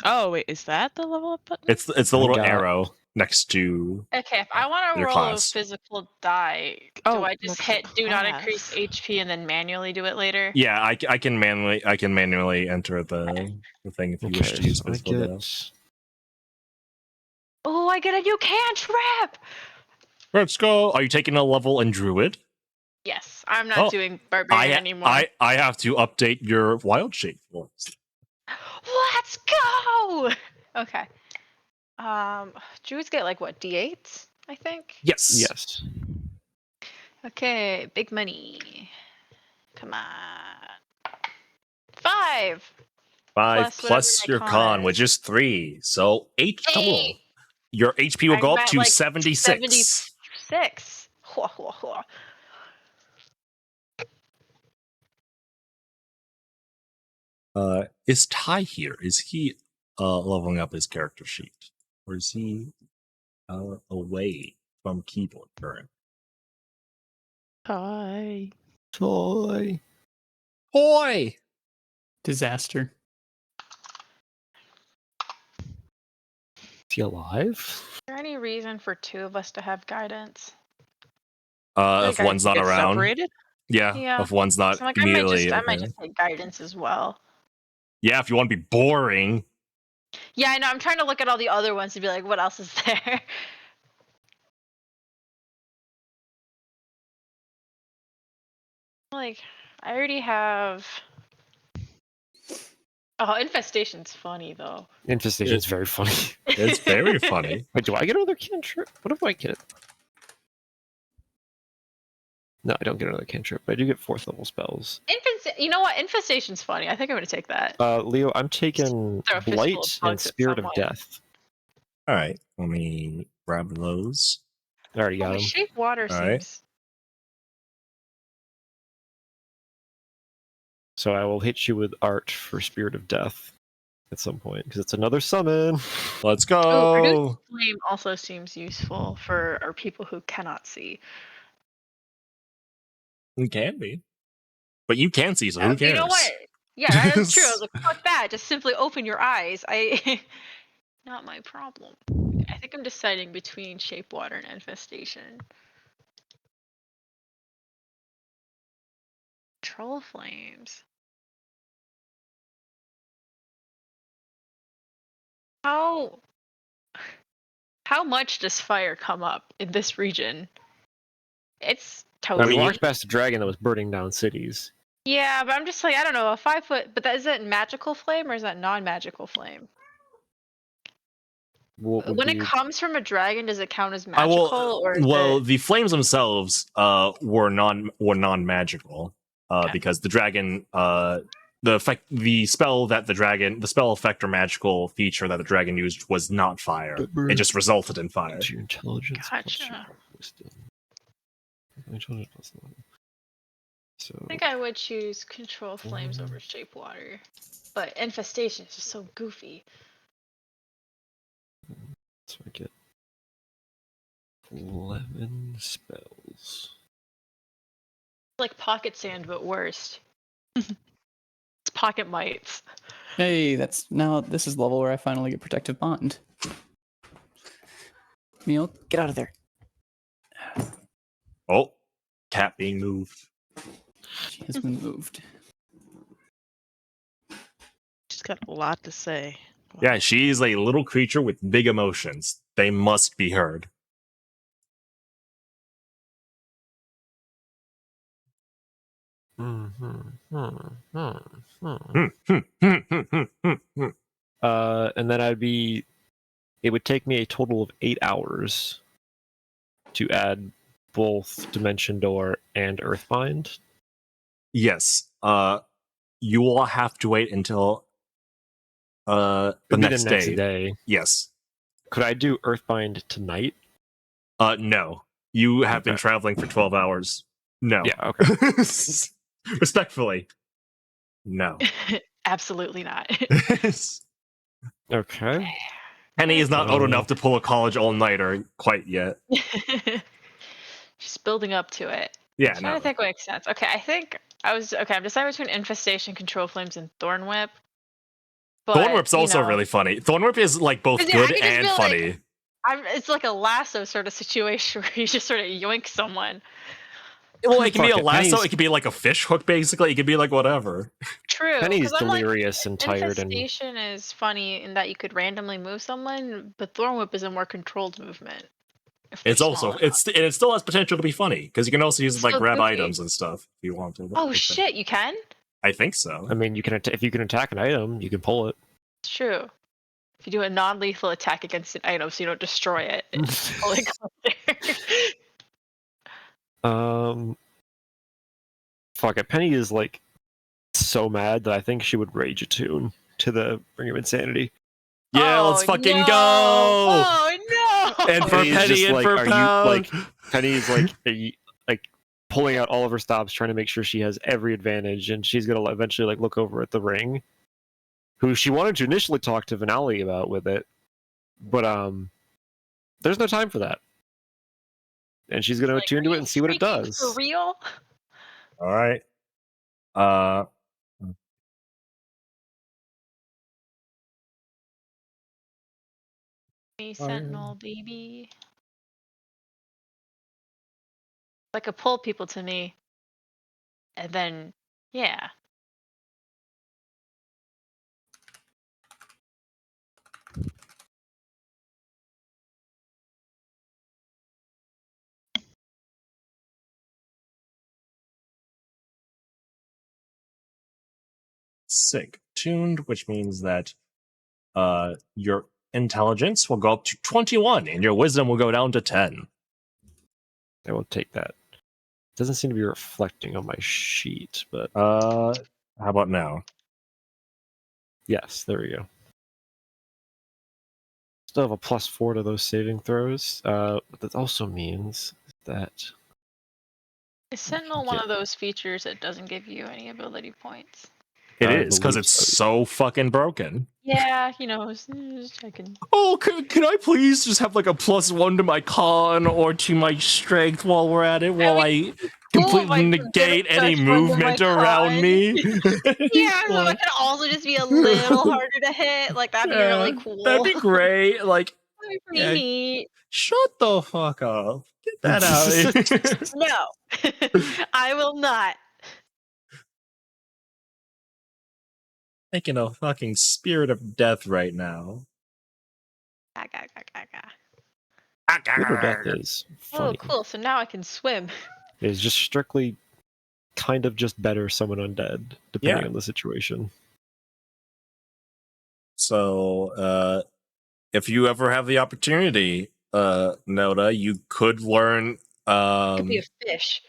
S3: Oh wait, is that the level up button?
S1: the
S6: I
S1: little
S6: got-
S1: arrow next to
S2: Okay, if I want to
S1: Your
S2: roll
S1: class.
S2: a physical die,
S3: Oh,
S2: do I just
S3: that's
S2: hit do not
S3: class.
S2: increase HP and then manually do it later?
S1: yeah. I can manually enter the thing if you wish to use
S6: so I
S1: physical die.
S6: get...
S2: Oh, I get a new cantrip!
S1: Let's go. Are you taking a level in Druid?
S2: Yes, I'm not
S1: Oh,
S2: doing Barbarian anymore.
S1: I have to update your wild shape forms.
S2: Let's go! Okay. Druids get like what, D8s, I think?
S1: Yes.
S6: Yes.
S2: Okay, big money. Come on. 5!
S1: 5
S2: Plus
S1: plus
S2: whatever
S1: your
S2: my
S1: con,
S2: con
S1: which is 3. So 8 total.
S2: 8!
S1: Your HP will
S2: I'm
S1: go up
S2: at,
S1: to
S2: like,
S1: 76.
S2: 76. Hwah, hwah, hwah.
S1: Is Ty here? Is he leveling up his character sheet? Or is he away from keyboard current?
S3: Hi.
S6: Toy.
S1: Boy!
S4: disaster.
S6: Is he alive?
S2: Is there any reason for 2 of us to have guidance?
S1: If one's not
S3: Get
S1: around.
S3: separated?
S1: Yeah,
S2: Yeah.
S1: if one's not
S2: So like,
S1: immediately.
S2: I might
S1: okay.
S2: just take guidance as well.
S1: Yeah, if you want to be boring.
S2: Yeah, I know. I'm trying to look at all the other ones to be like, what else is there? Like, I already have. Oh, infestation's funny though.
S6: Infestation's very funny.
S1: It's very funny.
S6: Wait, do I get another cantrip? What if I get? No, I don't get another cantrip, but I do get 4th level spells.
S2: You know what? Infestation's funny. I think I'm gonna take that.
S6: Leo, I'm taking
S2: Throw a fistful of
S6: Blight
S2: bugs
S6: and
S2: at
S6: Spirit of
S2: someone.
S6: Death.
S1: All right, let me grab those.
S6: I already
S2: Oh,
S6: got
S2: the
S6: them.
S2: shape water
S1: All right.
S2: seems.
S6: So I will hit you with art for Spirit of Death at some point, because it's another summon.
S1: Let's
S2: Oh,
S1: go.
S2: flame also seems useful for our people who cannot see.
S1: It can be, but you can see, so who cares?
S2: You know what? Yeah, that's true. I was like, fuck that. Just simply open your eyes. Not my problem. I think I'm deciding between shape water and infestation. Troll flames. How much does fire come up in this region? It's
S6: I
S2: totally.
S6: mean, we walked past a dragon that was burning down cities.
S2: Yeah, but I'm just like, I don't know, a 5 foot. But is that magical flame or is that non-magical flame?
S6: What would
S2: When
S6: be...
S2: it comes from a dragon, does it count as
S1: I will.
S2: magical or is
S1: Well,
S2: it...
S1: the flames themselves were non-magical
S2: Okay.
S1: because the dragon the spell effect or magical feature that the dragon used was not fire. It just resulted in fire.
S6: What's your intelligence plus your
S2: Gotcha.
S6: wisdom? Intelligence plus 11. So
S2: I think I would choose control flames over shape water, but infestation is just so goofy.
S6: I get 11 spells.
S2: Like pocket sand, but worse. It's pocket mites.
S4: Hey, this is the level where I finally get protective bond. Meal, get out of there.
S1: Oh, cat being moved.
S4: She has been moved.
S3: She's got a lot to say. Wow.
S1: Yeah, she's a little creature with big emotions. They must be heard.
S6: And then it would take me a total of 8 hours to add both Dimension Door and Earthbind.
S1: Yes. You will have to wait until the next day. Yes.
S6: Could I do Earthbind tonight?
S1: No. You have been
S6: Okay.
S1: traveling for 12 hours. No.
S6: Yeah, okay.
S1: Respectfully. No.
S2: Absolutely not.
S6: Okay.
S1: Penny is not old enough to pull a college all-nighter quite yet.
S2: Just building up to it.
S1: Yeah,
S2: I'm trying
S1: no.
S2: to think what makes sense. Okay, I think I'm deciding between infestation, control flames, and thorn whip. But,
S1: Thornwhip's also really funny. Thornwhip is like both good and funny.
S2: It's like a lasso sort of situation where you just sort of yoink someone.
S1: Well, it can be a
S6: Fuck it,
S1: lasso.
S6: Penny's-
S1: It could be like a fish hook, basically. It could be like whatever.
S2: True.
S6: Penny's
S2: 'cause I'm like,
S6: delirious and tired, and
S2: infestation is funny in that you could randomly move someone, but thorn whip is a more controlled movement. if they're
S1: It's also
S2: small enough.
S1: it still has potential to be funny because you can also use it to, like
S2: So
S1: grab
S2: goofy.
S1: items and stuff if you want to.
S2: Oh shit, you can?
S1: I think so.
S6: I mean, you can if you can attack an item, you can pull it.
S2: It's true. If you do a non-lethal attack against an item so you don't destroy it, it's fully clear.
S6: Fuck it. Penny is like so mad that I think she would rage attune to the Ring of Insanity.
S1: Yeah, let's fucking go!
S2: Oh no!
S1: And for
S6: Penny's
S1: Penny
S6: just
S1: and
S6: like,
S1: for
S6: are
S1: Pound.
S6: you like Penny's like like pulling out all of her stops, trying to make sure she has every advantage, and she's gonna eventually like look over at the ring, who she wanted to initially talk to Vinali about with it, but there's no time for that, and she's gonna attune to it and see what it does.
S2: For real?
S1: All right.
S2: Me sentinel baby. Like a pull people to me. And then yeah.
S1: Sick. attuned, which means that your intelligence will go up to 21 and your wisdom will go down to 10.
S6: I will take that. Doesn't seem to be reflecting on my sheet, but
S1: How about now?
S6: yes, there we go. Still have a +4 to those saving throws. What that also means that
S2: Is Sentinel one of those features that doesn't give you any ability points?
S1: It
S6: I
S1: is, because
S6: believe
S1: it's
S6: so.
S1: so fucking broken.
S2: Yeah, just checking.
S1: Oh, can I please just have like a +1 to my con or to my strength while we're at it, while I
S2: Cool if I
S1: completely
S2: could get a
S1: negate any
S2: +1 to my
S1: movement around
S2: con.
S1: me?
S2: Yeah, so
S1: Like,
S2: it could also just be a little harder to hit. Like that'd be really cool.
S1: That'd be great. Like,
S2: That'd be pretty
S1: yeah,
S2: neat.
S1: shut the fuck up. Get that out.
S2: No, I will not.
S1: Making a fucking spirit of death right now.
S6: Spirit of Death is
S2: Oh,
S6: funny.
S2: cool. So now I can swim.
S6: It's just strictly kind of just better summon undead, depending on the situation.
S1: So, if you ever have the opportunity, Noda, you could learn.
S2: Could be a fish.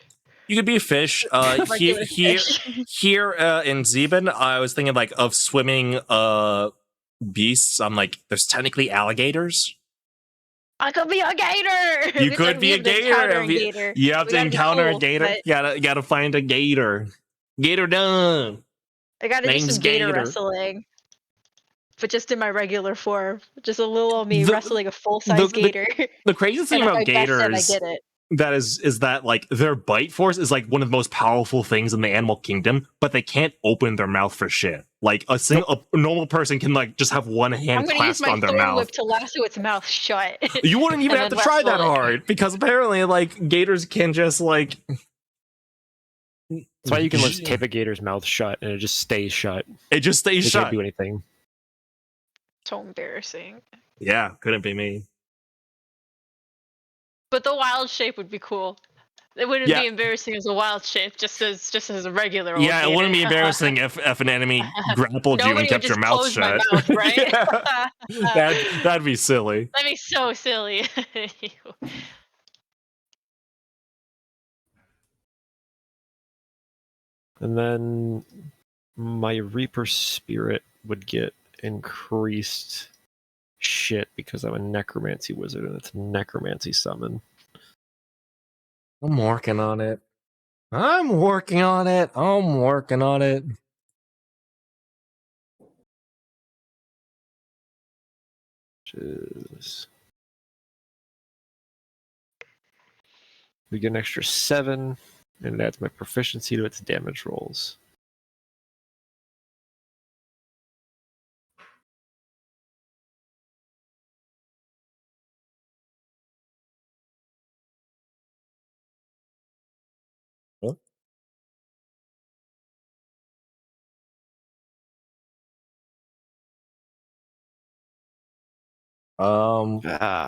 S1: You could be a fish.
S2: Regular fish.
S1: Here in Zeben, I was thinking like of swimming beasts. I'm like, there's technically alligators.
S2: I could be a gator.
S1: You could be a gator. You have to encounter a gator. You gotta find a gator. Gator done.
S2: I gotta do
S1: Name's
S2: some gator
S1: Gator.
S2: wrestling. But just in my regular form. Just a little old me
S1: The-
S2: wrestling a full-size gator.
S1: The craziest thing
S2: And
S1: about
S2: I best said
S1: gators
S2: I get it.
S1: that is that like their bite force is like one of the most powerful things in the animal kingdom, but they can't open their mouth for shit. Like a normal person can like just have one
S2: I'm
S1: hand
S2: gonna use
S1: clasped
S2: my
S1: on their
S2: thorn
S1: mouth.
S2: whip to lasso its mouth shut.
S1: You wouldn't even
S2: and
S1: have to
S2: then
S1: try that
S2: wrestle it.
S1: hard, because apparently like gators can just like.
S6: That's why you can just tape a gator's mouth shut and it just stays shut.
S1: It just stays
S6: It
S1: shut.
S6: can't do anything.
S2: So embarrassing.
S1: Yeah, couldn't be me.
S2: But the wild shape would be cool. It wouldn't be embarrassing as a wild shape, just as a regular old
S1: Yeah, it
S2: gator.
S1: wouldn't be embarrassing if an enemy grappled you and
S2: Nobody
S1: kept
S2: would
S1: your
S2: just
S1: mouth
S2: close
S1: shut.
S2: my mouth, right?
S1: Yeah. That'd be silly.
S2: That'd be so silly.
S6: And then my Reaper Spirit would get increased shit because I'm a Necromancy Wizard and it's a Necromancy summon.
S1: I'm working on it.
S6: We get an extra 7, and it adds my proficiency to its damage rolls.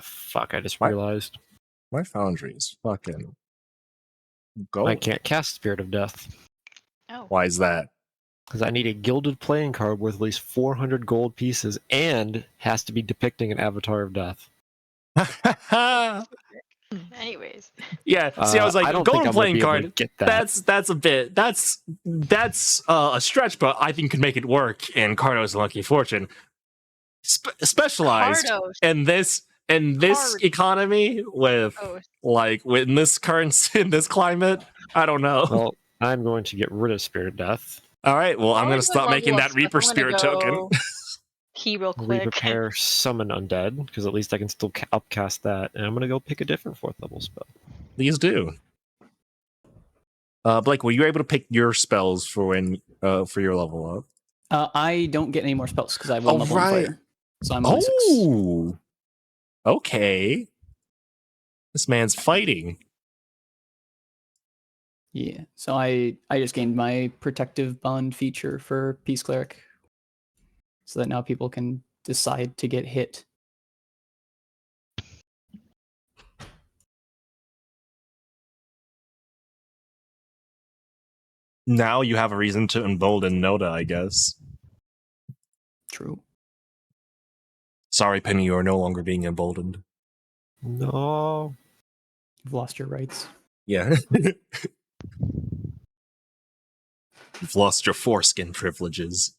S6: Fuck, I just realized.
S1: My foundry is fucking gold.
S6: I can't cast Spirit of Death.
S2: Oh.
S1: Why is that?
S6: Because I need a gilded playing card worth at least 400 gold pieces and has to be depicting an avatar of death.
S2: Anyways.
S1: Yeah, see, I was like,
S6: I don't
S1: golden
S6: think I'm
S1: playing
S6: gonna be able
S1: card.
S6: to get that.
S1: That's a stretch, but I think could make it work in Cardo's Lucky Fortune. Specialized
S2: Cardos.
S1: in this
S2: Card.
S1: economy with like in this current in this climate. I don't know.
S6: Well, I'm going to get rid of Spirit of Death.
S1: All right, well, I'm
S2: I'll
S1: going to
S2: do
S1: stop
S2: level
S1: making
S2: up
S1: that
S2: stuff.
S1: Reaper
S2: I'm gonna
S1: Spirit token.
S2: go Key real quick.
S6: Re-prepare Summon Undead, because at least I can still upcast that. And I'm going to go pick a different 4th level spell.
S1: Please do. Blake, were you able to pick your spells for when for your level up?
S4: I don't get any more spells because I have one level in fire. So I'm only 6.
S1: Oh, okay. This man's fighting.
S4: Yeah. So I just gained my protective bond feature for Peace Cleric, so that now people can decide to get hit.
S1: Now you have a reason to embolden Noda, I guess.
S4: True.
S1: Sorry, Penny, you are no longer being emboldened.
S6: No.
S4: You've lost your rights.
S1: Yeah. You've lost your foreskin privileges.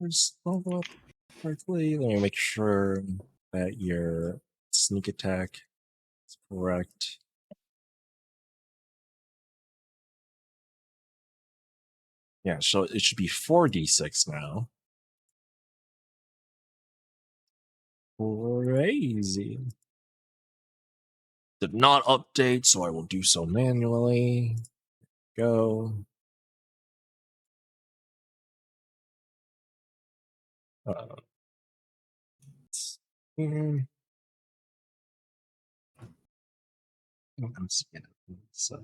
S1: Just level up correctly. Let me make sure that your sneak attack is correct. Yeah, so it should be 4d6 now. Crazy. Did not update, so I will do so manually. Go. Here. I'm scanning. So,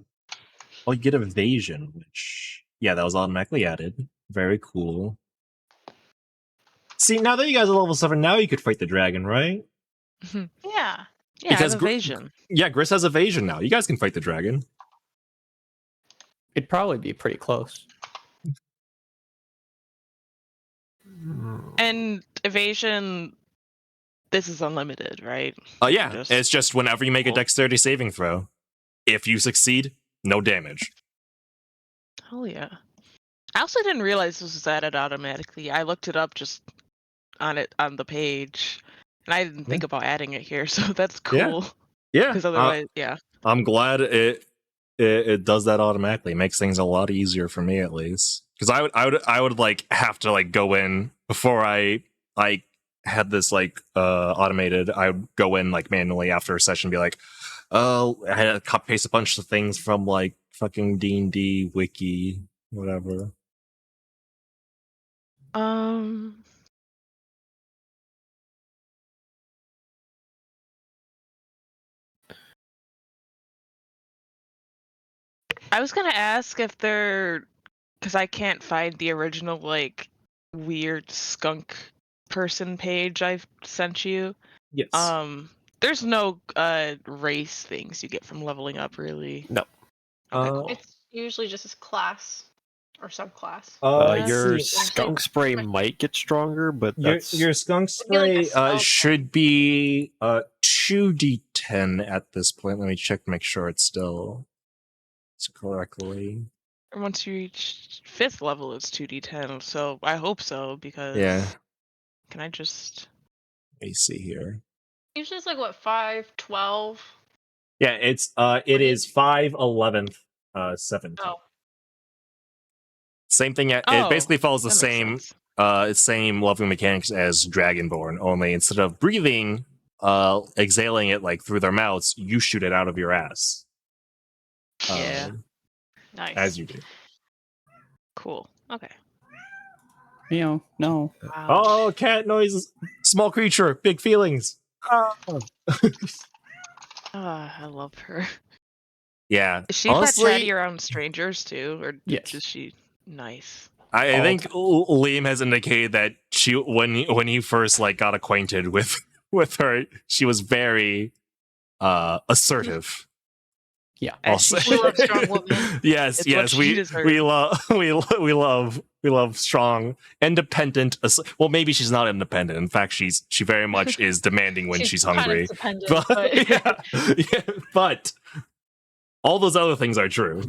S1: oh, you get evasion, which that was automatically added. Very cool. See, now that you guys are level 7, now you could fight the dragon, right?
S2: Yeah.
S3: Yeah,
S1: Because
S3: I have evasion.
S1: Gris has evasion now. You guys can fight the dragon.
S4: It'd probably be pretty close.
S3: And evasion, this is unlimited, right?
S1: Oh yeah,
S3: Just-
S1: it's just whenever you make a
S3: Cool.
S1: dexterity saving throw, if you succeed, no damage.
S3: Hell yeah. I also didn't realize this was added automatically. I looked it up just on the page, and I didn't think about adding it here, so that's
S1: Yeah.
S3: cool.
S1: Yeah,
S3: Because otherwise, yeah.
S1: I'm glad it does that automatically. It makes things a lot easier for me, at least. Because I would like have to like go in before I had this like automated. I would go in like manually after a session and be like, oh, I had to copy paste a bunch of things from like fucking D&D wiki, whatever.
S3: I was gonna ask if because I can't find the original like weird skunk person page I sent you.
S1: Yes.
S3: There's no race things you get from leveling up, really.
S6: No.
S3: Okay, cool.
S2: It's usually just a class or subclass.
S6: Your
S1: see.
S6: skunk spray might get stronger, but that's
S1: Your skunk
S2: feel like
S1: spray
S2: a spell
S1: should be 2d10 at this point. Let me check to make sure it's still correctly.
S3: Once you reach 5th level, it's 2d10. So I hope so, because
S1: Yeah.
S3: Can I just?
S1: Let me see here.
S2: Usually it's like what 5, 12.
S1: Yeah, it is 5, 11th, 17th.
S2: Oh,
S1: Same thing. It
S3: Oh,
S1: basically follows the
S3: that makes
S1: same
S3: sense.
S1: same leveling mechanics as Dragonborn. Only instead of breathing, exhaling it like through their mouths, you shoot it out of your ass.
S3: Yeah.
S2: nice.
S1: As you do.
S3: Cool. Okay.
S4: No.
S3: Wow.
S1: Oh, cat noises. Small creature, big feelings. Oh.
S3: I love her.
S1: Yeah.
S3: Is she
S1: honestly,
S3: that chatty around strangers too, or
S4: Yes.
S3: is she nice?
S1: I
S4: all
S1: think
S4: time.
S1: Liam has indicated that she when he first like got acquainted with her, she was very assertive.
S4: Yeah.
S3: As she
S2: We love strong women.
S1: Yes,
S3: It's
S1: yes,
S3: what she
S1: we
S3: deserves.
S1: love strong, independent. Well, maybe she's not independent. In fact, she very much is demanding when she's
S2: kind of
S1: hungry.
S2: dependent,
S1: But,
S2: but
S1: yeah, but all those other things are true.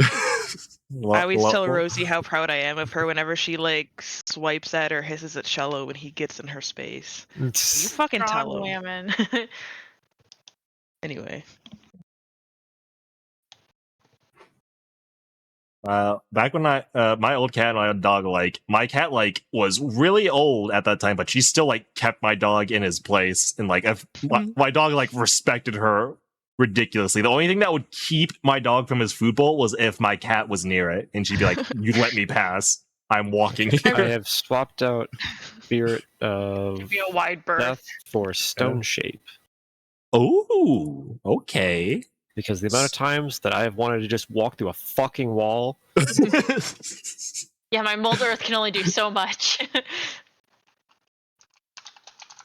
S3: I always tell Rosie how proud I am of her whenever she like swipes at or hisses at Cello when he gets in her space. You fucking
S2: strong
S3: tell him.
S2: women.
S3: Anyway.
S1: Back when my old cat and my old dog, like my cat like was really old at that time, but she still like kept my dog in his place, and like if my dog like respected her ridiculously. The only thing that would keep my dog from his food bowl was if my cat was near it, and she'd be like, "You let me pass. I'm walking
S6: I
S1: here."
S6: have swapped out Spirit of
S3: Be a wide berth.
S6: Death for Stone Shape.
S1: Oh, okay.
S6: Because the amount of times that I've wanted to just walk through a fucking wall
S2: Yeah, my mold earth can only do so much.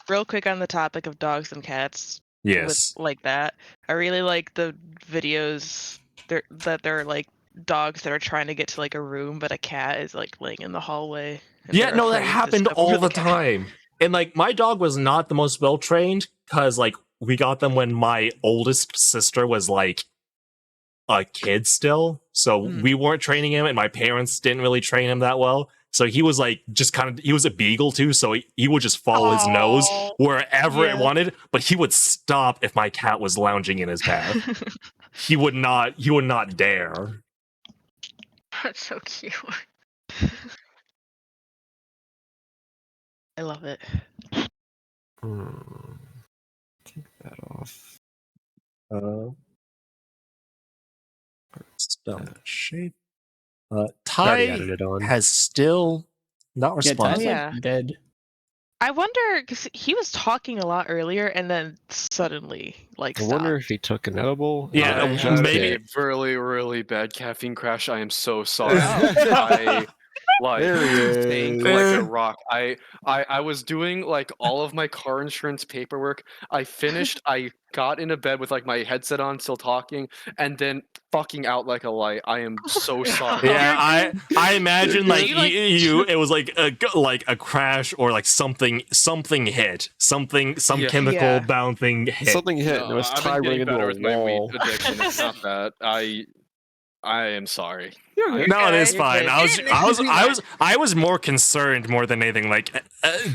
S3: Real quick on the topic of dogs and cats.
S1: Yes.
S3: With like that, I really like the videos that they're like dogs that are trying to get to like a room, but a cat is like laying in the hallway. And
S1: Yeah,
S3: they're
S1: no, that
S3: afraid to
S1: happened
S3: step over
S1: all the
S3: cat.
S1: time. And like my dog was not the most well trained because like we got them when my oldest sister was like a kid still. So we weren't training him, and my parents didn't really train him that well. So he was like just kind of, he was a beagle too, so he would just follow his nose wherever it
S3: yeah.
S1: wanted, but he would stop if my cat was lounging in his path. He would not dare.
S2: That's so cute.
S3: I love it.
S6: Take that off.
S1: Spell shape.
S6: Already
S1: Ty
S6: added it on.
S1: has still not
S4: Yeah,
S1: responded.
S4: Ty's
S3: Yeah.
S4: like dead.
S3: I wonder because he was talking a lot earlier, and then suddenly like
S6: I
S3: stopped.
S6: wonder if he took an edible.
S1: Yeah,
S5: I
S6: or
S5: had
S1: maybe-
S5: a really, really bad caffeine crash. I am so sorry.
S6: Oh.
S5: I
S6: There he
S5: sank
S6: is.
S5: like a rock. I was doing like all of my car insurance paperwork. I finished. I got into bed with like my headset on, still talking, and then fucking out like a light. I am so sorry.
S1: Yeah, I imagine like
S3: You, like-
S1: you it was like a crash or like something hit some
S5: Yeah.
S1: chemical
S3: Yeah.
S1: bound thing hit.
S6: Something hit, and it was
S5: I've
S6: Ty
S5: been
S6: running
S5: getting
S6: into
S5: better
S6: a
S5: with my weed
S6: wall.
S5: addiction. It's not that. I am sorry.
S2: You're
S1: No, it is
S2: good.
S1: fine.
S2: You're
S1: I was more concerned more than anything. Like,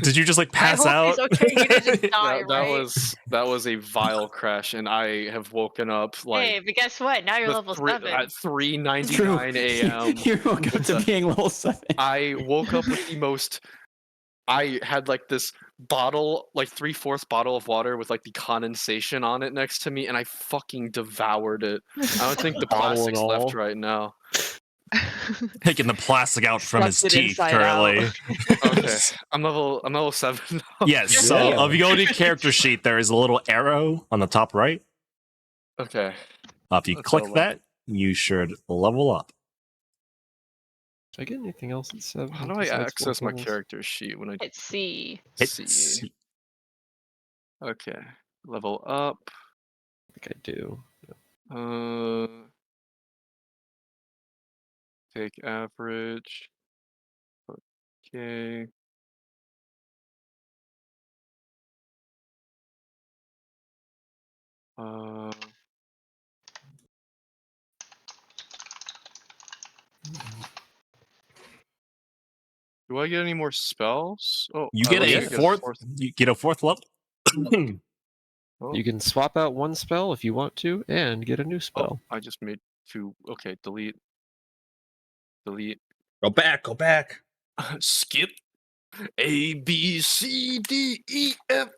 S1: did you just like
S2: I
S1: pass
S2: hope
S1: out?
S2: he's okay. You didn't just die,
S5: That
S2: right?
S5: was a vile crash, and I have woken up like
S2: Hey, but guess what? Now you're level 7.
S5: at
S4: True.
S5: 3:99 a.m.
S4: You woke up to being level 7.
S5: I woke up with the most. I had like this bottle, like 3/4 bottle of water with like the condensation on it next to me, and I fucking devoured it. I don't think the
S6: Bottle and
S5: plastic's left
S6: all.
S5: right now.
S1: Taking the plastic out from his
S3: Sucked it
S1: teeth
S3: inside
S1: currently.
S5: Okay, I'm level 7 now.
S1: Yes.
S2: You're
S1: So
S6: good.
S1: if you go to your character sheet, there is a little arrow on the top right.
S5: Okay.
S1: If you
S5: Let's
S1: click
S5: go.
S1: that, you should level up.
S6: Did I get anything else at 7?
S5: How do I
S6: besides
S5: access my
S6: levels?
S5: character sheet when I
S2: Hit C.
S1: Hit
S5: see?
S1: C.
S5: Okay, level up.
S6: I think I do.
S5: Take average. Okay. Do I get any more spells? Oh,
S1: You
S5: I
S1: get
S5: wish I
S1: a
S5: could
S1: fourth. You get a fourth level.
S5: Oh,
S6: You can swap out one spell if you want to, and get a new spell.
S5: I just made 2. Okay, delete. Delete.
S1: Go back. Go back.
S5: Skip. A B C D E F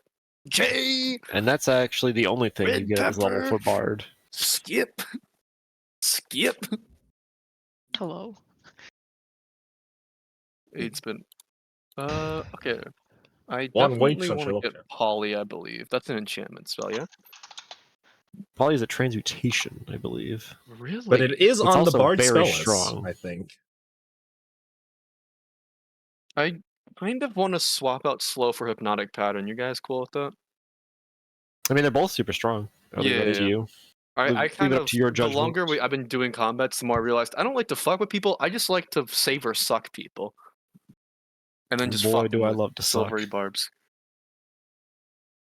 S5: J.
S6: And that's actually the only thing you
S5: Red
S6: get as level for
S5: pepper.
S6: Bard.
S5: Skip. Skip.
S3: Hello.
S5: It's been. Okay. I
S1: One week
S5: definitely
S1: since
S5: want
S1: you
S5: to
S1: looked
S5: get
S1: at it.
S5: Poly. I believe that's an enchantment spell. Yeah.
S6: Probably is a transmutation, I believe.
S5: Really?
S1: But it is
S6: It's
S1: on the
S6: also
S1: bard
S6: very
S1: spell list,
S6: strong.
S1: I think.
S5: I kind of want to swap out slow for hypnotic pattern. You guys cool with that?
S6: I mean, they're both super strong. I'll leave that
S5: Yeah.
S6: to you.
S5: I
S6: Leave
S5: kind
S6: it up
S5: of
S6: to your
S5: the
S6: judgment.
S5: longer I've been doing combats, the more I realized I don't like to fuck with people. I just like to save or suck people, and then just
S6: Boy,
S5: fuck
S6: do
S5: them
S6: I
S5: with
S6: love to
S5: silvery
S6: suck.
S5: barbs.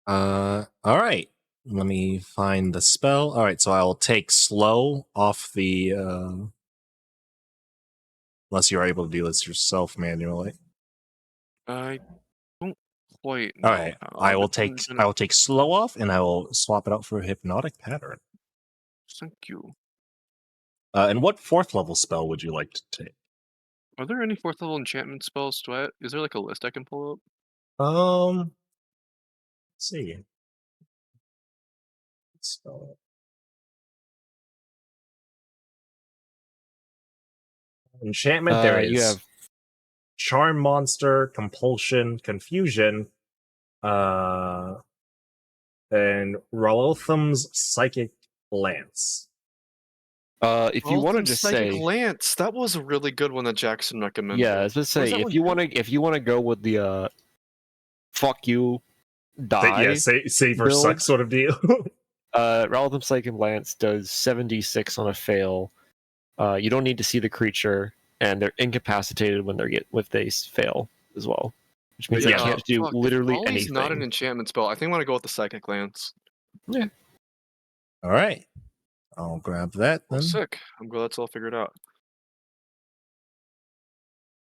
S1: All right. Let me find the spell. All right, so I'll take slow off the. Unless you're able to do this yourself manually.
S5: I don't quite know.
S1: All right,
S5: how.
S1: I will
S5: Depends
S1: take
S5: on-
S1: I will take slow off, and I will swap it out for a hypnotic pattern.
S5: Thank you.
S1: And what fourth level spell would you like to take?
S5: Are there any 4th level enchantment spells? Is there like a list I can pull up?
S1: Let's see. Spell. Enchantment. There is.
S6: You have
S1: Charm Monster, Compulsion, Confusion, and Rolotham's Psychic Lance.
S6: If you want to just say,
S5: Lance, that was a really good one that Jackson recommended.
S6: yeah, I was gonna
S5: What was
S6: say
S5: that
S6: if
S5: one
S6: you
S5: called?
S6: want to go with the fuck you die
S1: Yeah, save or
S6: build.
S1: suck sort of deal.
S6: Relative Psychic Lance does 76 on a fail. You don't need to see the creature, and they're incapacitated when they fail as well, which means they
S1: Yeah.
S6: can't do
S5: Fuck,
S6: literally
S5: Ollie's
S6: anything.
S5: not an enchantment spell. I think I want to go with the Psychic Lance.
S6: Yeah.
S1: All right, I'll grab that
S5: Oh,
S1: then.
S5: sick. I'm glad that's all figured out.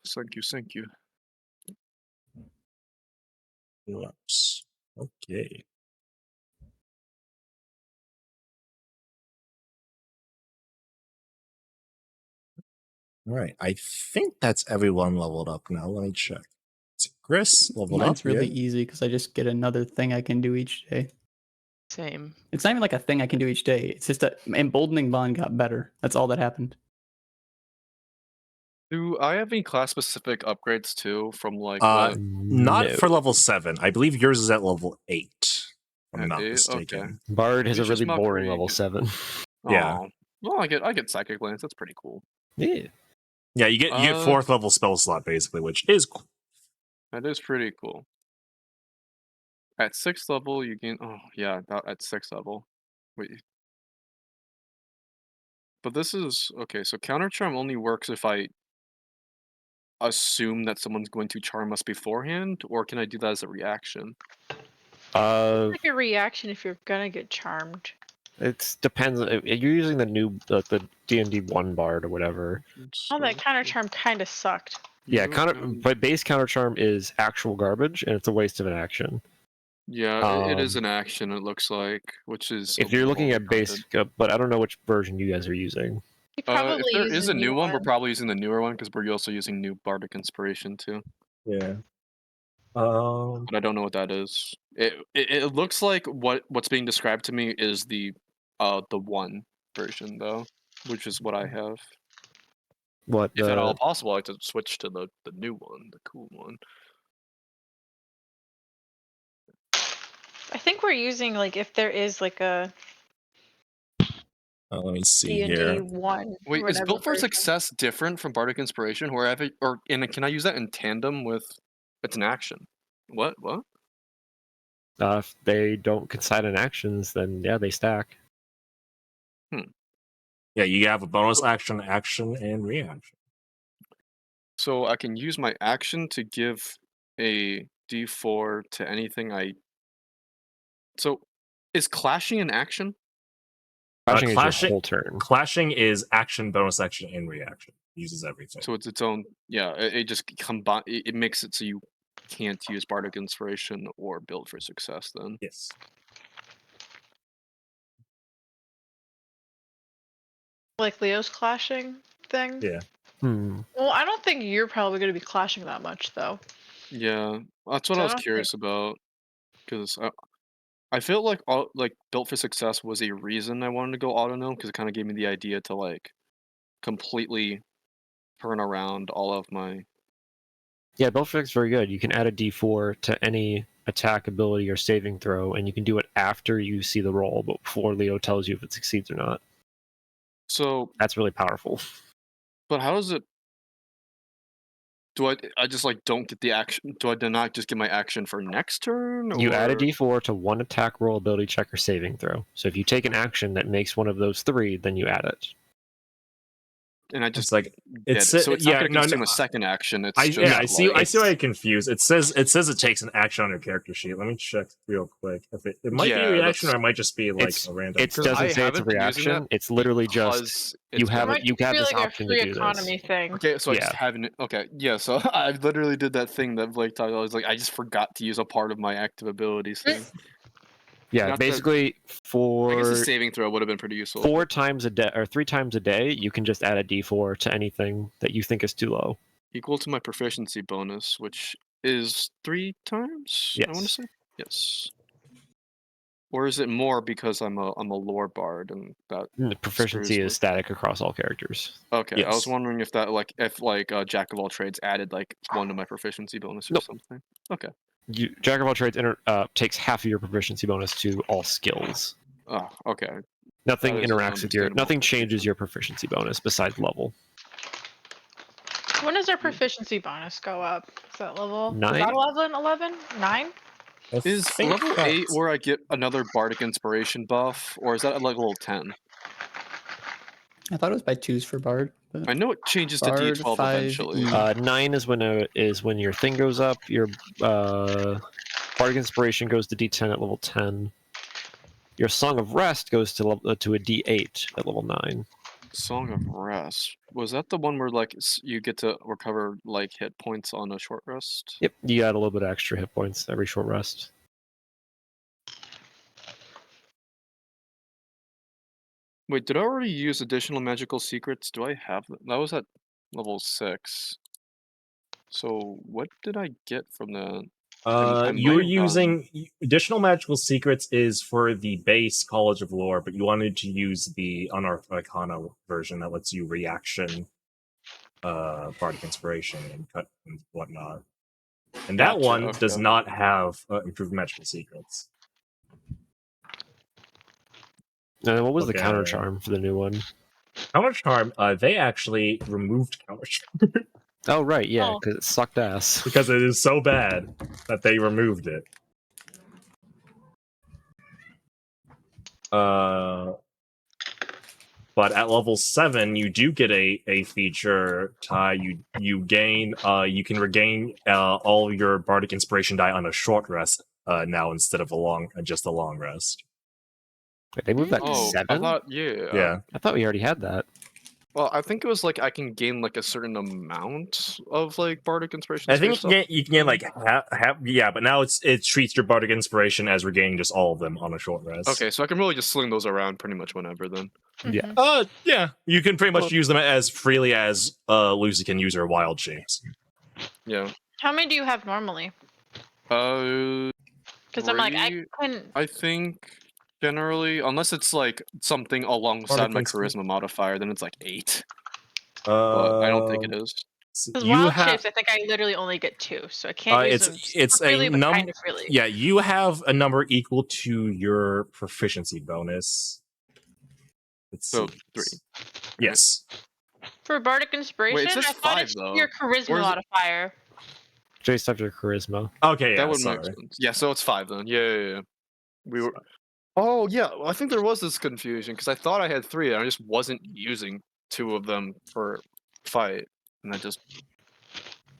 S5: Thank you.
S1: Whoops. Okay. All right, I think that's everyone leveled up now. Let me check. Is Chris leveled
S4: Mine's
S1: up?
S4: really
S1: Yeah.
S4: easy because I just get another thing I can do each day.
S3: Same.
S4: It's not even like a thing I can do each day. It's just that Emboldening Bond got better. That's all that happened.
S5: Do I have any class specific upgrades too from like
S1: Uh,
S5: the
S1: Not
S6: No.
S1: for level 7. I believe yours is at level 8. If I'm
S5: At
S1: not
S5: 8?
S1: mistaken.
S5: Okay.
S6: Bard has a
S5: It's just
S6: really
S5: not
S6: boring
S5: pretty
S6: level
S5: good.
S6: 7.
S1: Yeah.
S5: Aw. Well, I get Psychic Lance. That's pretty cool.
S6: Yeah.
S1: Yeah, you get 4th level spell slot basically, which is cool.
S5: That is pretty cool. At 6th level, you gain. Oh yeah, at 6th level. Wait. But this is okay. So counter charm only works if I assume that someone's going to charm us beforehand, or can I do that as a reaction?
S2: Like a reaction if you're gonna get charmed.
S6: It depends. You're using the D&D 1 Bard or whatever.
S2: Oh, that counter charm kind of sucked.
S6: Yeah, but base counter charm is actual garbage, and it's a waste of an action.
S5: Yeah, it is an action. It looks like, which is
S6: If you're looking at
S5: redundant.
S6: base, but I don't know which version you guys are using.
S2: You probably
S5: If there
S2: use
S5: is
S2: the
S5: a new one, we're
S2: one.
S5: probably using the newer one because we're also using new Bardic Inspiration too.
S1: Yeah.
S5: But I don't know what that is. It looks like what's being described to me is the 1 version though, which is what I have.
S6: What
S5: If at all possible, I like to switch to the new one, the cool one.
S2: I think we're using like if there is like a
S1: let me see
S2: D&D
S1: here.
S2: 1.
S5: Wait, is
S2: whatever
S5: Built for
S2: version.
S5: Success different from Bardic Inspiration? Can I use that in tandem with? It's an action. What?
S6: if they don't coincide in actions, then yeah, they stack.
S1: Yeah, you have a bonus action, and reaction.
S5: So I can use my action to give a D4 to anything I. So, is clashing an action?
S6: Clashing is your whole turn.
S1: Clashing is action, bonus action, and reaction. It uses everything.
S5: So it's its own. Yeah, it just combine. It makes it so you can't use Bardic Inspiration or Build for Success. Then.
S1: Yes.
S2: Like Leo's clashing thing?
S1: Yeah.
S2: Well, I don't think you're probably going to be clashing that much, though.
S5: Yeah, that's what
S2: So
S5: I
S2: I
S5: was
S2: don't
S5: curious about. Because I feel like Built for Success was a reason I wanted to go Autognome because it kind of gave me the idea to like completely turn around all of my.
S6: Yeah, Built for Success is very good. You can add a D4 to any attack, ability, or saving throw, and you can do it after you see the roll, but before Leo tells you if it succeeds or not.
S5: So
S6: that's really powerful.
S5: But how does it? Do I just like don't get the action? Do I not just get my action for next turn?
S6: You add a D4 to one attack, roll, ability check, or saving throw. So if you take an action that makes one of those 3, then you add it.
S5: And I just
S1: it's like it's
S5: so it's not going to consume a second action. It's
S1: I see why you're confused. It says it takes an action on your character sheet. Let me check real quick. If it might be a reaction or it might just be like a random.
S6: It doesn't say it's a reaction. It's literally just you have this option to do
S2: economy
S6: this.
S2: thing.
S5: Okay, so I just haven't. Okay, yeah. So I literally did that thing that Blake talked about. I was like, I just forgot to use a part of my active abilities.
S6: Yeah, basically for
S5: I guess the saving throw would have been pretty useful.
S6: 4 times a day or 3 times a day, you can just add a D4 to anything that you think is too low.
S5: Equal to my proficiency bonus, which is 3 times.
S6: Yes.
S5: I want to say yes. Or is it more because I'm a lore bard and that
S6: the proficiency is static across all characters.
S5: Okay, I was wondering if that Jack of all trades added like 1 to my proficiency bonus or something. Okay.
S6: Jack of all trades takes half of your proficiency bonus to all skills.
S5: Oh, okay.
S6: Nothing
S5: That is
S6: interacts with your.
S5: understandable.
S6: Nothing changes your proficiency bonus besides level.
S2: When does our proficiency bonus go up? Is that level? Is
S6: 9?
S2: that 11? 9?
S5: Is level 8 where I get another bardic inspiration buff, or is that at level 10?
S4: I thought it was by 2s for Bard. But
S5: I know it changes to
S4: Bard
S5: D12 eventually.
S4: 5e.
S6: 9 is when your thing goes up. Your bardic inspiration goes to D10 at level 10. Your Song of Rest goes to a D8 at level 9.
S5: Song of Rest. Was that the one where like you get to recover like hit points on a short rest?
S6: Yep, you add a little bit of extra hit points every short rest.
S5: Wait, did I already use additional magical secrets? Do I have that? That was at level 6. So what did I get from that? I might
S1: You're
S5: have
S1: using additional magical secrets is for the base College of Lore, but you wanted to use the Unearthed Arcana version that lets you reaction bardic inspiration and cut and whatnot. And that
S5: Gotcha,
S1: one does
S5: okay.
S1: not have improved magical secrets.
S6: And what was the
S1: Okay.
S6: counter charm for the new one?
S1: Counter charm, they actually removed counter charm
S6: Oh right, yeah,
S2: Oh.
S6: because it sucked ass.
S1: because it is so bad that they removed it. But at level 7, you do get a feature, Ty. You gain you can regain all your bardic inspiration die on a short rest now instead of just a long rest.
S6: Wait, they moved that to
S5: Oh,
S6: 7?
S5: I thought, yeah.
S1: Yeah.
S6: I thought we already had that.
S5: Well, I think it was like I can gain like a certain amount of like bardic inspiration.
S1: I think
S5: space
S1: you can get like half, yeah, but now it treats your bardic inspiration as regaining just all of them on a short rest.
S5: Okay, so I can really just sling those around pretty much whenever then.
S6: Yeah.
S1: Yeah, you can pretty much use them as freely as Lucy can use her wild shapes.
S5: Yeah.
S2: How many do you have normally?
S5: Because
S2: Because I'm like, I couldn't.
S5: I think generally, unless it's like something alongside my charisma modifier, then it's like 8. But I don't think it is.
S2: Because
S1: You
S2: wild
S1: have
S2: shapes, I think I literally only get 2, so I can't use them.
S1: it's
S2: freely,
S1: a
S2: but
S1: number.
S2: kind of freely.
S1: Yeah, you have a number equal to your proficiency bonus. Let's
S5: So
S1: see.
S5: 3.
S1: Yes.
S2: For bardic inspiration,
S5: says
S2: I thought
S5: 5
S2: it's
S5: though.
S2: your charisma
S5: Or is it-
S2: modifier.
S6: Just after charisma.
S1: Okay, yeah,
S5: that would
S1: sorry.
S5: make sense. Yeah, so it's 5 then. Yeah. We were. Oh yeah, well, I think there was this confusion because I thought I had 3 and I just wasn't using 2 of them for fight, and that just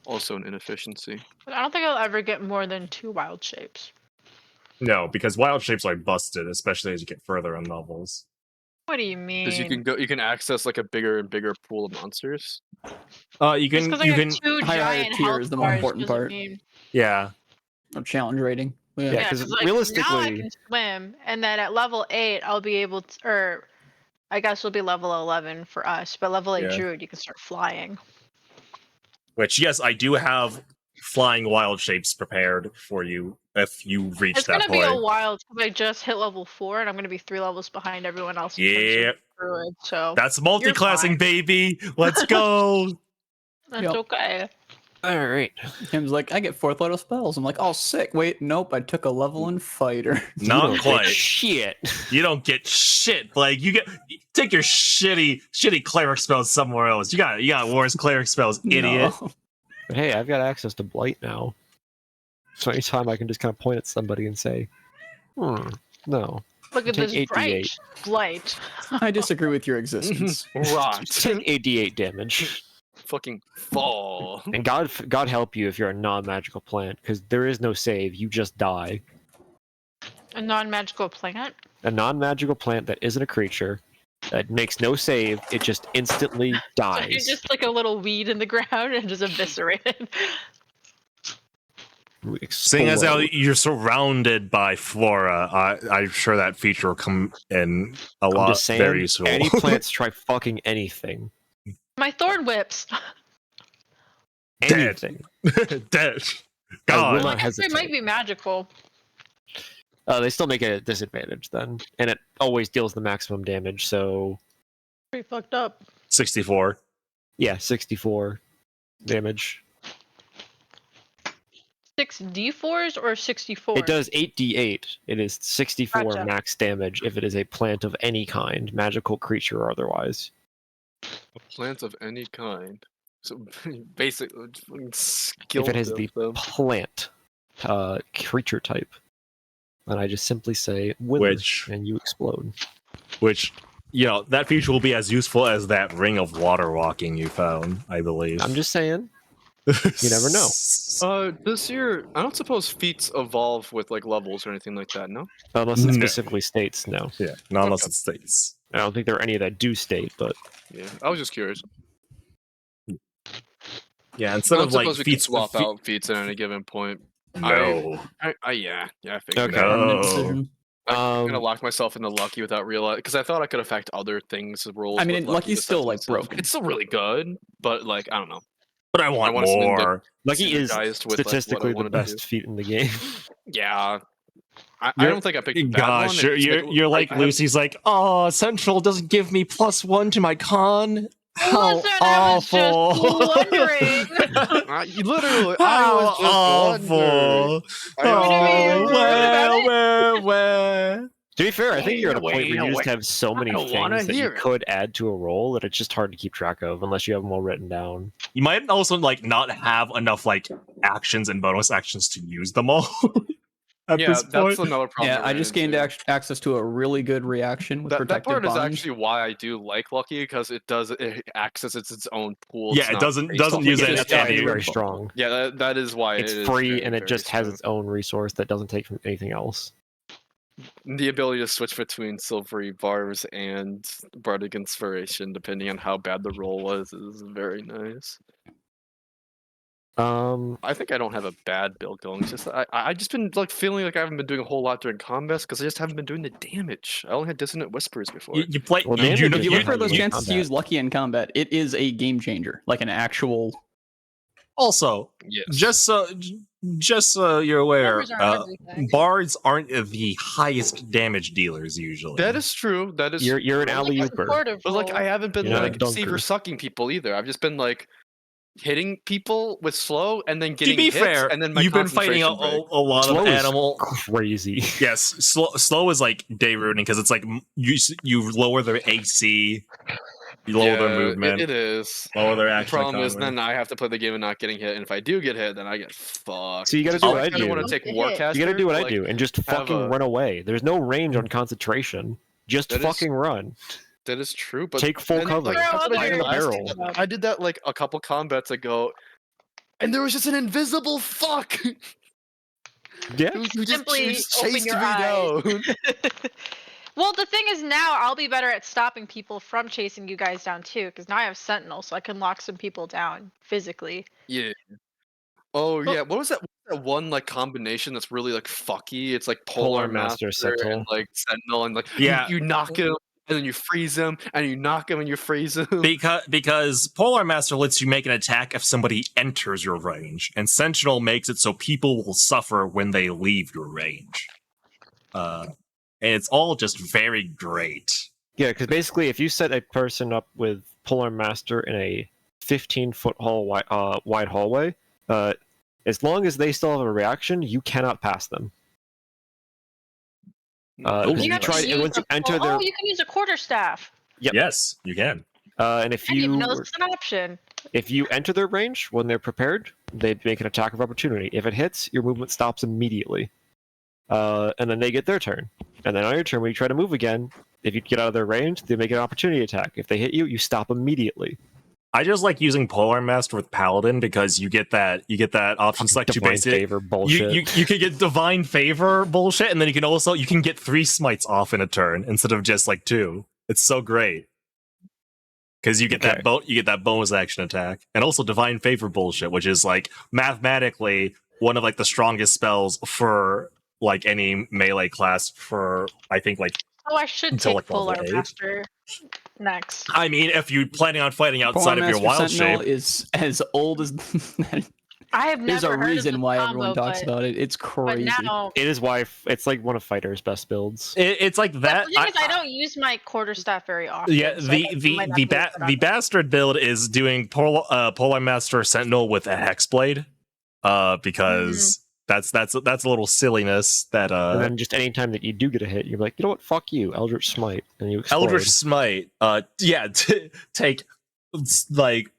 S5: also an inefficiency.
S2: But I don't think I'll ever get more than 2 wild shapes.
S1: No, because wild shapes are busted, especially as you get further in levels.
S2: What do you mean?
S5: Because you can access like a bigger and bigger pool of monsters.
S1: You
S2: Just
S1: can
S2: because I
S1: you
S2: have
S1: can
S2: 2
S4: higher
S2: giant
S4: tier
S2: health
S4: is the more
S2: bars
S4: important
S2: doesn't
S4: part.
S2: mean.
S1: yeah.
S4: Or challenge rating. Yeah.
S6: Yeah,
S2: Yeah,
S6: 'cause
S2: because like, now I
S6: realistically-
S2: can swim, and then at level 8, I'll be able to, or I guess it'll be level 11 for us, but level 8
S1: Yeah.
S2: druid, you can start flying.
S1: Which yes, I do have flying wild shapes prepared for you if you reach
S2: It's
S1: that
S2: gonna be
S1: point.
S2: a while because I just hit level 4, and I'm gonna be 3 levels behind everyone else. In terms
S1: Yeah.
S2: of druid, so
S1: That's multi-classing,
S2: fine.
S1: baby. Let's go.
S2: that's
S4: Yep.
S2: okay.
S6: All right.
S4: Tim's like, I get 4th level spells. I'm like, oh, sick. Wait, nope, I took a level in fighter.
S6: You
S1: Not
S6: don't get
S1: quite.
S6: Shit.
S1: You don't get shit. Like take your shitty cleric spells somewhere else. You got worse cleric spells, idiot.
S4: No.
S6: But hey, I've got access to Blight now. So anytime I can just kind of point at somebody and say, no.
S2: Look at
S6: Take
S2: this
S6: 8d8.
S2: bright light.
S4: I disagree with your existence.
S5: Right.
S6: Take 8d8 damage.
S5: Fucking fall.
S6: And God help you if you're a non-magical plant, because there is no save. You just die.
S2: A non-magical plant.
S6: A non-magical plant that isn't a creature, that makes no save, it just instantly
S2: So
S6: dies.
S2: you're just like a little weed in the ground and just eviscerated.
S6: You
S1: Seeing as how
S6: explode.
S1: you're surrounded by flora, I'm sure that feature will come in a
S6: I'm
S1: lot
S6: just saying,
S1: very useful.
S6: any plants try fucking anything.
S2: My thorn whips.
S1: Dead.
S6: Anything.
S1: Dead.
S6: I will
S1: God.
S6: not
S2: Well, I guess they
S6: hesitate.
S2: might be magical.
S6: They still make it a disadvantage then, and it always deals the maximum damage. So
S2: Pretty fucked up.
S1: 64.
S6: yeah, 64 damage.
S2: 6d4s or 64?
S6: It does 8d8. It is 64
S2: Gotcha.
S6: max damage if it is a plant of any kind, magical creature or otherwise.
S5: A plant of any kind. So basically, skill
S6: If it has the
S5: dip them.
S6: plant creature type, then I just simply say wither,
S1: Which-
S6: and you explode.
S1: Which, that feature will be as useful as that ring of water walking you found, I believe.
S6: I'm just saying. You never know.
S5: This year, I don't suppose feats evolve with like levels or anything like that. No.
S6: Unless it
S1: No.
S6: specifically states no.
S1: Yeah, not unless
S5: Okay.
S1: it states.
S6: I don't think there are any that do state, but
S5: Yeah, I was just curious.
S1: Yeah,
S5: I
S1: instead
S5: don't
S1: of like
S5: suppose we can
S1: feats.
S5: swap out feats at any given point.
S1: No.
S5: Yeah, I figured.
S6: Okay.
S4: Permanent
S1: No.
S4: decision.
S5: I kind
S6: Um,
S5: of locked myself into lucky without realizing, because I thought I could affect other things rolls.
S4: I mean,
S5: with
S4: lucky's
S5: besides
S4: still, like,
S5: myself.
S4: broken.
S5: It's still really good, but like I don't know.
S1: But I want
S5: wanna send in the-
S1: more.
S6: Lucky is
S5: synergized with, like, what I
S6: statistically the
S5: wanted to do.
S6: best feat in the game.
S5: Yeah, I
S1: You're-
S5: don't think I picked a bad
S1: Gosh,
S5: one.
S1: you're like
S5: I have-
S1: Lucy's like, oh, Sentinel doesn't give me +1 to my con. How
S2: Listen, I was
S1: awful.
S2: just wondering.
S5: You literally, I
S1: How
S5: was just wondering.
S1: awful.
S2: gonna be rude about it.
S1: well.
S6: To be fair, I think you're at a
S5: Wait,
S6: point where you
S5: wait,
S6: just have so many
S5: don't wanna
S6: things that you
S5: hear it.
S6: could add to a roll that it's just hard to keep track of unless you have them all written down.
S1: You might also like not have enough like actions and bonus actions to use them all. At
S5: Yeah,
S1: this
S5: that's
S1: point.
S5: another problem.
S4: Yeah, I just gained access to a really good reaction with
S5: That
S4: protective
S5: part is
S4: bond.
S5: actually why I do like Lucky, because it accesses its own pool.
S1: Yeah,
S5: It's
S1: it
S5: not
S1: doesn't
S5: based
S1: doesn't
S5: off
S1: use
S5: of
S1: it
S6: It's
S1: as
S5: just-
S6: very,
S1: any.
S6: very strong.
S5: Yeah, that is why
S6: It's
S5: it is
S6: free
S5: very,
S6: and it
S5: very
S6: just has
S5: strong.
S6: its own resource that doesn't take from anything else.
S5: The ability to switch between silvery bars and bardic inspiration, depending on how bad the roll was, is very nice. I think I don't have a bad build going. It's just I just been like feeling like I haven't been doing a whole lot during combats because I just haven't been doing the damage. I only had dissonant whispers before.
S1: You play.
S6: Well,
S1: you,
S6: damage
S1: you,
S6: is
S1: know-
S4: If you
S1: you-
S4: look for those
S6: you-
S4: chances to
S6: combat.
S4: use lucky in combat, it is a game changer, like an actual.
S1: also,
S5: Yes.
S1: just so you're aware,
S2: Numbers aren't everything.
S1: bards aren't the highest damage dealers usually.
S5: That is true. That is.
S6: You're an
S5: true.
S6: alley
S2: Like a
S6: ooper.
S2: supportive
S5: But like
S2: role.
S5: I haven't been
S6: You're not a
S5: like deceiver
S6: dunker.
S5: sucking people either. I've just been like hitting people with slow and then
S1: To
S5: getting
S1: be
S5: hits,
S1: fair,
S5: and then my
S1: you've been fighting a
S5: concentration break.
S1: lot
S6: Slow
S1: of
S6: is
S1: animal.
S6: crazy.
S1: Yes, slow is like day rooting because it's like you lower their AC, you lower their
S5: Yeah,
S1: movement,
S5: It is.
S1: lower their
S5: The
S1: action.
S5: problem is
S1: economy.
S5: then I have to play the game and not getting hit, and if I do get hit, then I get fucked.
S6: So you gotta do
S5: So
S6: what I
S5: kinda
S6: do.
S5: want to take
S2: Hit.
S5: Warcaster.
S6: You gotta do what I
S5: like,
S6: do and just
S5: have
S6: fucking
S5: a-
S6: run away. There's no range on concentration. Just
S5: That is-
S6: fucking run.
S5: That is true, but
S6: Take full
S5: then,
S6: cover.
S5: Like, that's what I
S6: Hide
S5: did
S6: in the
S5: last
S6: barrel.
S5: time. I did that like a couple combats ago, and there was just an invisible fuck
S6: Yeah.
S5: who just
S2: Simply
S5: chased
S2: open
S5: me
S2: your eyes.
S5: down.
S2: Well, the thing is now I'll be better at stopping people from chasing you guys down too, because now I have Sentinel, so I can lock some people down physically.
S5: Yeah. Oh
S2: Well-
S5: yeah, what was that one like combination that's really like fucky? It's like
S6: Polar
S5: Polar
S6: Master,
S5: Master and
S6: Sentinel.
S5: like Sentinel, and like
S1: Yeah.
S5: you knock him and then you freeze him, and you knock him and you freeze him.
S1: Because Polar Master lets you make an attack if somebody enters your range, and Sentinel makes it so people will suffer when they leave your range. And it's all just very great.
S6: Yeah, because basically, if you set a person up with Polar Master in a 15-foot wide hallway, as long as they still have a reaction, you cannot pass them. Because
S2: You
S6: you
S2: have to
S6: try
S2: use
S6: once you
S2: a-
S6: enter
S2: oh,
S6: their,
S2: you can use a quarterstaff.
S6: Yep.
S1: Yes, you can.
S6: and if
S2: I didn't even know
S6: you
S2: this was an option.
S6: if you enter their range when they're prepared, they make an attack of opportunity. If it hits, your movement stops immediately, and then they get their turn. And then on your turn, when you try to move again, if you get out of their range, they make an opportunity attack. If they hit you, you stop immediately.
S1: I just like using Polar Master with Paladin because you get that option select. You
S6: Divine
S1: basically
S6: favor bullshit.
S1: you can get divine favor bullshit, and then you can get 3 smites off in a turn instead of just like 2. It's so great because you get
S6: Okay.
S1: that bonus action attack, and also divine favor bullshit, which is like mathematically one of like the strongest spells for like any melee class for I think like.
S2: Oh, I should
S1: Until,
S2: take
S1: like, level
S2: Polar
S1: 8.
S2: Master next.
S1: I mean, if you're planning on fighting outside
S4: Polar
S1: of your
S4: Master
S1: wild
S4: Sentinel
S1: shape,
S4: is as old as.
S2: I have
S4: There's
S2: never
S4: a
S2: heard of
S4: reason
S2: this
S4: why
S2: combo,
S4: everyone talks
S2: but,
S4: about it. It's
S2: but
S4: crazy.
S2: now.
S6: It is why it's like one of Fighter's best builds.
S1: it's like
S2: But
S1: that.
S2: the thing is, I don't use my quarterstaff very often.
S1: Yeah,
S2: so I guess it might not be as
S1: the
S2: productive.
S1: bastard build is doing Polar Master Sentinel with a Hexblade, because That's a little silliness that
S6: and then just any time that you do get a hit, you're like, you know what? Fuck you, Eldritch Smite, and you explode.
S1: Eldritch Smite. Take like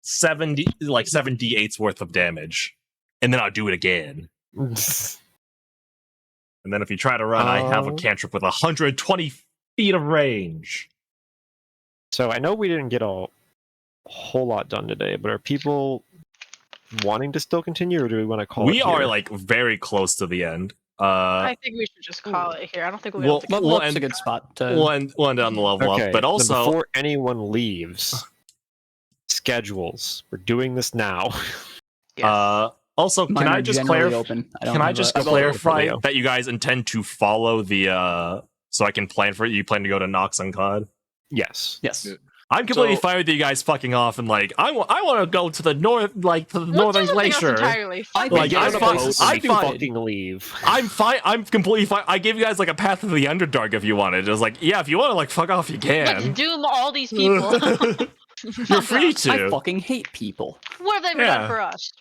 S1: 7d8's worth of damage, and then I'll do it again. And then if you try to run, I have a cantrip with 120 feet of range.
S6: So I know we didn't get a whole lot done today, but are people wanting to still continue, or do we want to call it
S1: We are
S6: here?
S1: like very close to the end.
S2: I think we should just call it here. I don't think we'll be able to
S1: Well,
S2: get
S1: well,
S4: That's a good spot to.
S1: we'll end on the level
S6: Okay,
S1: up, but
S6: then
S1: also
S6: before anyone leaves, schedules. We're doing this now.
S3: Yes.
S1: also can
S4: Mine
S1: I
S4: are
S1: just
S4: generally
S1: clarify?
S4: open. I don't
S1: Can I
S4: have
S1: just
S4: a-
S1: clarify
S6: Leo.
S1: that you guys intend to follow the so I can plan for it? You plan to go to Nox and Cod?
S6: Yes.
S4: Yes.
S5: Yeah.
S1: I'm completely
S5: So-
S1: fine with you guys fucking off and like I want to go to the north, like to the
S2: We'll do
S1: northern
S2: something else
S1: glacier.
S2: entirely. Fuck
S1: Like,
S2: it.
S1: I'm
S6: Get
S1: fine-
S6: on a boat
S1: I'm
S6: and
S1: fine.
S6: fucking leave.
S1: I'm fine. I'm completely fine. I gave you guys like a path to the Underdark if you wanted. It was like, yeah, if you want to like fuck off, you
S2: Let's
S1: can.
S2: doom all these people.
S1: You're free
S2: Fuck
S1: to.
S4: I fucking hate people.
S2: What have they ever
S1: Yeah.
S2: done for us?